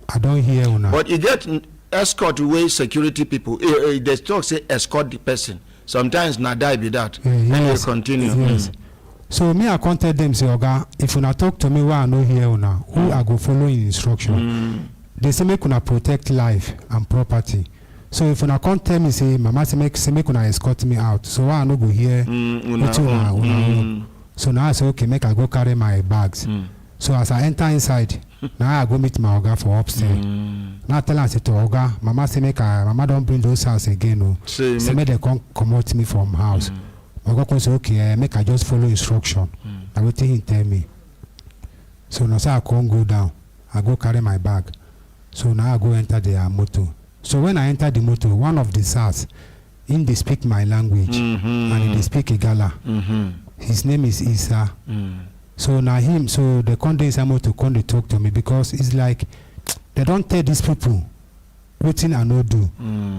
I don't hear una. But you get escort away security people. They talk say escort the person. Sometimes na die be that. And you continue. Yes. So me I contact them say oga, if una talk to me why I no hear una, who I go follow in instruction. They say make una protect life and property. So if una come tell me say mama say make una escort me out, so why I no go hear una. So now I say okay, make I go carry my bags. So as I enter inside, now I go meet my oga for upstairs. Now I tell her say to oga, mama say mama don't bring those house again. No. Say make they come comot me from house. Oga come say okay, make I just follow instruction. I will take him tell me. So now say I can't go down. I go carry my bag. So now I go enter the motor. So when I enter the motor, one of the SARS, they speak my language and they speak Igala. His name is Isa. So now so the come inside motor come they talk to me because it's like they don't tell these people wetin I no do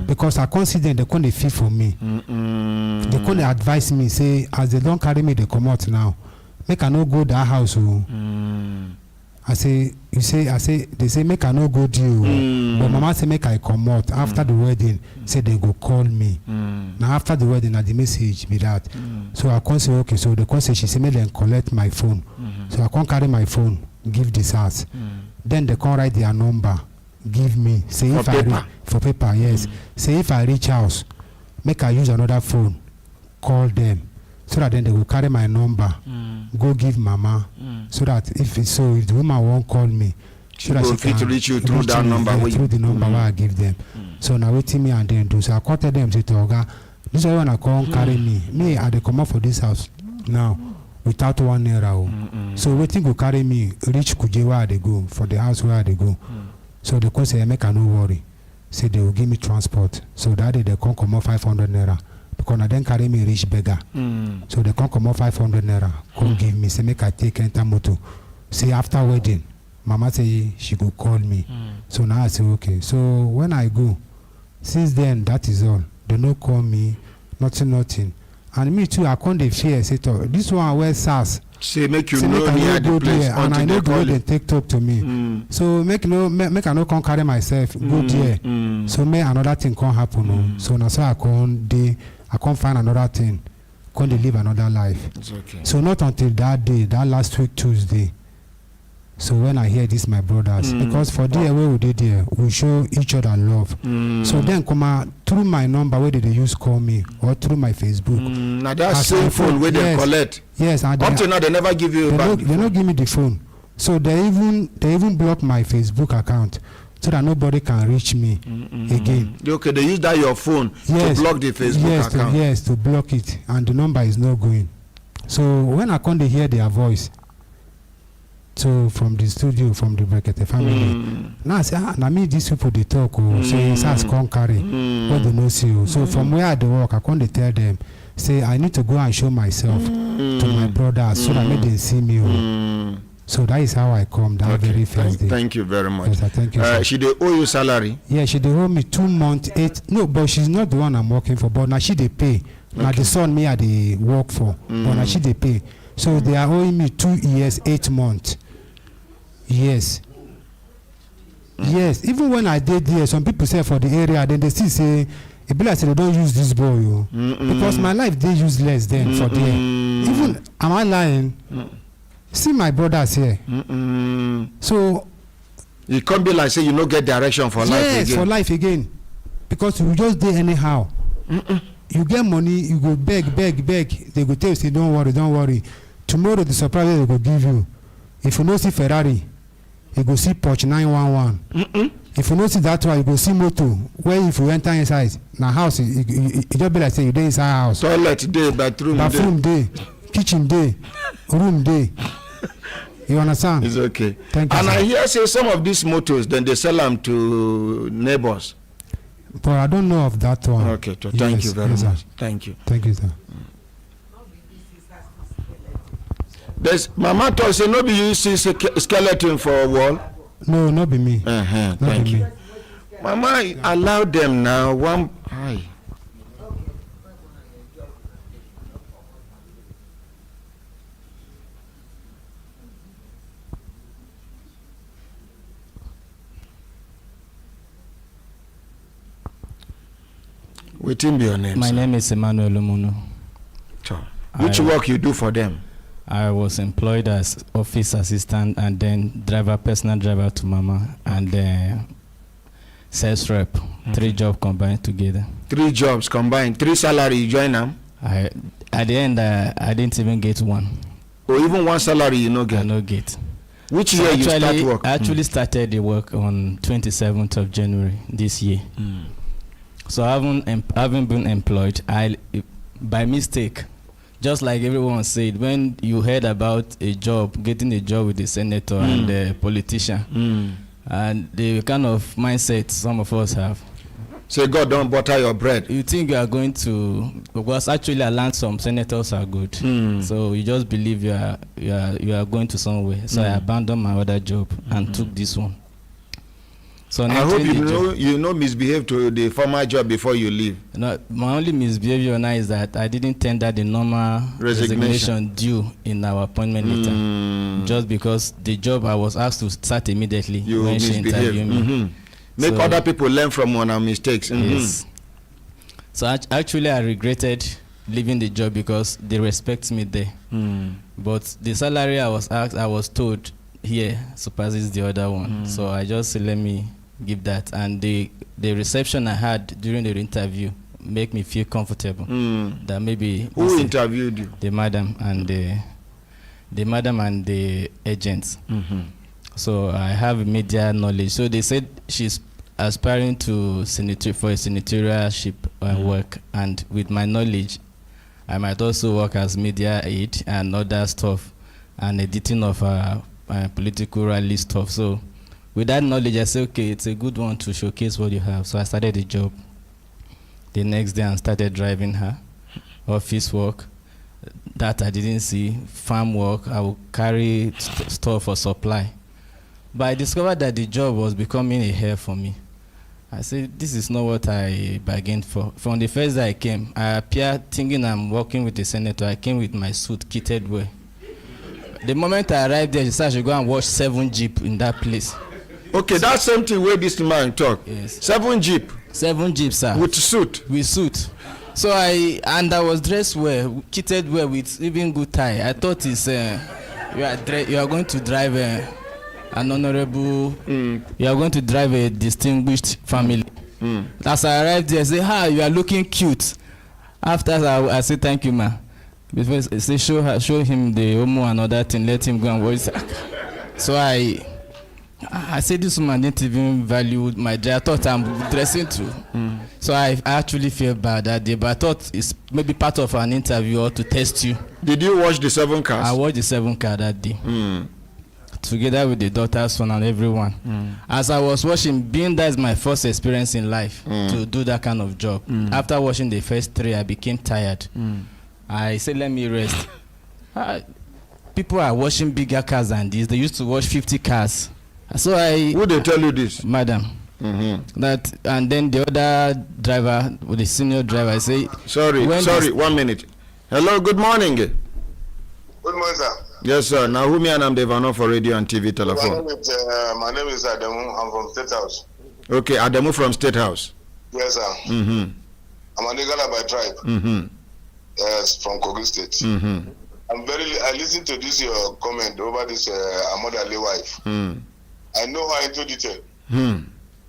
because I consider they come they feel for me. They come they advise me say as they don't carry me they come out now. Make I no go that house. I say they say make I no go deal. But mama say make I come out after the wedding. Say they go call me. Now after the wedding, the message be that. So I come say okay. So the come say she say make them collect my phone. So I come carry my phone, give this house. Then they come write their number, give me. Say for if paper. For paper, yes. Say if I reach house, make I use another phone, call them. So that then they will carry my number, go give mama, so that if the woman won't call me, so that she can reach you through that number. Through the number where I give them. So now waiting me and then do. So I call them say to Oga, this is when I come carry me. Me I dey come up for this house now without 1 naira. So waiting go carry me reach Kuje where they go for the house where they go. So they come say make I no worry. Say they will give me transport. So that day they come up 500 naira. Because I then carry me reach beggar. So they come up 500 naira. Come give me. Say make I take enter motor. Say after wedding, mama say she go call me. So now I say okay. So when I go, since then that is all. They no call me, nothing. And me too, I come dey fear. Say to this one where SARS. Say make you know near the place there, and I know the way they take talk to me. So make I no come carry myself go there. So make another thing come happen. So now so I come find another thing, come dey live another life. It's okay. So not until that day, that last week Tuesday. So when I hear this, my brothers, because for there where we did there, we show each other love. So then come out through my number where they use call me or through my Facebook. Now that same phone where they collect. Yes, and up to now they never give you back. They don't give me the phone. So they even block my Facebook account so that nobody can reach me again. Okay, they use that your phone to block the Facebook account. Yes, to block it, and the number is not going. So when I come to hear their voice, so from the studio, from the Brekete family, now I say, now me these people they talk, say SARS can't carry, what they no see. So from where I work, I come to tell them, say I need to go and show myself to my brothers so that make them see me. So that is how I come that very first day. Thank you very much. Yes, thank you. She they owe you salary? Yeah, she they owe me 2 months, 8. No, but she's not the one I'm working for. But now she they pay. Now the son me I they work for. But now she they pay. So they are owing me 2 years, 8 months. Yes. Yes. Even when I did there, some people say for the area, then they still say, it be like say they don't use this boy, because my life they useless then for there. Even am I lying? See my brothers here. So it can't be like say you no get direction for life again. Yes, for life again. Because you just do anyhow. You get money, you go beg. They go tell you, say, don't worry. Tomorrow the surprise they go give you. If you no see Ferrari, you go see Porsche 911. if you notice that one, you go see motor where if you enter inside, na house, it just be like say you dey inside house. Toilet day, bathroom day, kitchen day, room day. You understand? It's okay. Thank you. And sir. I hear say some of these motors, then they sell them to neighbors. But I don't know of that one. Okay, thank you very much. Sir. Thank you. Thank you, sir. There's Mama told say no be you see skeleton for a wall. No, not be me. Thank you. me. Mama, allow them now. One. Hi. Waiting be your name. My sir. name is Emmanuel Umuno. Sure. Which work you do for them? I was employed as office assistant and then personal driver to Mama, and sales rep. 3 jobs combined together. 3 jobs combined, 3 salary you join them? At the end, I didn't even get one. Or even 1 salary you no get? I no get. Which year you start work? I actually started the work on 27th of January this year. So I haven't been employed. By mistake, just like everyone said, when you heard about a job, getting a job with the senator and the politician, and the kind of mindset some of us have. Say God don't butter your bread. You think you are going to, because actually I learned some senators are good. So you just believe you are going to somewhere. So I abandoned my other job and took this one. So I hope you know misbehave to the former job before you leave. No, my only misbehavior now is that I didn't tender the normal resignation due in our appointment letter. Just because the job I was asked to start immediately when she interviewed me. Make other people learn from one of our mistakes. Yes. So actually I regretted leaving the job because they respect me there. But the salary I was told here surpasses the other one. So I just said, let me give that. And the reception I had during the interview make me feel comfortable. That maybe who interviewed you? The madam and the agents. So I have media knowledge. So they said she's aspiring to for a senatorialship work, and with my knowledge, I might also work as media aide and other stuff, and editing of political rally stuff. So with that knowledge, I said, okay, it's a good one to showcase what you have. So I started the job the next day and started driving her, office work, that I didn't see, farm work. I would carry stuff for supply. But I discovered that the job was becoming a hell for me. I said, this is not what I bargained for. From the first day I came, I appeared thinking I'm working with a senator. I came with my suit, kitted well. The moment I arrived there, she said I should go and watch 7 Jeep in that place. Okay, so that's same thing where this man talk. Yes. 7 Jeep. 7 Jeep, sir. With suit. With suit. So I was dressed well, kitted well with even good tie. I thought it's you are going to drive an honorable. You are going to drive a distinguished family. As I arrived there, I say, "Hi, you are looking cute." After I say, "Thank you, ma." Before I say, show him the homo and other thing. Let him go and watch. So I said, this woman didn't even value my dress. I thought I'm dressing too. So I actually feel bad that day, but I thought it's maybe part of an interview or to test you. Did you watch the 7 cars? I watched the 7 car that day. Together with the daughter's son and everyone. As I was watching, being that is my first experience in life to do that kind of job. After watching the first 3, I became tired. I said, let me rest. People are washing bigger cars than this. They used to wash 50 cars. So Who they tell you this? Madam. That, and then the other driver, with the senior driver, I say, sorry, 1 minute. Hello, good morning. Good morning, sir. Yes, sir. Now, who me and I'm Devano for radio and TV telephone. My name is Adamu. I'm from State House. Okay, Adamu from State House. Yes, sir. I'm an Igala by tribe. Yes, from Kogi State. I listened to this your comment over this Ahmad wife. I know her into detail.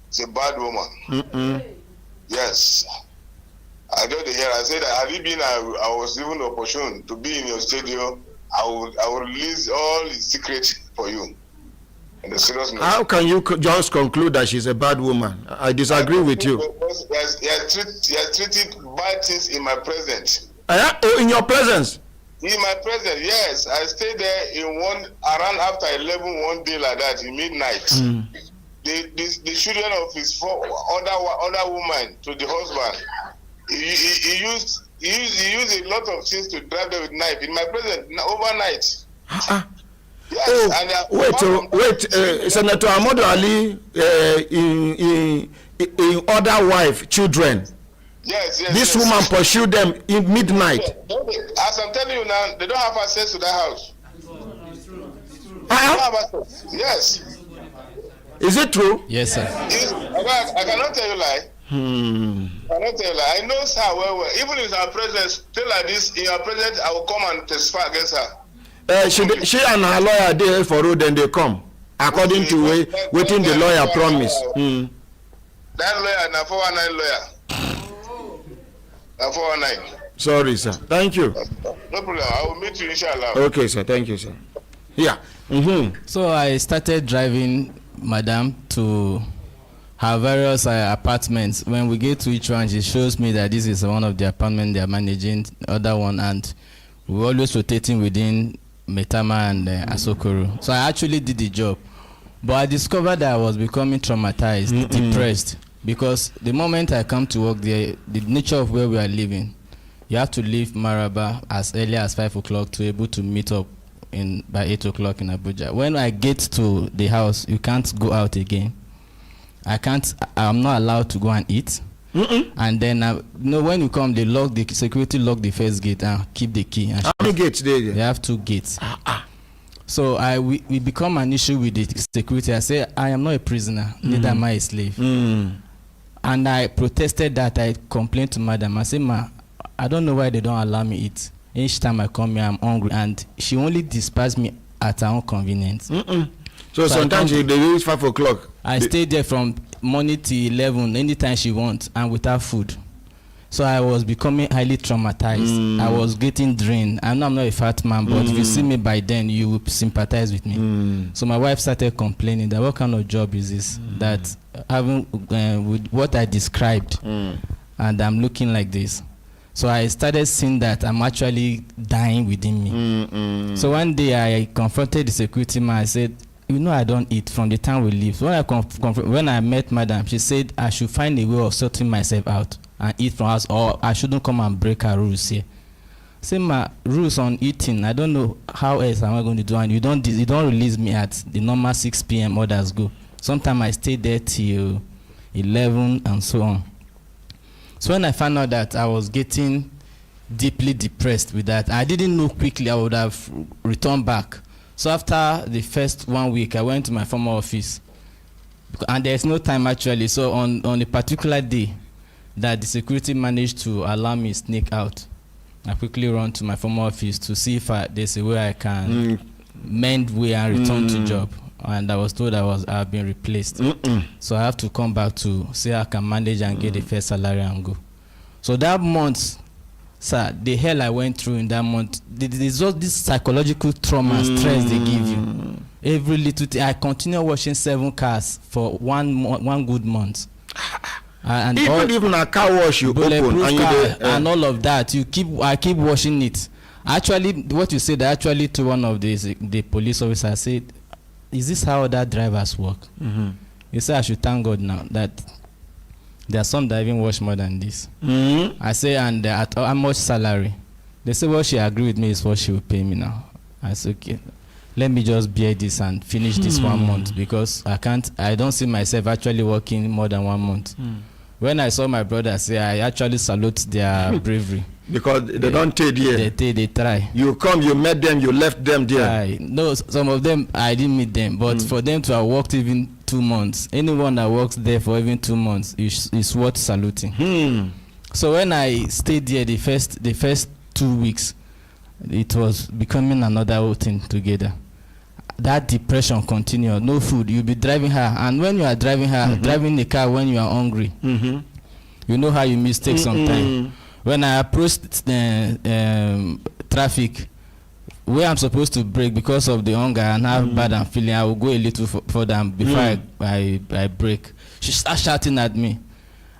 It's a bad woman. Yes. I got to hear. I said, had it been, I was given the opportunity to be in your studio, I will release all the secrets for you. And the seriousness. How can you just conclude that she's a bad woman? I disagree with you. He has treated bad things in my presence. Oh, in your presence? In my presence, yes. I stayed there around after 11 one day like that, in midnight. The children of his other woman to the husband. He used a lot of things to drive them with knife in my presence overnight. Yes, wait, Senator Ahmadu Ali in other wife, children. Yes. This woman pursued them in midnight. As I'm telling you now, they don't have access to that house. Yes. Is it true? Yes, sir. I cannot tell you lie. I cannot tell you lie. I know her well. Even in her presence, still like this, in her presence, I will come and testify against her. She and her lawyer there for road, then they come according to waiting the lawyer promise. That lawyer, na 419 lawyer. Na 419. Sorry, sir. Thank you. No problem. I will meet you inshallah. Okay, sir. Thank you, sir. Yeah. So I started driving Madam to her various apartments. When we get to each one, she shows me that this is one of the apartments they are managing, the other one, and we're always rotating within Metama and Asokoro. So I actually did the job, but I discovered that I was becoming traumatized, depressed, because the moment I come to work there, the nature of where we are living, you have to leave Maraba as early as 5 o'clock to be able to meet up by 8 o'clock in Abuja. When I get to the house, you can't go out again. I'm not allowed to go and eat. And then when you come, the security lock the first gate and keep the key. How many gates there? They have 2 gates. So we become an issue with the security. I say, I am not a prisoner, neither am I a slave. And I protested that. I complained to Madam. I said, Ma, I don't know why they don't allow me eat. Each time I come here, I'm hungry. And she only dispersed me at her own convenience. So sometimes they reach 5 o'clock. I stayed there from morning to 11, anytime she wants, and without food. So I was becoming highly traumatized. I was getting drained. I know I'm not a fat man, but if you see me by then, you will sympathize with me. So my wife started complaining that what kind of job is this? That having with what I described, and I'm looking like this. So I started seeing that I'm actually dying within me. So one day I confronted the security man. I said, you know, I don't eat from the time we leave. So when I met Madam, she said I should find a way of sorting myself out and eat from us, or I shouldn't come and break her rules here. Say my rules on eating, I don't know how else am I going to do, and you don't release me at the normal 6 p.m. others go. Sometimes I stay there till 11 and so on. So when I found out that I was getting deeply depressed with that, I didn't know quickly I would have returned back. So after the first 1 week, I went to my former office, and there's no time actually. So on a particular day that the security managed to allow me sneak out, I quickly run to my former office to see if there's a way I can mend way and return to job. And I was told I've been replaced. So I have to come back to see how I can manage and get the first salary and go. So that month, sir, the hell I went through in that month, there's just this psychological trauma and stress they give you. Every little thing. I continue washing 7 cars for one good month. And even a car wash you open and all of that, I keep washing it. Actually, what you said, I actually to one of the police officers, said, is this how other drivers work? You say I should thank God now that there are some that even wash more than this. I say, and at how much salary? They say, well, she agreed with me is what she will pay me now. I said, okay, let me just bear this and finish this 1 month, because I don't see myself actually working more than 1 month. When I saw my brother say, I actually salute their bravery. Because they don't take here. They try. You come, you met them, you left them there. No, some of them, I didn't meet them. But for them to have worked even 2 months, anyone that works there for even 2 months is worth saluting. So when I stayed there the first 2 weeks, it was becoming another whole thing together. That depression continued. No food. You'll be driving her. And when you are driving her, driving the car when you are hungry, you know how you mistake sometimes. When I approached the traffic where I'm supposed to break because of the hunger and how bad I'm feeling, I will go a little further before I break. She starts shouting at me.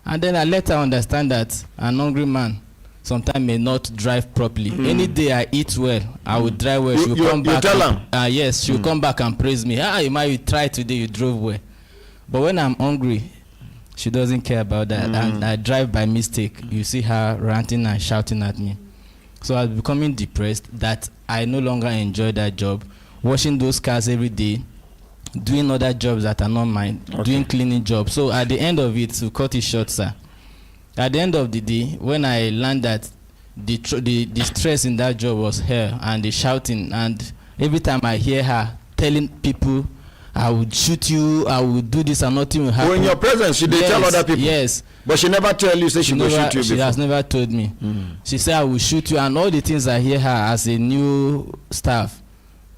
And then I let her understand that an hungry man sometimes may not drive properly. Any day I eat well, I will drive well. She'll come back. You tell her? Yes, she'll come back and praise me. You tried today, you drove well. But when I'm hungry, she doesn't care about that. And I drive by mistake. You see her ranting and shouting at me. So I was becoming depressed that I no longer enjoy that job. Washing those cars every day, doing other jobs that are not mine, doing cleaning jobs. So at the end of it, to cut it short, sir, at the end of the day, when I learned that the stress in that job was her and the shouting, and every time I hear her telling people, I would shoot you, I would do this and nothing will happen. Oh, in your presence, she did tell other people? Yes. But she never tell you, say she will shoot you She before? has never told me. She said, I will shoot you, and all the things I hear her as a new staff,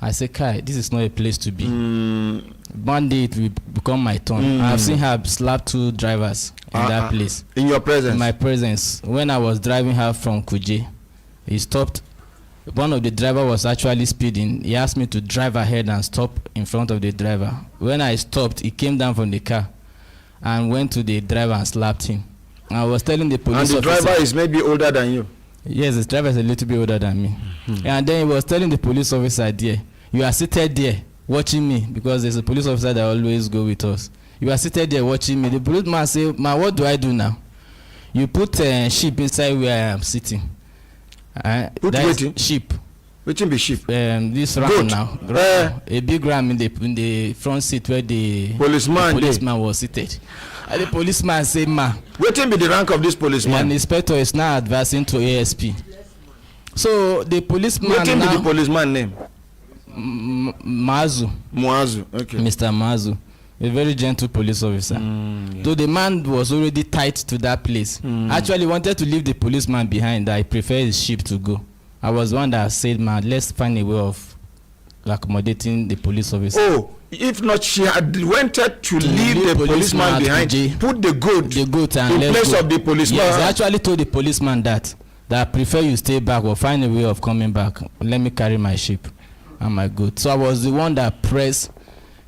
I say, Kai, this is not a place to be. One day it will become my turn. I've seen her slap 2 drivers in that place. In your presence? In my presence. When I was driving her from Kuje, he stopped. One of the driver was actually speeding. He asked me to drive ahead and stop in front of the driver. When I stopped, he came down from the car and went to the driver and slapped him. I was telling the police officer. And the driver is maybe older than you? Yes, the driver is a little bit older than me. And then he was telling the police officer there, you are seated there watching me, because there's a police officer that always go with us. You are seated there watching me. The policeman say, "Ma, what do I do now?" You put sheep inside where I am sitting. Put waiting? Sheep. Waiting be sheep? This ram now. A big ram in the front seat where the policeman was seated. And the policeman say, "Ma, waiting be the rank of this policeman?" And the inspector is now advancing to ASP. So the policeman waiting be the policeman name? Muazu, okay. Mr. Muazu, a very gentle police officer. Though the man was already tied to that place. Actually wanted to leave the policeman behind. I prefer his sheep to go. I was one that said, man, let's find a way of accommodating the police officer. Oh, if not, she had wanted to leave the policeman behind, put the goat and in place of the policeman. Yes, I actually told the policeman that I prefer you stay back or find a way of coming back. Let me carry my sheep and my goat. So I was the one that pressed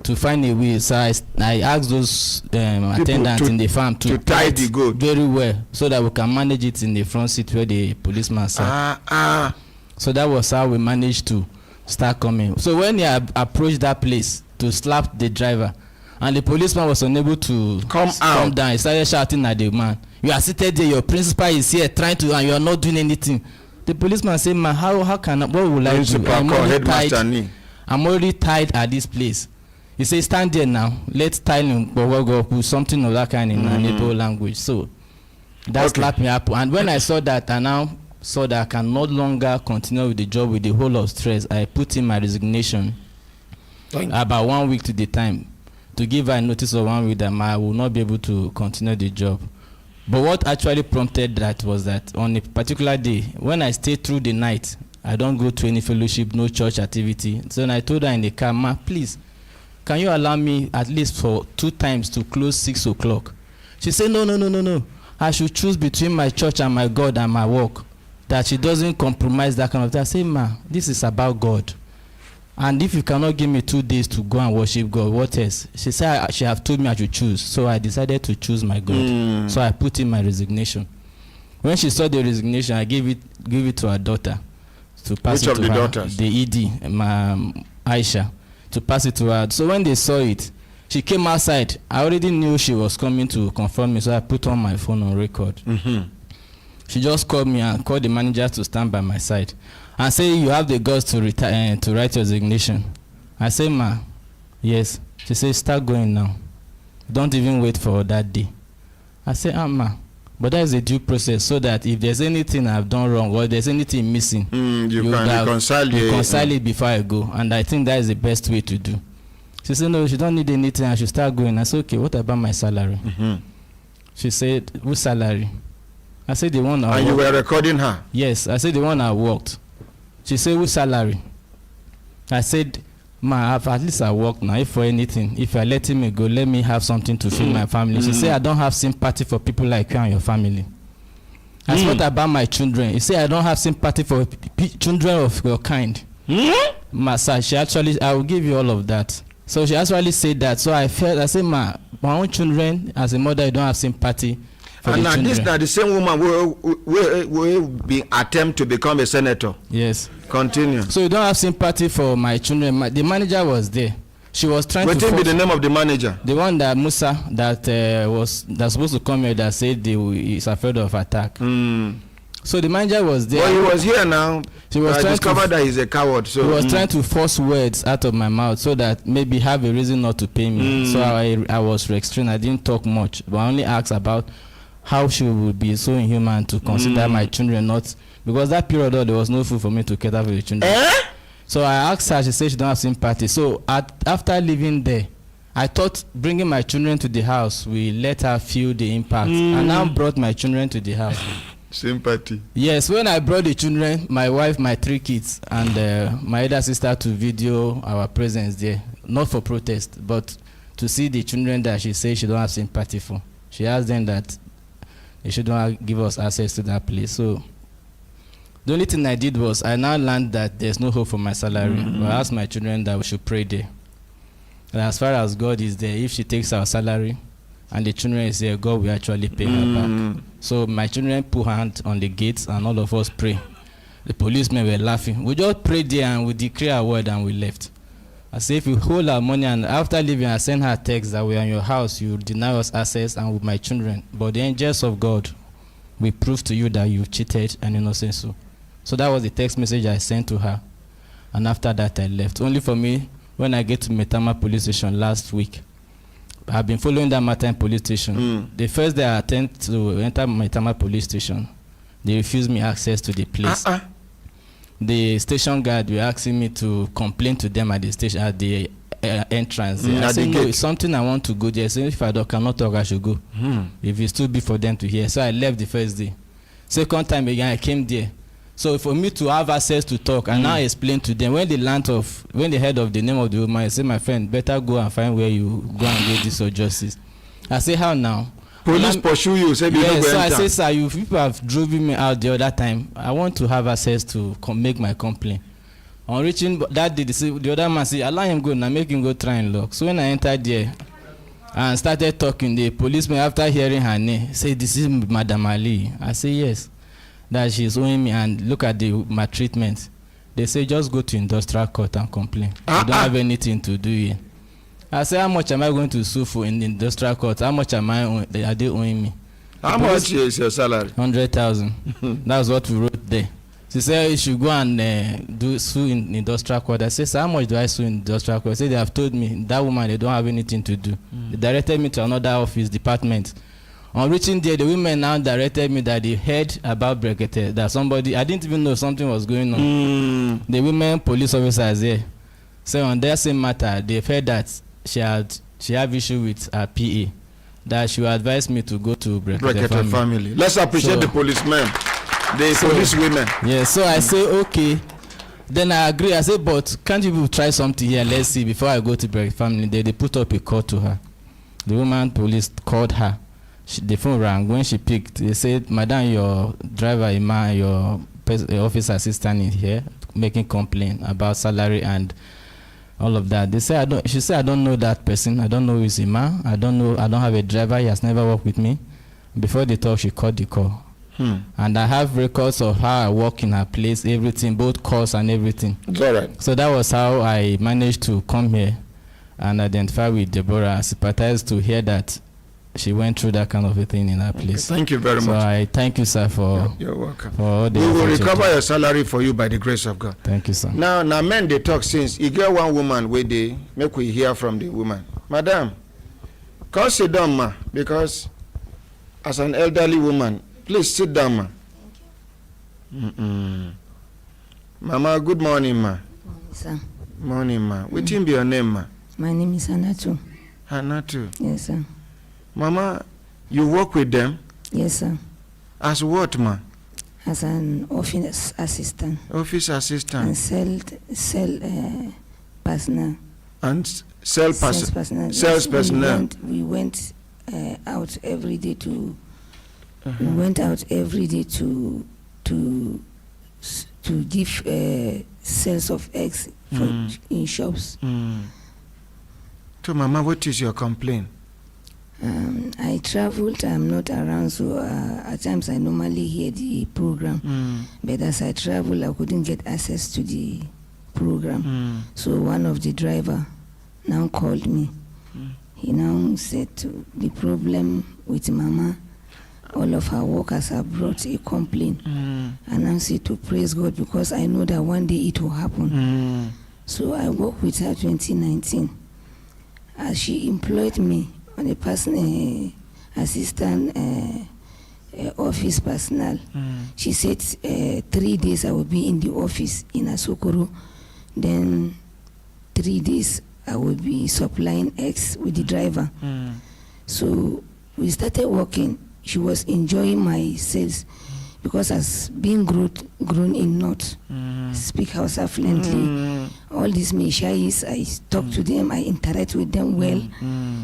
to find a way. So I asked those attendants in the farm to tie the goat very well so that we can manage it in the front seat where the policeman sat. So that was how we managed to start coming. So when he approached that place to slap the driver, and the policeman was unable to come down, he started shouting at the man, "You are seated there, your principal is here trying to, and you are not doing anything." The policeman said, "Man, how can what will I do? I'm already tied at this place." He said, "Stand there now. Let's tie him with something of that kind in Igbo language." So that slapped me up. And when I saw that, I now saw that I can no longer continue with the job with the whole of stress. I put in my resignation about 1 week to the time to give her a notice of 1 week that I will not be able to continue the job. But what actually prompted that was that on a particular day, when I stayed through the night, I don't go to any fellowship, no church activity. So I told her in the car, "Ma, please, can you allow me at least for 2 times to close 6 o'clock? She said, no. I should choose between my church and my God and my work. That she doesn't compromise that kind of thing. I say, "Ma, this is about God. And if you cannot give me 2 days to go and worship God, what else?" She said she have told me I should choose. So I decided to choose my God. So I put in my resignation. When she saw the resignation, I gave it to her daughter to pass it to her. Which of the daughters? The ED, Aisha, to pass it to her. So when they saw it, she came outside. I already knew she was coming to confront me, so I put on my phone on record. She just called me and called the manager to stand by my side and say, "You have the guts to write your resignation." I say, "Ma, yes." She said, "Start going now. Don't even wait for that day." I say, "Ma, but that is a due process so that if there's anything I've done wrong or there's anything missing, you can reconcile it before I go. And I think that is the best way to do." She said, "No, she don't need anything. I should start going." I said, "Okay, what about my salary?" She said, "Whose salary?" I said, "The one I worked." And you were recording her? Yes, I said, "The one I worked." She said, "Whose salary?" I said, "Ma, at least I work now. If for anything, if you're letting me go, let me have something to feed my family." She said, "I don't have sympathy for people like you and your family." I said, "What about my children?" He said, "I don't have sympathy for children of your kind." Massage. She actually, I will give you all of that. So she actually said that. So I said, ma, my own children, as a mother, you don't have sympathy for and the now children. this now the same woman will be attempt to become a senator. Yes. Continue. So you don't have sympathy for my children. The manager was there. She was trying What to. will be the name of the manager? The one that Musa that supposed to come here that said he's afraid of attack. So the manager was there. Well, he was here now. She was I discovered that he's a coward. So he was trying to force words out of my mouth so that maybe have a reason not to pay me. So I was restrained. I didn't talk much, but I only asked about how she would be so inhuman to consider my children not, because that period there was no food for me to cater for the children. So I asked her. She said she don't have sympathy. So after leaving there, I thought bringing my children to the house will let her feel the impact. I now brought my children to the house. Sympathy. Yes, when I brought the children, my wife, my 3 kids, and my elder sister to video our presence there, not for protest, but to see the children that she says she don't have sympathy for. She asked them that they shouldn't give us access to that place. So the only thing I did was I now learned that there's no hope for my salary. But I asked my children that we should pray there. And as far as God is there, if she takes our salary and the children is there, God will actually pay her back. So my children put hand on the gates and all of us pray. The policemen were laughing. We just prayed there and we declare a word and we left. I say if you hold our money and after leaving I send her a text that we are in your house, you deny us access and with my children. But the angels of God will prove to you that you've cheated and innocent so. So that was the text message I sent to her. And after that I left. Only for me, when I get to Metama police station last week, I've been following that matter in police station. The first day I attempted to enter Metama police station, they refused me access to the place. The station guard were asking me to complain to them at the station, at the entrance. I said, no, it's something I want to go there. So if I cannot talk, I should go. If it's too big for them to hear. So I left the first day. Second time again, I came there. So for me to have access to talk, I now explain to them when they heard of the name of the woman, I say, my friend, better go and find where you go and get this or justice. I say, how now? Police pursue you. Say, yes, so I say, sir, you people have driven me out the other time. I want to have access to make my complaint. On reaching that day, the other man say, allow him go now, make him go try and lock. So when I entered there and started talking, the policeman, after hearing her name, say, this is Madam Ali. I say, yes. That she's owing me, and look at my treatment. They say just go to industrial court and complain. You don't have anything to do here. I say, how much am I going to sue for in the industrial court? How much are they owing me? How much is your salary? 100,000. That's what we wrote there. She said you should go and sue in industrial court. I said, so how much do I sue in industrial court? They say they have told me that woman they don't have anything to do. They directed me to another office department. On reaching there, the women now directed me that they heard about Brekete, that somebody, I didn't even know something was going on. The women police officers there. So on their same matter, they've heard that she have issue with her PA, that she would advise me to go to Brekete family. Let's appreciate the policemen, the police women. Yeah, so I say, okay. Then I agree. I say, but can't you try something here? Let's see. Before I go to Brekete family, they put up a call to her. The woman police called her. The phone rang. When she picked, they said, madam, your driver, your office assistant is here making complaint about salary and all of that. They say, she said, I don't know that person. I don't know who is Ima. I don't have a driver. He has never worked with me. Before they talk, she called the call. And I have records of how I work in her place, everything, both calls and everything. It's all right. So that was how I managed to come here and identify with Deborah. I sympathized to hear that she went through that kind of a thing in her place. Thank you very much. So I thank you, sir, for you're welcome. For all the we will recover your salary for you by the grace of God. Thank you, sir. Now men they talk since you get one woman where they make we hear from the woman. Madam, come sit down, ma, because as an elderly woman, please sit down, ma. Mama, good morning, ma. Morning, sir. Morning, ma. What be your name, ma? My name is Anatu. Anatu. Yes, sir. Mama, you work with them? Yes, sir. As what, ma? As an office assistant. Office assistant. And sell personnel. And sales personnel. We went out every day to. We went out every day to to give sales of eggs for in shops. So, Mama, what is your complaint? I traveled. I'm not around, so at times I normally hear the program. But as I travel, I couldn't get access to the program. So one of the driver now called me. He now said the problem with Mama, all of her workers have brought a complaint. And I said to praise God because I know that one day it will happen. So I worked with her 2019. As she employed me on a personal assistant office personnel. She said 3 days I will be in the office in Asokoro. Then 3 days I will be supplying eggs with the driver. So we started working. She was enjoying my sales because as being grown in North, speak Hausa fluently. All these Meshais, I talk to them, I interact with them well.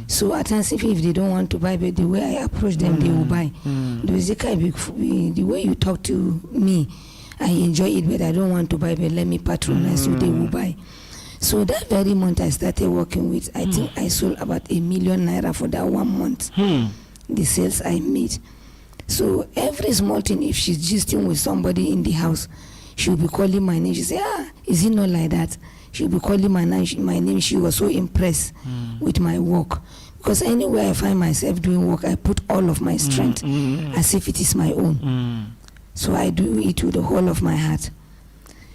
So at times, if they don't want to buy, but the way I approach them, they will buy. The way you talk to me, I enjoy it, but I don't want to buy, but let me patronize you, they will buy. So that very month I started working with, I think I sold about 1 million naira for that 1 month. The sales I made. So every small thing, if she's gisting with somebody in the house, she'll be calling my name. She say, is it not like that? She'll be calling my name. She was so impressed with my work. Because anywhere I find myself doing work, I put all of my strength as if it is my own. So I do it with the whole of my heart.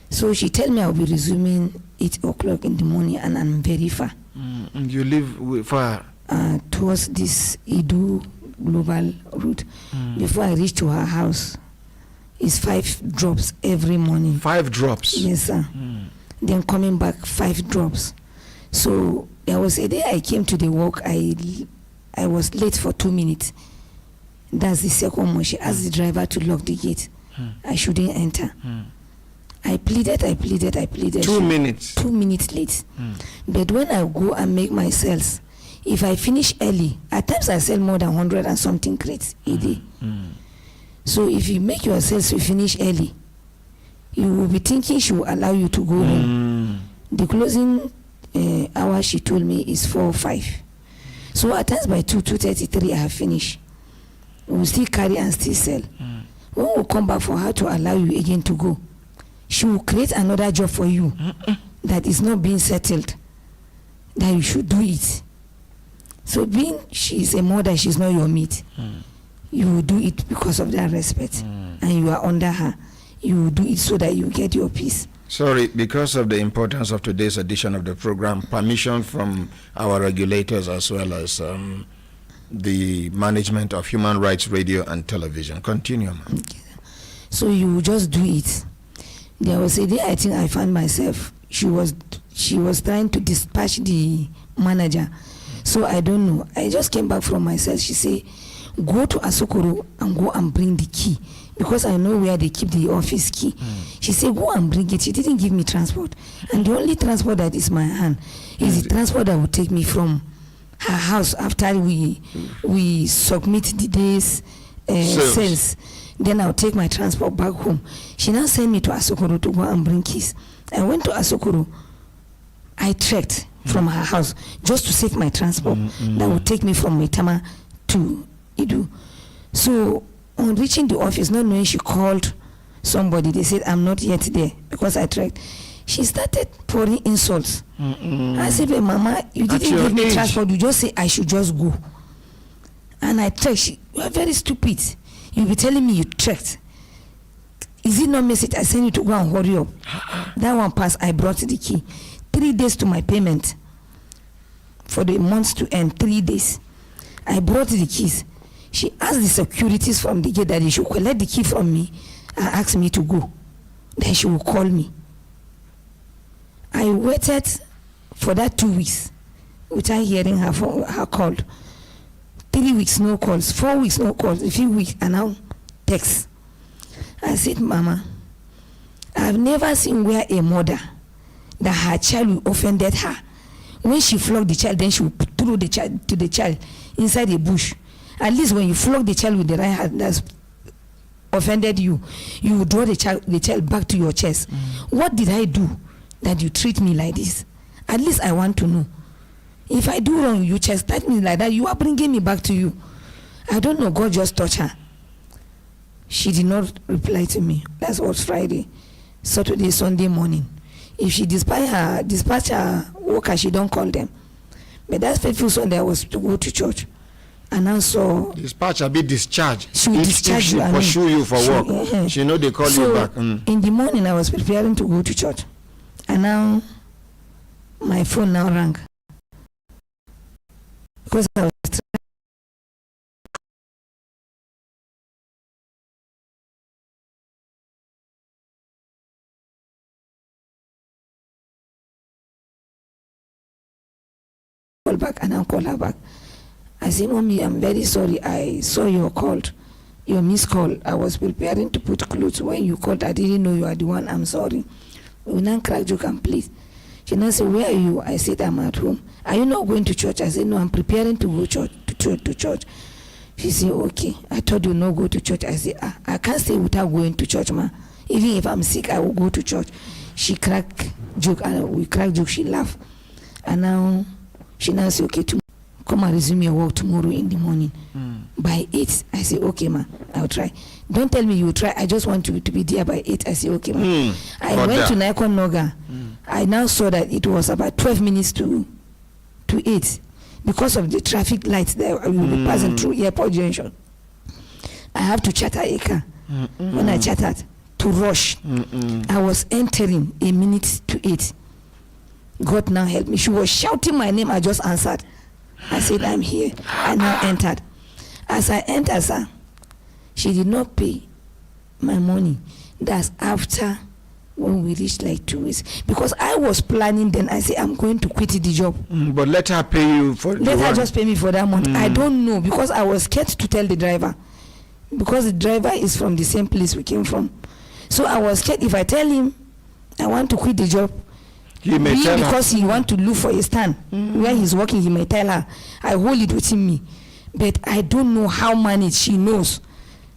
So she tell me I'll be resuming 8 o'clock in the morning, and I'm very far. You live far? Towards this Idu global route. Before I reach to her house, it's 5 drops every morning. 5 drops? Yes, sir. Then coming back, 5 drops. So there was a day I came to the work, I was late for 2 minutes. That's the second one. She asked the driver to lock the gate. I shouldn't enter. I pleaded. 2 minutes? 2 minutes late. But when I go and make my sales, if I finish early, at times I sell more than 100 and something crates a day. So if you make your sales to finish early, you will be thinking she will allow you to go home. The closing hour she told me is 4 or 5. So at times by 2:33 I have finished. We will still carry and still sell. When we come back for her to allow you again to go, she will create another job for you that is not being settled, that you should do it. So being she is a mother, she's not your mate. You will do it because of that respect. And you are under her. You will do it so that you get your peace. Sorry, because of the importance of today's edition of the program, permission from our regulators as well as the management of Human Rights Radio and Television. Continue, ma'am. Okay. So you will just do it. There was a day I think I found myself, she was trying to dispatch the manager. So I don't know. I just came back from my cell. She said, go to Asokoro and go and bring the key. Because I know where they keep the office key. She said, go and bring it. She didn't give me transport. And the only transport that is my hand is the transport that will take me from her house after we submit the day's sales. Then I'll take my transport back home. She now sent me to Asokoro to go and bring keys. I went to Asokoro. I trekked from her house just to save my transport that would take me from Metama to Idu. So on reaching the office, not knowing, she called somebody. They said, I'm not yet there because I trekked. She started pouring insults. I said, hey, Mama, you didn't give me transport. You just say I should just go. And I trekked. You are very stupid. You'll be telling me you trekked. Is it not message I sent you to go and hurry up? That one passed. I brought the key. 3 days to my payment for the months to end. 3 days. I brought the keys. She asked the securities from the gate that they should collect the key from me and ask me to go. Then she will call me. I waited for that 2 weeks without hearing her call. 3 weeks, no calls. 4 weeks, no calls. A few weeks, and now text. I said, Mama, I've never seen where a mother that her child offended her. When she flogged the child, then she will throw the child to the child inside a bush. At least when you flog the child with the right hand, that's offended you, you draw the child back to your chest. What did I do that you treat me like this? At least I want to know. If I do wrong, you chastise me like that, you are bringing me back to you. I don't know, God just touched her. She did not reply to me. That was Friday. Saturday, Sunday morning. If she dispatch her worker, she don't call them. But that faithful Sunday, I was to go to church. And I saw... Dispatch a bit discharged. She will discharge you. She pursue you for work. She know they call you back. In the morning, I was preparing to go to church. And now, my phone now rang. Because I was call back, and I'll call her back. I say, Mommy, I'm very sorry. I saw your missed call. I was preparing to put clothes. When you called, I didn't know you are the one. I'm sorry. We now crack joke and please. She now said, where are you? I said, I'm at home. Are you not going to church? I said, no, I'm preparing to go to church. She said, okay. I thought you not go to church. I said, I can't stay without going to church, ma. Even if I'm sick, I will go to church. She cracked joke, and we cracked joke. She laughed. And now, she now said, okay, come and resume your work tomorrow in the morning. By 8, I say, okay, ma, I'll try. Don't tell me you will try. I just want you to be there by 8. I say, okay, ma. I went to Naikon Noga. I now saw that it was about 12 minutes to 8 because of the traffic lights there. I will be passing through Airport Junction. I have to charter a car. When I chartered to rush, I was entering a minute to 8. God now help me. She was shouting my name. I just answered. I said, I'm here. I now entered. As I entered, sir, she did not pay my money. That's after when we reached like 2 weeks. Because I was planning then. I said, I'm going to quit the job. But let her pay you for Let her just pay me for that month. I don't know, because I was scared to tell the driver. Because the driver is from the same place we came from. So I was scared if I tell him I want to quit the job, he may tell because he want to look for a stand where he's working, he may tell her. I hold it within me, but I don't know how managed. She knows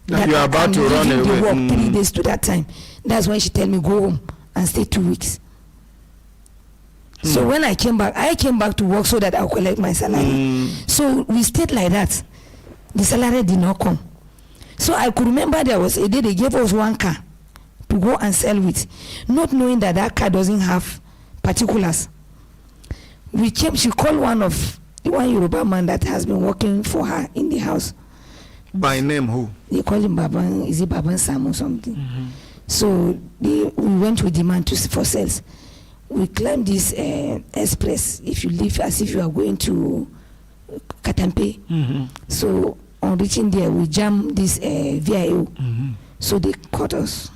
that you are about to run away. The work 3 days to that time. That's when she tell me go home and stay 2 weeks. So when I came back to work so that I'll collect my salary. So we stayed like that. The salary did not come. So I could remember there was a day they gave us 1 car to go and sell with, not knowing that that car doesn't have particulars. She called one Yoruba man that has been working for her in the house. By name who? They call him Baban. Is it Baban Sam or something? So we went with the man for sales. We climbed this express. If you leave as if you are going to Katampe. So on reaching there, we jammed this VIO. So they caught us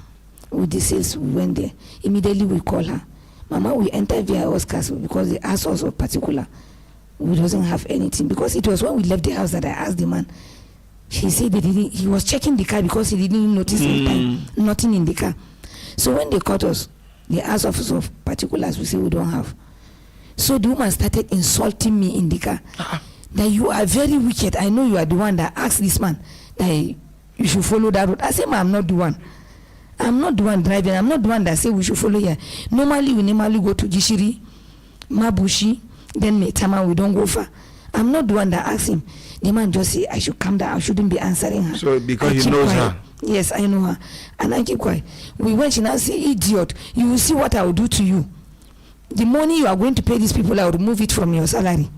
with the sales. We went there. Immediately we call her. Mama, we entered VIO's castle because they asked us of particular. We doesn't have anything, because it was when we left the house that I asked the man. He said he was checking the car because he didn't notice nothing in the car. So when they caught us, they asked us of particulars. We say we don't have. So the woman started insulting me in the car. That you are very wicked. I know you are the one that asked this man that you should follow that road. I said, ma, I'm not the one. I'm not the one driving. I'm not the one that say we should follow here. Normally, we go to Gishiri, Mabushi, then Metama, we don't go far. I'm not the one that asked him. The man just say, I should calm down. I shouldn't be answering her. So because he knows her? Yes, I know her. And I keep quiet. We went, she now say, idiot, you will see what I will do to you. The money you are going to pay these people, I will remove it from your salary.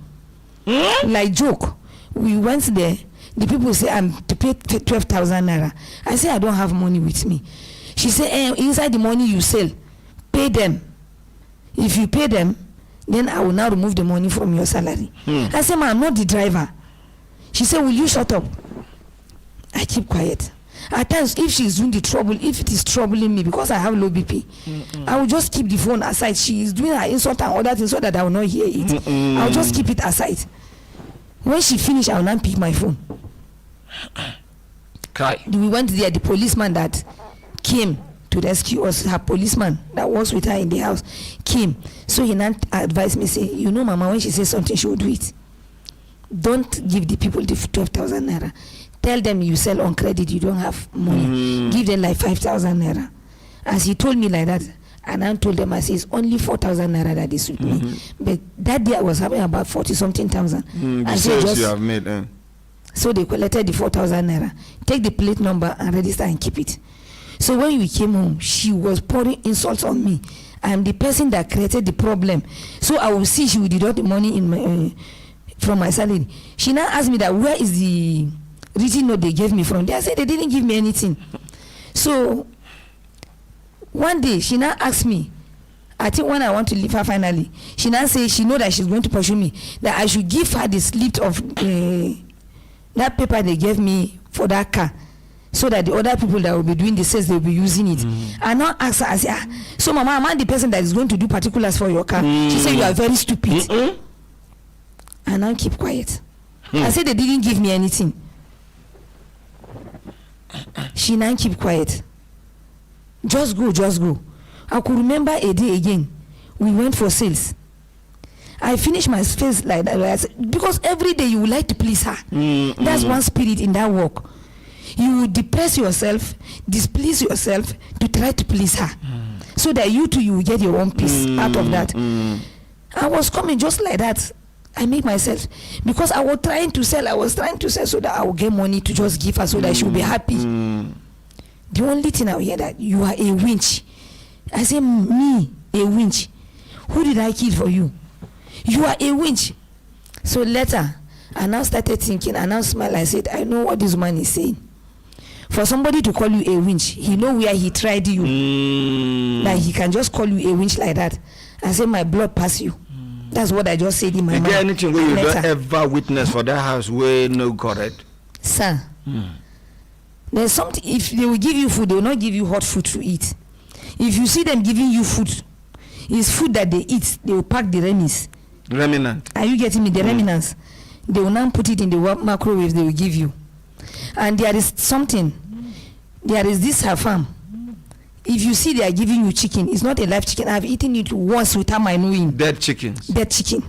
Like joke. We went there. The people say, I'm to pay 12,000 naira. I say, I don't have money with me. She said, inside the money you sell, pay them. If you pay them, then I will now remove the money from your salary. I said, ma, I'm not the driver. She said, will you shut up? I keep quiet. At times, if she's doing the trouble, if it is troubling me because I have low BP, I will just keep the phone aside. She is doing her insult and other things so that I will not hear it. I will just keep it aside. When she finished, I will not pick my phone. We went there, the policeman that came to rescue us, her policeman that was with her in the house, came. So he now advised me, say, you know, Mama, when she says something, she will do it. Don't give the people the 12,000 naira. Tell them you sell on credit, you don't have money. Give them like 5,000 naira. As he told me like that, and I told them, I say, it's only 4,000 naira that is with me. But that day I was having about 40-something thousand. The sales you have made. So they collected the 4,000 naira. Take the plate number and register and keep it. So when we came home, she was pouring insults on me. I am the person that created the problem. So I will see she will deduct the money in my, from my salary. She now asked me that where is the written note they gave me from. I said they didn't give me anything. So one day she now asked me, I think when I want to leave her finally, she now says she know that she's going to pursue me, that I should give her the slip of that paper they gave me for that car, so that the other people that will be doing the sales, they will be using it. I now ask her, I say, so mama, am I the person that is going to do particulars for your car? She said, you are very stupid. I now keep quiet. I said they didn't give me anything. She now keep quiet. Just go, just go. I could remember a day again. We went for sales. I finished my sales like that because every day you would like to please her. That's one spirit in that work. You will depress yourself, displease yourself to try to please her, so that you too, you will get your own peace out of that. I was coming just like that. I make myself, because I was trying to sell so that I will get money to just give her so that she will be happy. The only thing I hear that you are a winch. I say, me, a winch. Who did I kill for you? You are a winch. So later, I now started thinking, I now smile, I said, I know what this man is saying. For somebody to call you a winch, he know where he tried you. Like he can just call you a winch like that. I say, my blood pass you. That's what I just said in my mind. Is there anything where you don't ever witness for that house where no correct? Sir, there's something, if they will give you food, they will not give you hot food to eat. If you see them giving you food, it's food that they eat, they will pack the remnant. Are you getting me? The remnants. They will now put it in the microwave they will give you. And there is something, there is this farm. If you see they are giving you chicken, it's not a live chicken. I've eaten it once without my knowing. Dead chickens. Dead chicken.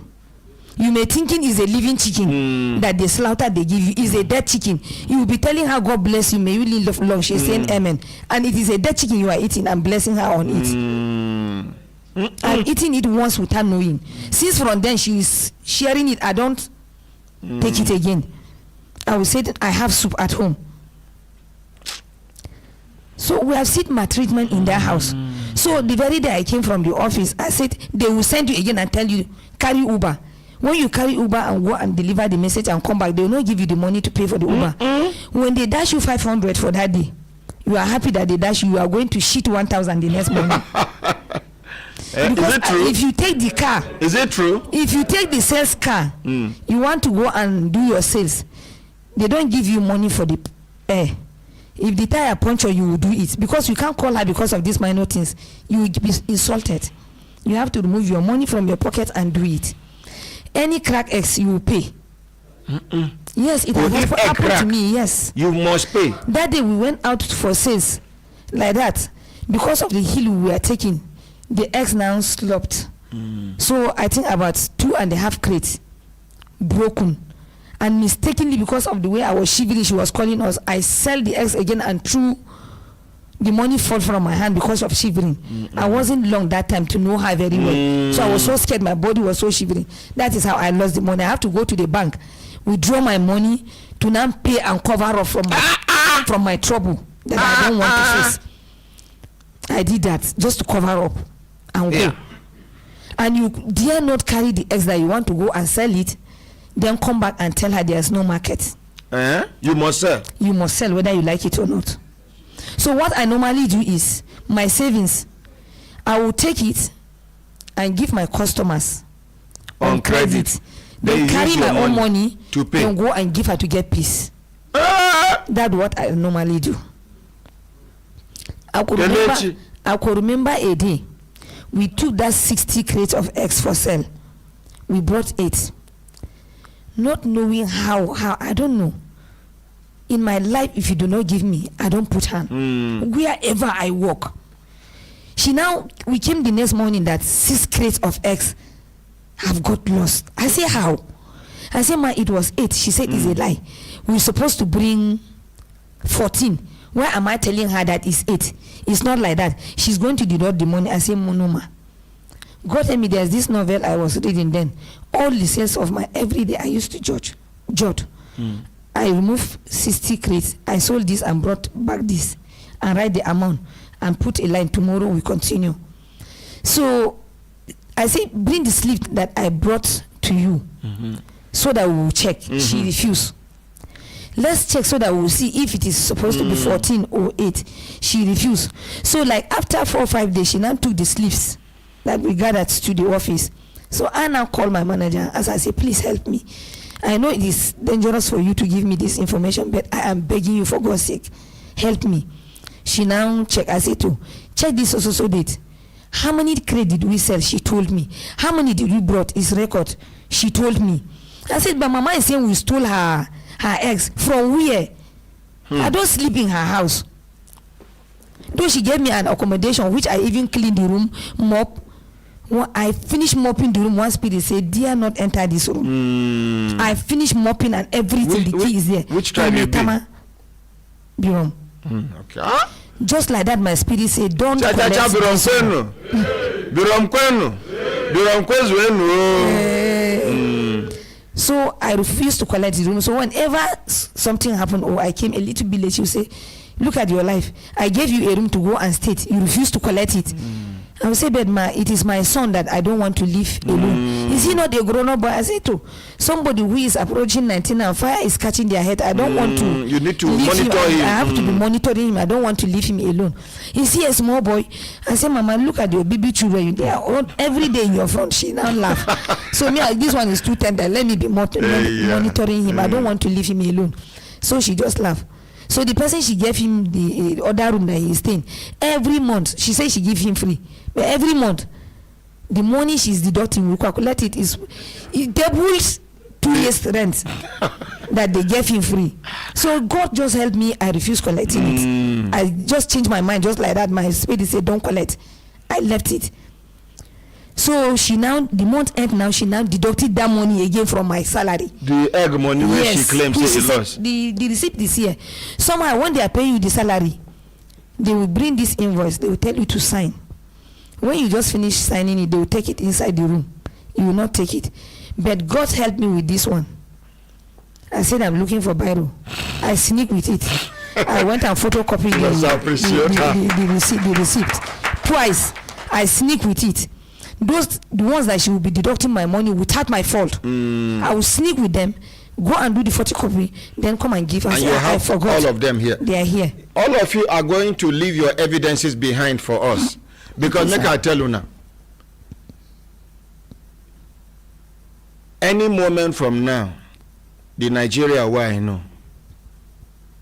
You may thinking is a living chicken that they slaughter, they give you. Is a dead chicken. You will be telling her, God bless you, may you live long. She's saying amen. And it is a dead chicken you are eating and blessing her on it. I've eaten it once without knowing. Since from then she is sharing it, I don't take it again. I will say that I have soup at home. So we have seen my treatment in their house. So the very day I came from the office, I said they will send you again and tell you, carry Uber. When you carry Uber and go and deliver the message and come back, they will not give you the money to pay for the Uber. When they dash you 500 for that day, you are happy that they dash you, you are going to shit 1,000 the next morning. Because is it true? If you take the car, is it true? If you take the sales car, you want to go and do your sales, they don't give you money for the air. If the tire puncture, you will do it because you can't call her because of these minor things. You will be insulted. You have to remove your money from your pocket and do it. Any crack X, you will pay. Yes, it has happened to me. Yes, you must pay. That day we went out for sales like that because of the hill we were taking. The eggs now slopped. So I think about 2.5 crates broken. And mistakenly, because of the way I was shivering, she was calling us, I sell the eggs again and threw the money fall from my hand because of shivering. I wasn't long that time to know her very well. So I was so scared, my body was so shivering. That is how I lost the money. I have to go to the bank, withdraw my money to now pay and cover up from my trouble that I don't want to face. I did that just to cover up and go. And you dare not carry the eggs that you want to go and sell it, then come back and tell her there's no market. You must sell. You must sell whether you like it or not. So what I normally do is, my savings, I will take it and give my customers on credit. They carry my own money to pay. And go and give her to get peace. That's what I normally do. I could remember a day. We took that 60 crates of eggs for sale. We brought 8. Not knowing how, I don't know. In my life, if you do not give me, I don't put hand. Wherever I walk. We came the next morning that 6 crates of eggs have got lost. I say, how? I say, it was 8. She said, it's a lie. we're supposed to bring 14. Why am I telling her that it's 8? It's not like that. She's going to deduct the money. I say, Monoma. God tell me there's this novel I was reading then. All the sales of my everyday I used to jot. I removed 60 crates. I sold this and brought back this and write the amount and put a line. Tomorrow we continue. So I say, bring the slip that I brought to you so that we will check. She refused. Let's check so that we'll see if it is supposed to be 14 or 8. She refused. So like after 4 or 5 days, she now took the slips that we gathered to the office. So I now call my manager as I say, please help me. I know it is dangerous for you to give me this information, but I am begging you for God's sake, help me. She now check. I say to check this so date. How many credit did we sell? She told me. How many did we brought? His record. She told me. I said, but Mama is saying we stole her eggs. From where? I don't sleep in her house. Though she gave me an accommodation, which I even cleaned the room, mop. When I finished mopping the room, one spirit said, "Dear, not enter this room." I finished mopping and everything. The key is there. Which time you be? Birom. Okay. Just like that, my spirit said, "Don't collect." So I refused to collect the room. So whenever something happened or I came a little bit late, she would say, "Look at your life. I gave you a room to go and stay. You refuse to collect it." I will say, but it is my son that I don't want to leave alone. Is he not a grown-up boy? I say to somebody who is approaching 19 and fire is catching their head. I don't want to. You need to monitor him. I have to be monitoring him. I don't want to leave him alone. Is he a small boy? I say, Mama, look at your baby children. They are all every day in your front. She now laugh. So me, this one is too tender. Let me be monitoring him. I don't want to leave him alone. So she just laughed. So the person she gave him the other room that he is staying, every month, she said she give him free. But every month, the money she's deducting, we calculate it doubles 2 years rent that they gave him free. So God just helped me. I refused collecting it. I just changed my mind just like that. My spirit said, don't collect. I left it. So she now, the month end now, she now deducted that money again from my salary. The egg money where she claims she lost. The receipt is here. Somehow when they are paying you the salary, they will bring this invoice. They will tell you to sign. When you just finish signing it, they will take it inside the room. You will not take it. But God helped me with this one. I said I'm looking for Biro. I sneak with it. I went and photocopied the receipt. Twice. I sneak with it. The ones that she will be deducting my money without my fault. I will sneak with them, go and do the photocopy, then come and give. And you have I forgot. All of them here. They are here. All of you are going to leave your evidences behind for us. Because make I tell you now, any moment from now, the Nigeria where I know,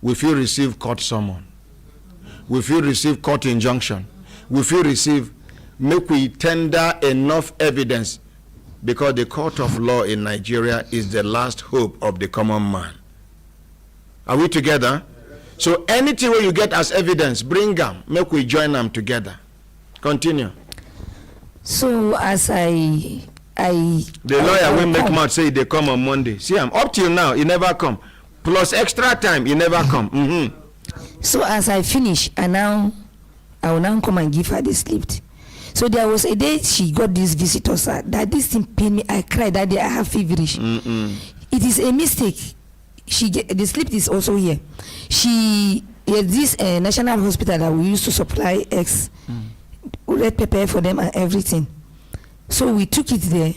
if you receive court summon, if you receive court injunction, if you receive, make we tender enough evidence, because the court of law in Nigeria is the last hope of the common man. Are we together? So anything where you get as evidence, bring them, make we join them together. Continue. So as the lawyer will make mouth say they come on Monday. See, I'm up till now, he never come. Plus extra time, he never come. So as I finish, I will now come and give her the slip. So there was a day she got this visitor, sir, that this thing pain me. I cried that day. I have feverish. It is a mistake. The slip is also here. She this national hospital that we used to supply eggs, red pepper for them and everything. So we took it there.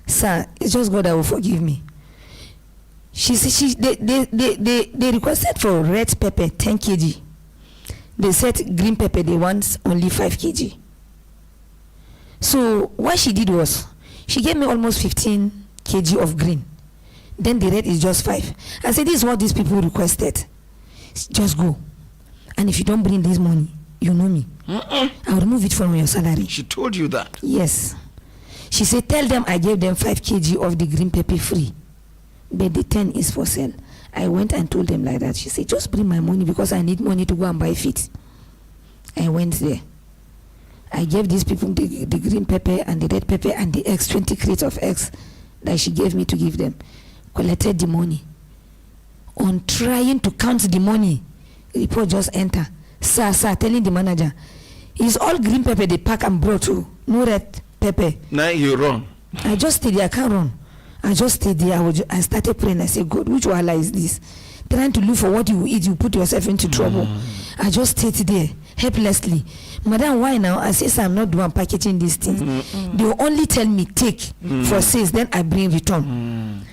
Sir, it's just God that will forgive me. They requested for red pepper 10 kg. They said green pepper they want only 5 kg. So what she did was she gave me almost 15 kg of green. Then the red is just 5. I said, this is what these people requested. Just go. And if you don't bring this money, you know me. I'll remove it from your salary. She told you that? Yes. She said, tell them I gave them 5 kg of the green pepper free. But the 10 is for sale. I went and told them like that. She said, just bring my money because I need money to go and buy feet. I went there. I gave these people the green pepper and the red pepper and the eggs, 20 crates of eggs that she gave me to give them. Collected the money. On trying to count the money, report just enter. Sir, telling the manager, it's all green pepper they pack and brought to, no red pepper. Now you run. I just stayed there, I can't run. I just stayed there. I started praying. I said, God, which wahala is this? Trying to look for what you eat, you put yourself into trouble. I just stayed there helplessly. Madam, why now? I say, sir, I'm not the one packaging these things. They will only tell me take for sales, then I bring return.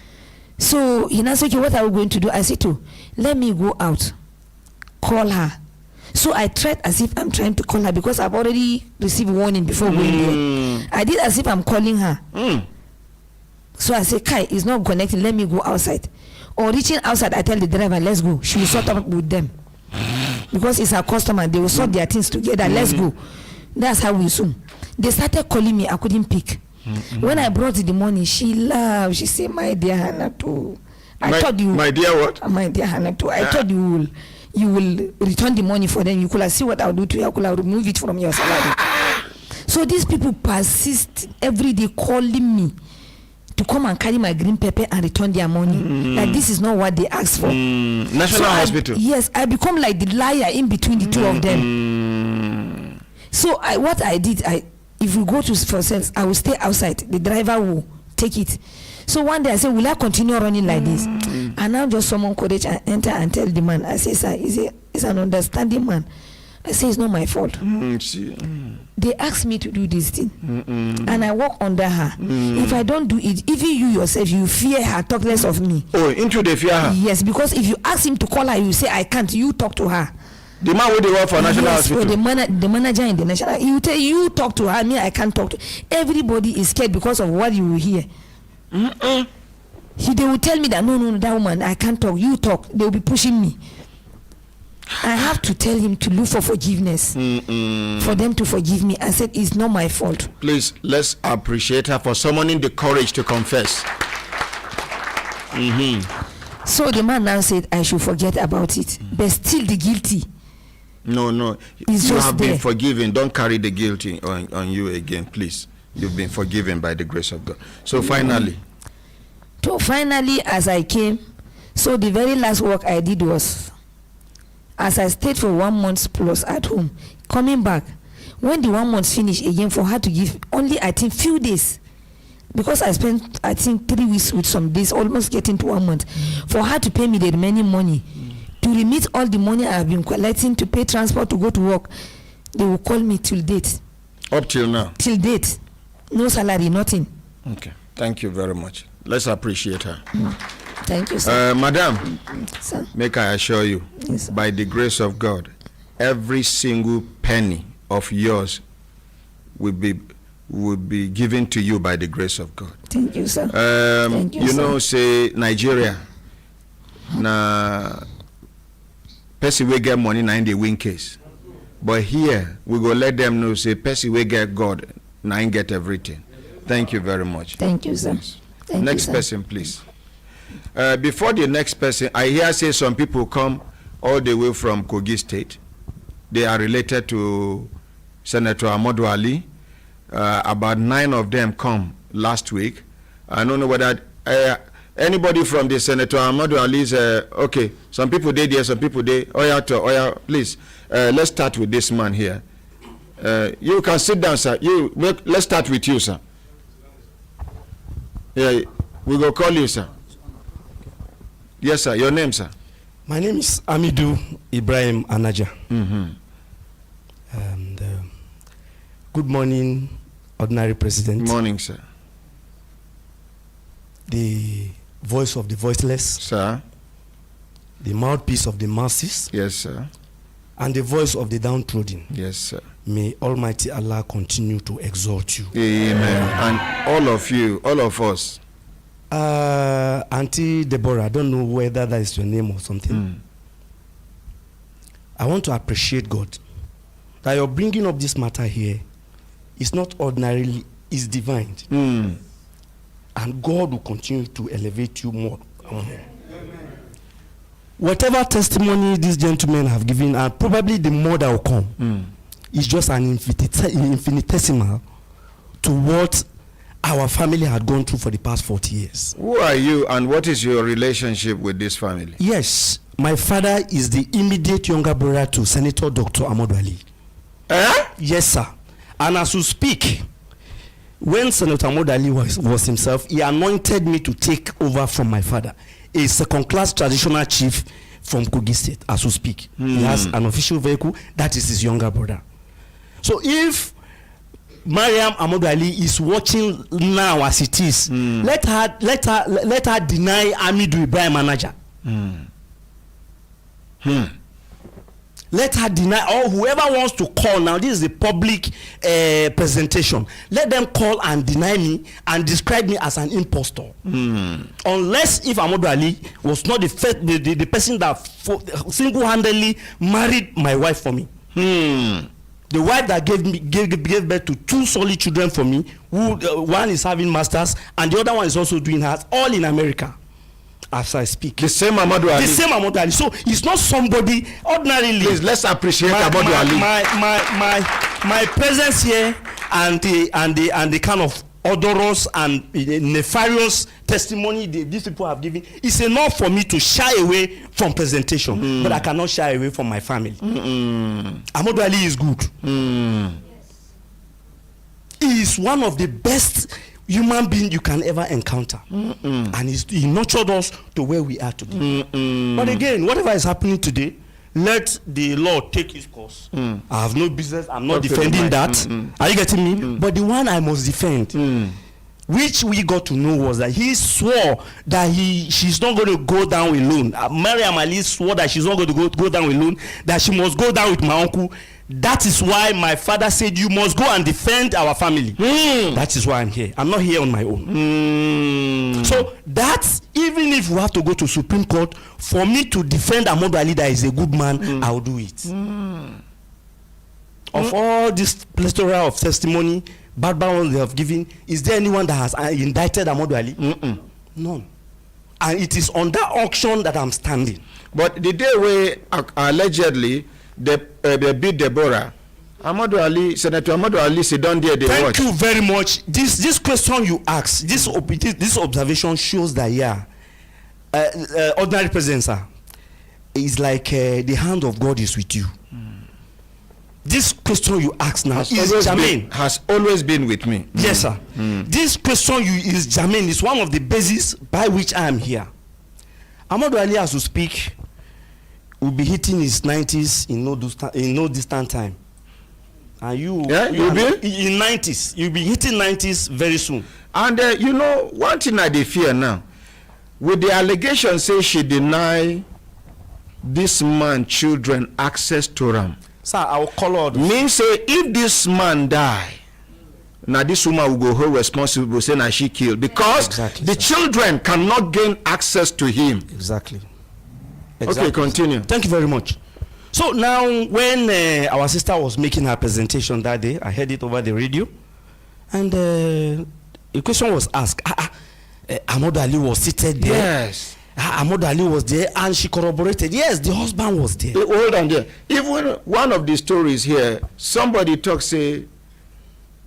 So he now said, okay, what are we going to do? I said, let me go out, call her. So I tried as if I'm trying to call her because I've already received warning before going there. I did as if I'm calling her. So I say, Kai, it's not connecting. Let me go outside. Or reaching outside, I tell the driver, let's go. She will sort up with them. Because it's her customer. They will sort their things together. Let's go. That's how we assume. They started calling me. I couldn't pick. When I brought the money, she laughed. She said, my dear Hannah, too. I thought you... My dear what? My dear Hannah, too. I thought you will return the money for them. You could have seen what I'll do to you. I could have removed it from your salary. So these people persist every day calling me to come and carry my green pepper and return their money. Like this is not what they asked for. National Hospital. Yes, I become like the liar in between the two of them. So what I did, if we go for sales, I will stay outside. The driver will take it. So one day I said, will I continue running like this? And now just summon courage and enter and tell the man. I say, sir, he's an understanding man. I say, it's not my fault. They asked me to do this thing. And I walk under her. If I don't do it, even you yourself, you fear her, talk less of me. Oh, into the fear her? Yes, because if you ask him to call her, you say, I can't. You talk to her. The man with the work for National Hospital? Yes, the manager in the National. You tell you talk to her, me, I can't talk to. Everybody is scared because of what you will hear. They will tell me that, no, that woman, I can't talk. You talk. They will be pushing me. I have to tell him to look for forgiveness, for them to forgive me. I said, it's not my fault. Please, let's appreciate her for summoning the courage to confess. So the man now said, I should forget about it. But still the guilty. No. You have been forgiven. Don't carry the guilty on you again, please. You've been forgiven by the grace of God. So finally, as I came, so the very last work I did was, as I stayed for 1 month plus at home, coming back, when the 1 month finished again, for her to give only, I think, few days, because I spent, I think, 3 weeks with some days, almost getting to 1 month, for her to pay me the remaining money, to remit all the money I have been collecting to pay transport to go to work. They will call me till date. Up till now? Till date. No salary, nothing. Okay. Thank you very much. Let's appreciate her. Thank you, sir. Madam, sir. Make I assure you, yes, by the grace of God, every single penny of yours will be given to you by the grace of God. Thank you, sir. Thank you, know, say Nigeria, na person we get money, na in the win case. But here, we go let them know, say, person we get God, na in get everything. Thank you very much. Thank you, sir. Yes. Thank next you, sir. person, please. Before the next person, I hear say some people come all the way from Kogi State. They are related to Senator Ahmadu Ali. About 9 of them come last week. I don't know whether anybody from the Senator Ahmadu Ali's, okay, some people did there, some people did. Oya, please, let's start with this man here. You can sit down, sir. Let's start with you, sir. Yeah, we go call you, sir. Yes, sir. Your name, sir? My name is Amidu Ibrahim Anaja. And good morning, Ordinary President. Good morning, sir. The voice of the voiceless. Sir. The mouthpiece of the masses. Yes, sir. And the voice of the downtrodden. Yes, sir. May Almighty Allah continue to exalt you. Amen. And all of you, all of us. Auntie Deborah, I don't know whether that is your name or something. I want to appreciate God that you're bringing up this matter here is not ordinarily, it's divine. And God will continue to elevate you more. Whatever testimony these gentlemen have given, and probably the more that will come, is just an infinitesimal to what our family had gone through for the past 40 years. Who are you and what is your relationship with this family? Yes, my father is the immediate younger brother to Senator Dr. Ahmadu Ali. Yes, sir. And as we speak, when Senator Ahmadu Ali was himself, he anointed me to take over from my father, a second-class traditional chief from Kogi State, as we speak. He has an official vehicle. That is his younger brother. So if Mariam Ahmadu Ali is watching now as it is, let her deny Amidu Ibrahim manager. Let her deny, or whoever wants to call now, this is a public presentation, let them call and deny me and describe me as an impostor. Unless if Ahmadu Ali was not the person that single-handedly married my wife for me. The wife that gave birth to 2 solid children for me, who one is having masters and the other one is also doing hers, all in America. As I speak, the same Ahmadu Ali. The same Ahmadu Ali. So it's not somebody ordinarily. Please, let's appreciate Ahmadu Ali. My presence here and the kind of odorous and nefarious testimony these people have given is enough for me to shy away from presentation. But I cannot shy away from my family. Ahmadu Ali is good. He is one of the best human being you can ever encounter, and he nurtured us to where we are today. But again, whatever is happening today, let the Lord take his course. I have no business. I'm not defending that. Are you getting me? But the one I must defend, which we got to know, was that he swore that she's not going to go down alone. Mariam Ali swore that she's not going to go down alone, that she must go down with my uncle. That is why my father said you must go and defend our family. That is why I'm here. I'm not here on my own. So that's, even if we have to go to Supreme Court for me to defend Ahmadu Ali that is a good man, I'll do it. Of all this plethora of testimony, bad ones they have given, is there anyone that has indicted Ahmadu Ali? None. And it is on that auction that I'm standing. But the day where allegedly they beat Deborah, Ahmadu Ali, Senator Ahmadu Ali sit down there. Thank you very much. This question you asked, this observation shows that ordinary presence is like the hand of God is with you. This question you ask now is germane. Has always been with me. Yes, sir. This question is germane. It's one of the bases by which I am here. Ahmadu Ali, as we speak, will be hitting his 90s in no distant time. And you'll be in 90s. You'll be hitting 90s very soon. And you know, one thing I fear now, with the allegation say she deny this man children access to them. Sir, I will call out. Means say if this man die, now this woman will go home responsible, say now she killed, because the children cannot gain access to him. Exactly. Okay, continue. Thank you very much. So now, when our sister was making her presentation that day, I heard it over the radio, and a question was asked. Ahmadu Ali was seated there. Yes. Ahmadu Ali was there, and she corroborated. Yes, the husband was there. Hold on there. Even one of the stories here, somebody talks say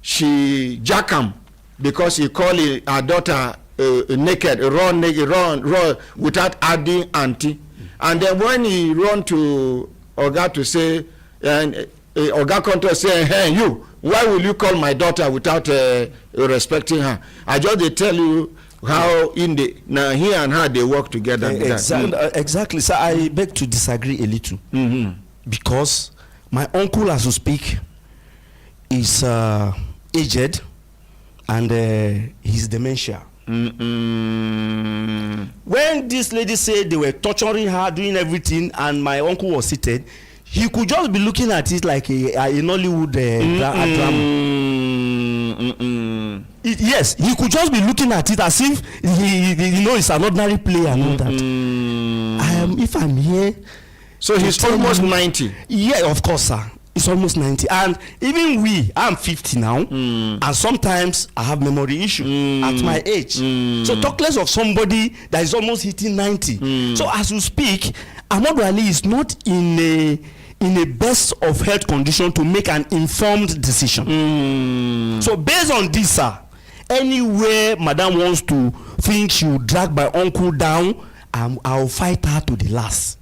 she jack him because he called her daughter naked, run without adding auntie. And then when he run to Oga to say, and Oga Conto say, hey, you, why will you call my daughter without respecting her? I just they tell you how in the now he and her they work together. Exactly. So I beg to disagree a little, because my uncle, as we speak, is aged, and he's dementia. When this lady said they were torturing her, doing everything, and my uncle was seated, he could just be looking at it like a Nollywood drama. Yes, he could just be looking at it as if he it's an ordinary play and all that. If I'm here, so he's almost 90. Yeah, of course, sir. It's almost 90, and even I'm 50 now, and sometimes I have memory issue at my age. So talk less of somebody that is almost hitting 90. So as we speak, Ahmadu Ali is not in a best of health condition to make an informed decision. So based on this, sir, Anywhere madam wants to think she will drag my uncle down, I'll fight her to the last.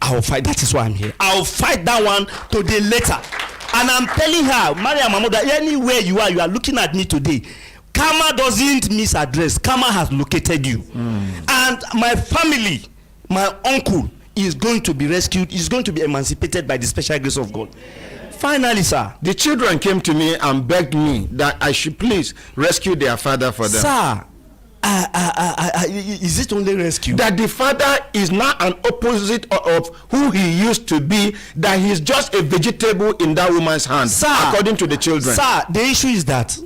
I'll fight. That is why I'm here. I'll fight that one to the letter. And I'm telling her, Maria Mamoda, anywhere you are looking at me today. Karma doesn't miss address. Karma has located you. And my family, my uncle, is going to be rescued. Is going to be emancipated by the special grace of God. Finally, sir. The children came to me and begged me that I should please rescue their father for them. Sir, is it only rescue? That the father is now an opposite of who he used to be, that he's just a vegetable in that woman's hand, sir, according to the children. Sir, the issue is that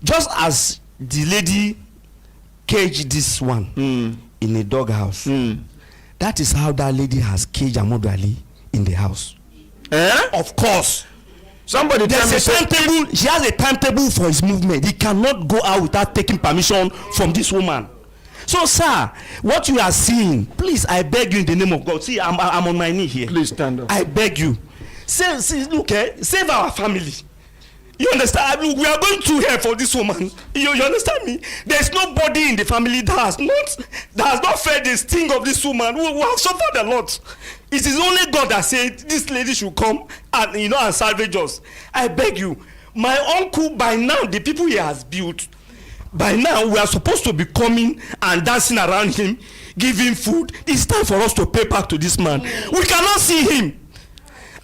just as the lady caged this one in a doghouse, that is how that lady has caged Ahmadu Ali in the house. Of course. Somebody tell me. There's a timetable. She has a timetable for his movement. He cannot go out without taking permission from this woman. So, sir, what you are seeing, please, I beg you in the name of God. See, I'm on my knee here. Please stand up. I beg you. Look, save our family. You understand? We are going through here for this woman. You understand me? There's nobody in the family that has not felt the sting of this woman who have suffered a lot. It is only God that said this lady should come and and salvage us. I beg you. My uncle, by now, the people he has built, by now we are supposed to be coming and dancing around him, giving food. It's time for us to pay back to this man. We cannot see him.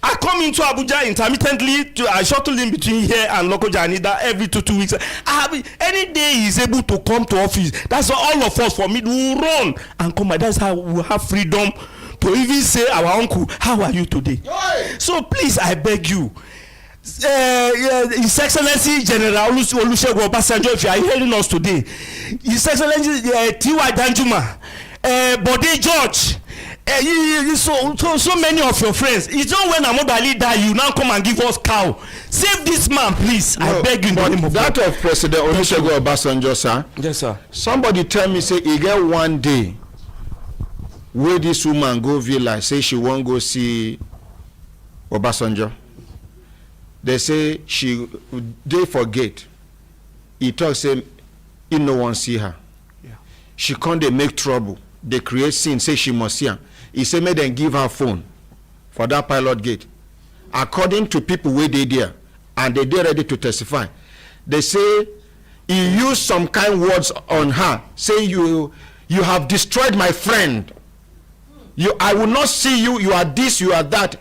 I come into Abuja intermittently. I shuttle in between here and Lokoja Anida every two weeks. Any day he's able to come to office. That's all of us for me. We will run and come. That's how we have freedom to even say, our uncle, how are you today? So please, I beg you. His Excellency General Olusegun Obasanjo, if you are hearing us today, His Excellency T.Y. Danjuma, Bode George, so many of your friends. It's not when Ahmadu Ali die, you now come and give us cow. Save this man, please. No, I beg you in the name of that God. Of President Olusegun Obasanjo, sir. Yes, sir. Somebody tell me, say, he get one day where this woman go villa, say she won't go see Obasanjo. They say they forget. He talk say he no one see her. Yeah. She come they make trouble. They create scene, say she must see her. He say make them give her phone for that pilot gate. According to people where they there and they ready to testify, they say he used some kind words on her. Say you have destroyed my friend. I will not see you. You are this. You are that.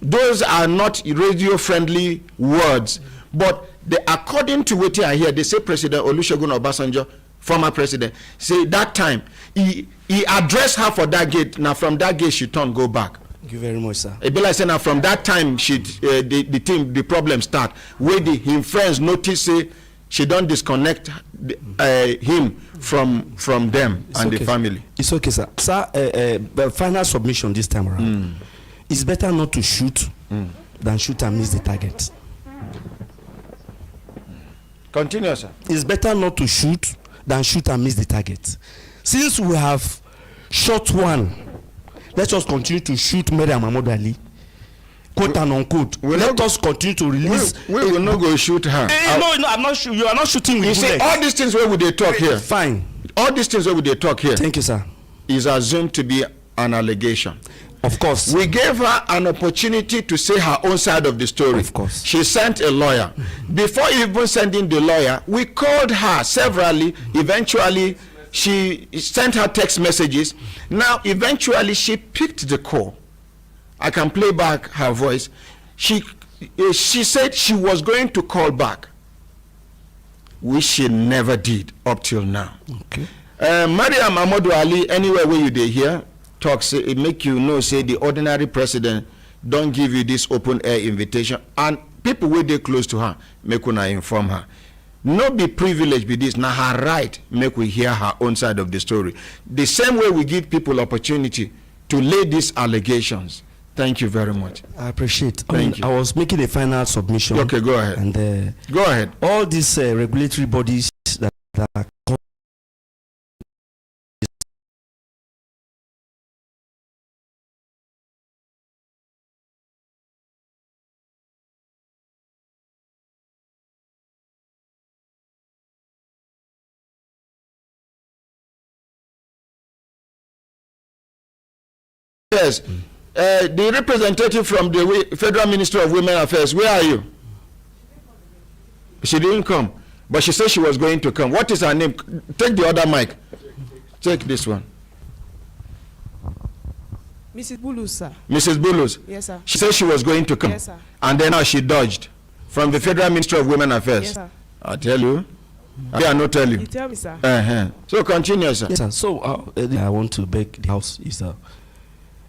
Those are not radio friendly words, but according to what I hear, they say President Olusegun Obasanjo, former president, say that time he addressed her for that gate. Now from that gate she turned go back. Thank you very much, sir. It be like say now from that time the problem start. Where him friends notice say she don't disconnect him from them it's and okay. The family. It's okay, sir. Sir, final submission this time around. It's better not to shoot than shoot and miss the target. Continue, sir. It's better not to shoot than shoot and miss the target. Since we have shot one, let us continue to shoot Maryam Ahmadu Ali. Quote and unquote. Let us continue to release. We will not go shoot her. No, I'm not shooting. You are not shooting with you bullets. See, all these things where would they talk here? Fine. All these things where would they talk here? Thank you, sir. Is assumed to be an allegation. Of course. We gave her an opportunity to say her own side of the story. Of course. She sent a lawyer. Before even sending the lawyer, we called her severally. Eventually, she sent her text messages. Now, eventually, she picked the call. I can play back her voice. She said she was going to call back, which she never did up till now. Okay. Maryam Ahmadu Ali, anywhere where you dey hear, talk say it make you know say the ordinary president don't give you this open air invitation, and people wey dey close to her make una inform her. No be privilege be this, na her right make we hear her own side of the story. The same way we give people opportunity to lay these allegations. Thank you very much. I appreciate. Thank you. I was making a final submission. Okay, go ahead. And go ahead. All these regulatory bodies that are Yes. The representative from the Federal Ministry of Women Affairs, where are you? She didn't come, but she said she was going to come. What is her name? Take the other mic. Take this one. Mrs. Bulus, sir. Mrs. Bulus. Yes, sir. She said she was going to come. Yes, sir. And then now she dodged from the Federal Ministry of Women Affairs. Yes, sir. I tell you. I not tell you. You tell me, sir. So continue, sir. Yes, sir. So I want to beg the house is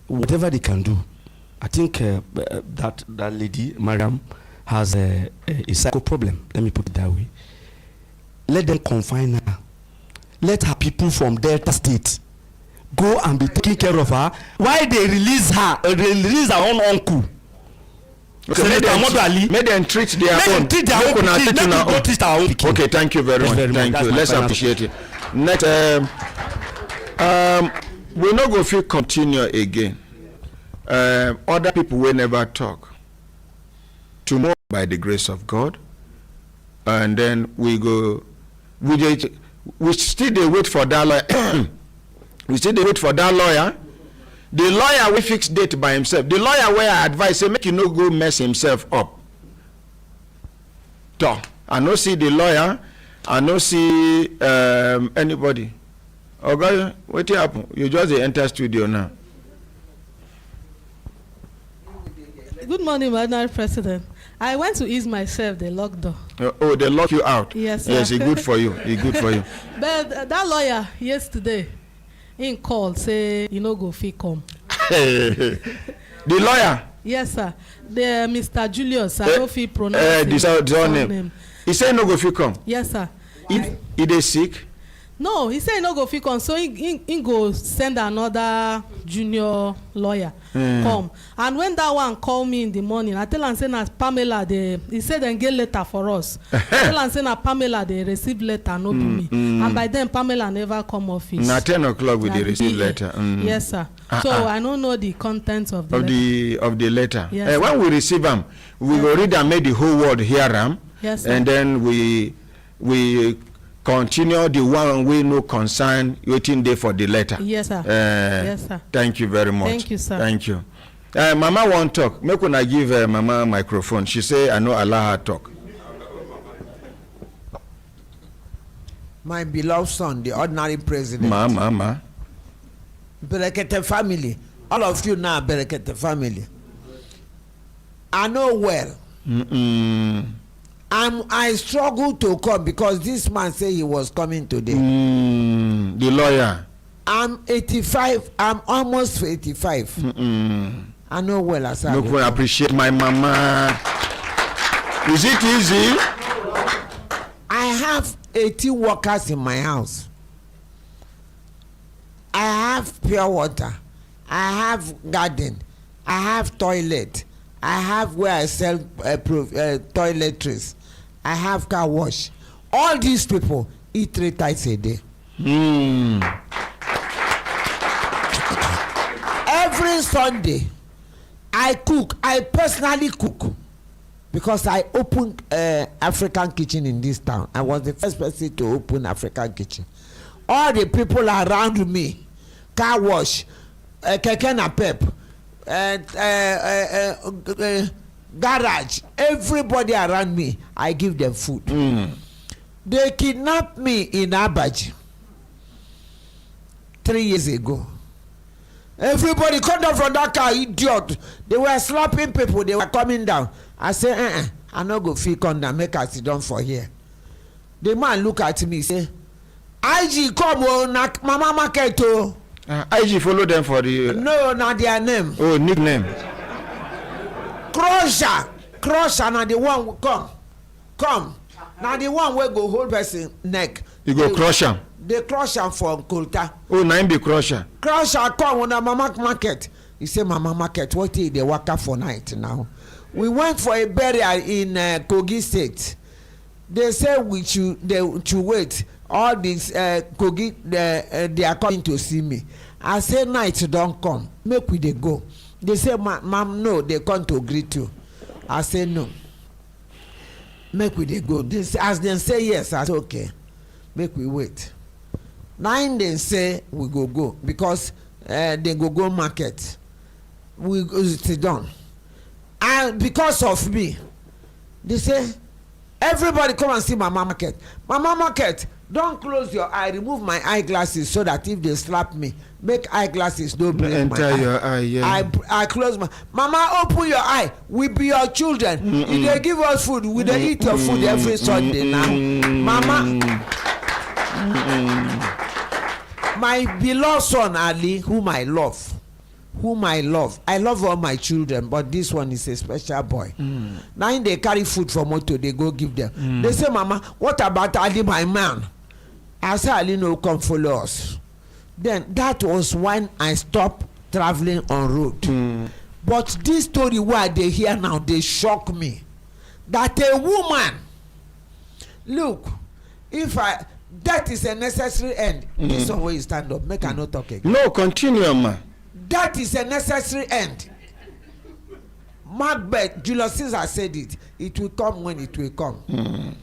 whatever they can do. I think that lady, Mariam, has a psycho problem. Let me put it that way. Let them confine her. Let her people from Delta State go and be taking care of her. Why they release her? They release her own uncle. Okay, make them treat their own. Treat their own. Don't treat our own. Okay, thank you very much. Thank you. Let's appreciate it. Next, we not go feel continue again. Other people will never talk. Tomorrow, by the grace of God, and then we go. We still dey wait for that lawyer. We still dey wait for that lawyer. The lawyer will fix date by himself. The lawyer will advise say make you no go mess himself up. So I no see the lawyer. I no see anybody. Okay, what happen? You just enter studio now. Good morning, Madam President. I went to ease myself. They locked door. Oh, they lock you out. Yes, sir. Yes, it's good for you. It's good for you. But that lawyer yesterday, he called say you no go fit come. The lawyer. Yes, sir. The Mr. Julius. I no fit pronounce the name. He say no go fit come. Yes, sir. He dey sick. No, he say he no go fit come, so he go send another junior lawyer come. And when that one call me in the morning, I tell am say na Pamela he said dem get letter for us. I tell am say na Pamela dey receive letter, no be me. And by then Pamela never come office. Na 10 o'clock we dey receive letter. Yes, sir. So I don't know the contents of the letter. Of the letter. Yes, when we receive am, we go read and make the whole world hear am. Yes, sir. And then we continue the one we no concern waiting there for the letter. Yes, sir. Yes, sir. Thank you very much. Thank you, sir. Thank you. Mama won't talk. Make when I give Mama microphone. She say I know allow her talk. My beloved son, the ordinary president. Mama. Brekete family. All of you now, Brekete family. I know well. I struggle to come because this man say he was coming today. The lawyer. I'm 85. I'm almost 85. I know well as I Look, I appreciate my mama. Is it easy? I have 18 workers in my house. I have pure water. I have garden. I have toilet. I have where I sell toiletries. I have car wash. All these people eat 3 times a day. Every Sunday, I cook. I personally cook because I opened African kitchen in this town. I was the first person to open African kitchen. All the people around me, car wash, keke napep, garage, everybody around me, I give them food. They kidnapped me in Abaji 3 years ago. Everybody come down from that car, idiot. They were slapping people, they were coming down. I say, I no go fit come down, make us sit down for here. The man look at me, say, IG come on, mama market oh. IG follow them for the no, not their name. Oh, nickname. Crusher na the one who come na the one wey go hold person neck. You go crush am. They crush am for Kolta. Oh, na him be crusher. Crusher come on a mama market. He say mama market what dey waka for night now. We went for a burial in Kogi State. They say we should wait. All these Kogi they are coming to see me. I say night don come, make we dey go. They say ma'am no, they come to greet you. I say no, make we dey go. As dem say yes, I say okay, make we wait. 9 dem say we go because they go market. we go sit down, and because of me they say everybody come and see mama market. Mama market, don close your eye, remove my eyeglasses so that if they slap me, make eyeglasses no break my eye. Your eye, yeah. I close my mama, open your eye, we be your children. You dey give us food, we dey eat your food every Sunday now. Mama, my beloved son Ali, whom I love, I love all my children, but this one is a special boy. Now they carry food from motor, they go give them. They say, Mama, what about Ali, my man? I say, Ali no come follow us. Then that was when I stopped traveling on road. But this story where they hear now, they shock me. That a woman, look, if I, that is a necessary end. This one where you stand up, make I not talk again. No, continue, ma. That is a necessary end. Macbeth, Julius Caesar said it. It will come when it will come.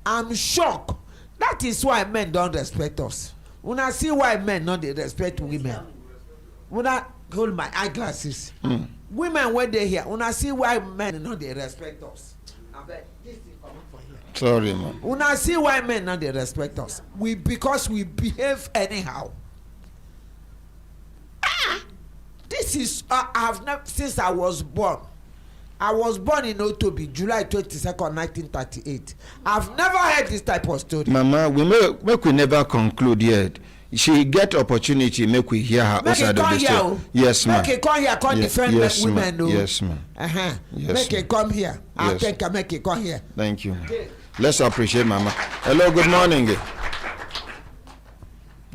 I'm shocked. That is why men don't respect us. When I see why men don't respect women. When I hold my eyeglasses. Women when they here. When I see why men don't respect us. Sorry, man. When I see why men don't respect us. Because we behave anyhow. This is I've never, since I was born. I was born in Otobi, July 22nd, 1938. I've never heard this type of story. Mama, we never conclude yet. She get opportunity, make we hear her outside of the story. Yes, ma'am. Make it come here, come defend women. No. Yes, ma'am. Yes, make it come here. I think I make it come here. Thank you. Okay. Let's appreciate Mama. Hello, good morning.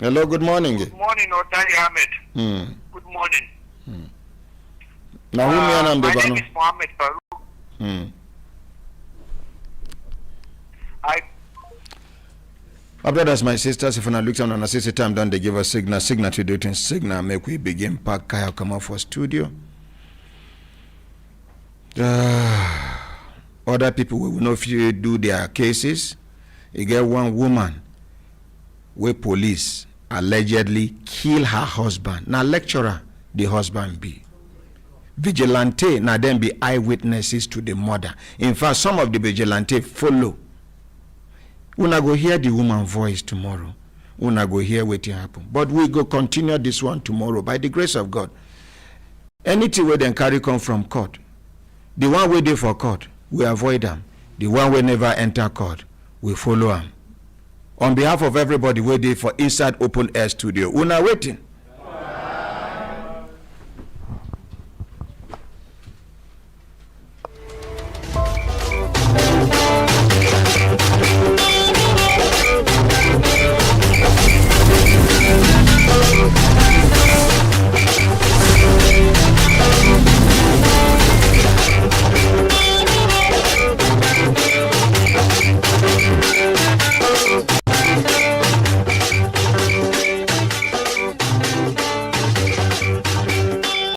Hello, good morning. Good morning, Otani Ahmed. Good morning. My name is Mohammed Farouk. My brothers, my sisters, if I look down on a 60 time, don't they give us signal to do it in signal, make we begin pack Kaya come out for studio. Other people will know if you do their cases. You get one woman where police allegedly kill her husband. Now lecturer, the husband be. Vigilante, now then be eyewitnesses to the murder. In fact, some of the vigilante follow. Una go hear the woman voice tomorrow. Una go hear what happen. But we go continue this one tomorrow by the grace of God. Anything where they carry come from court, the one we do for court, we avoid them. The one we never enter court, we follow them. On behalf of everybody we did for inside open air studio, una waiting.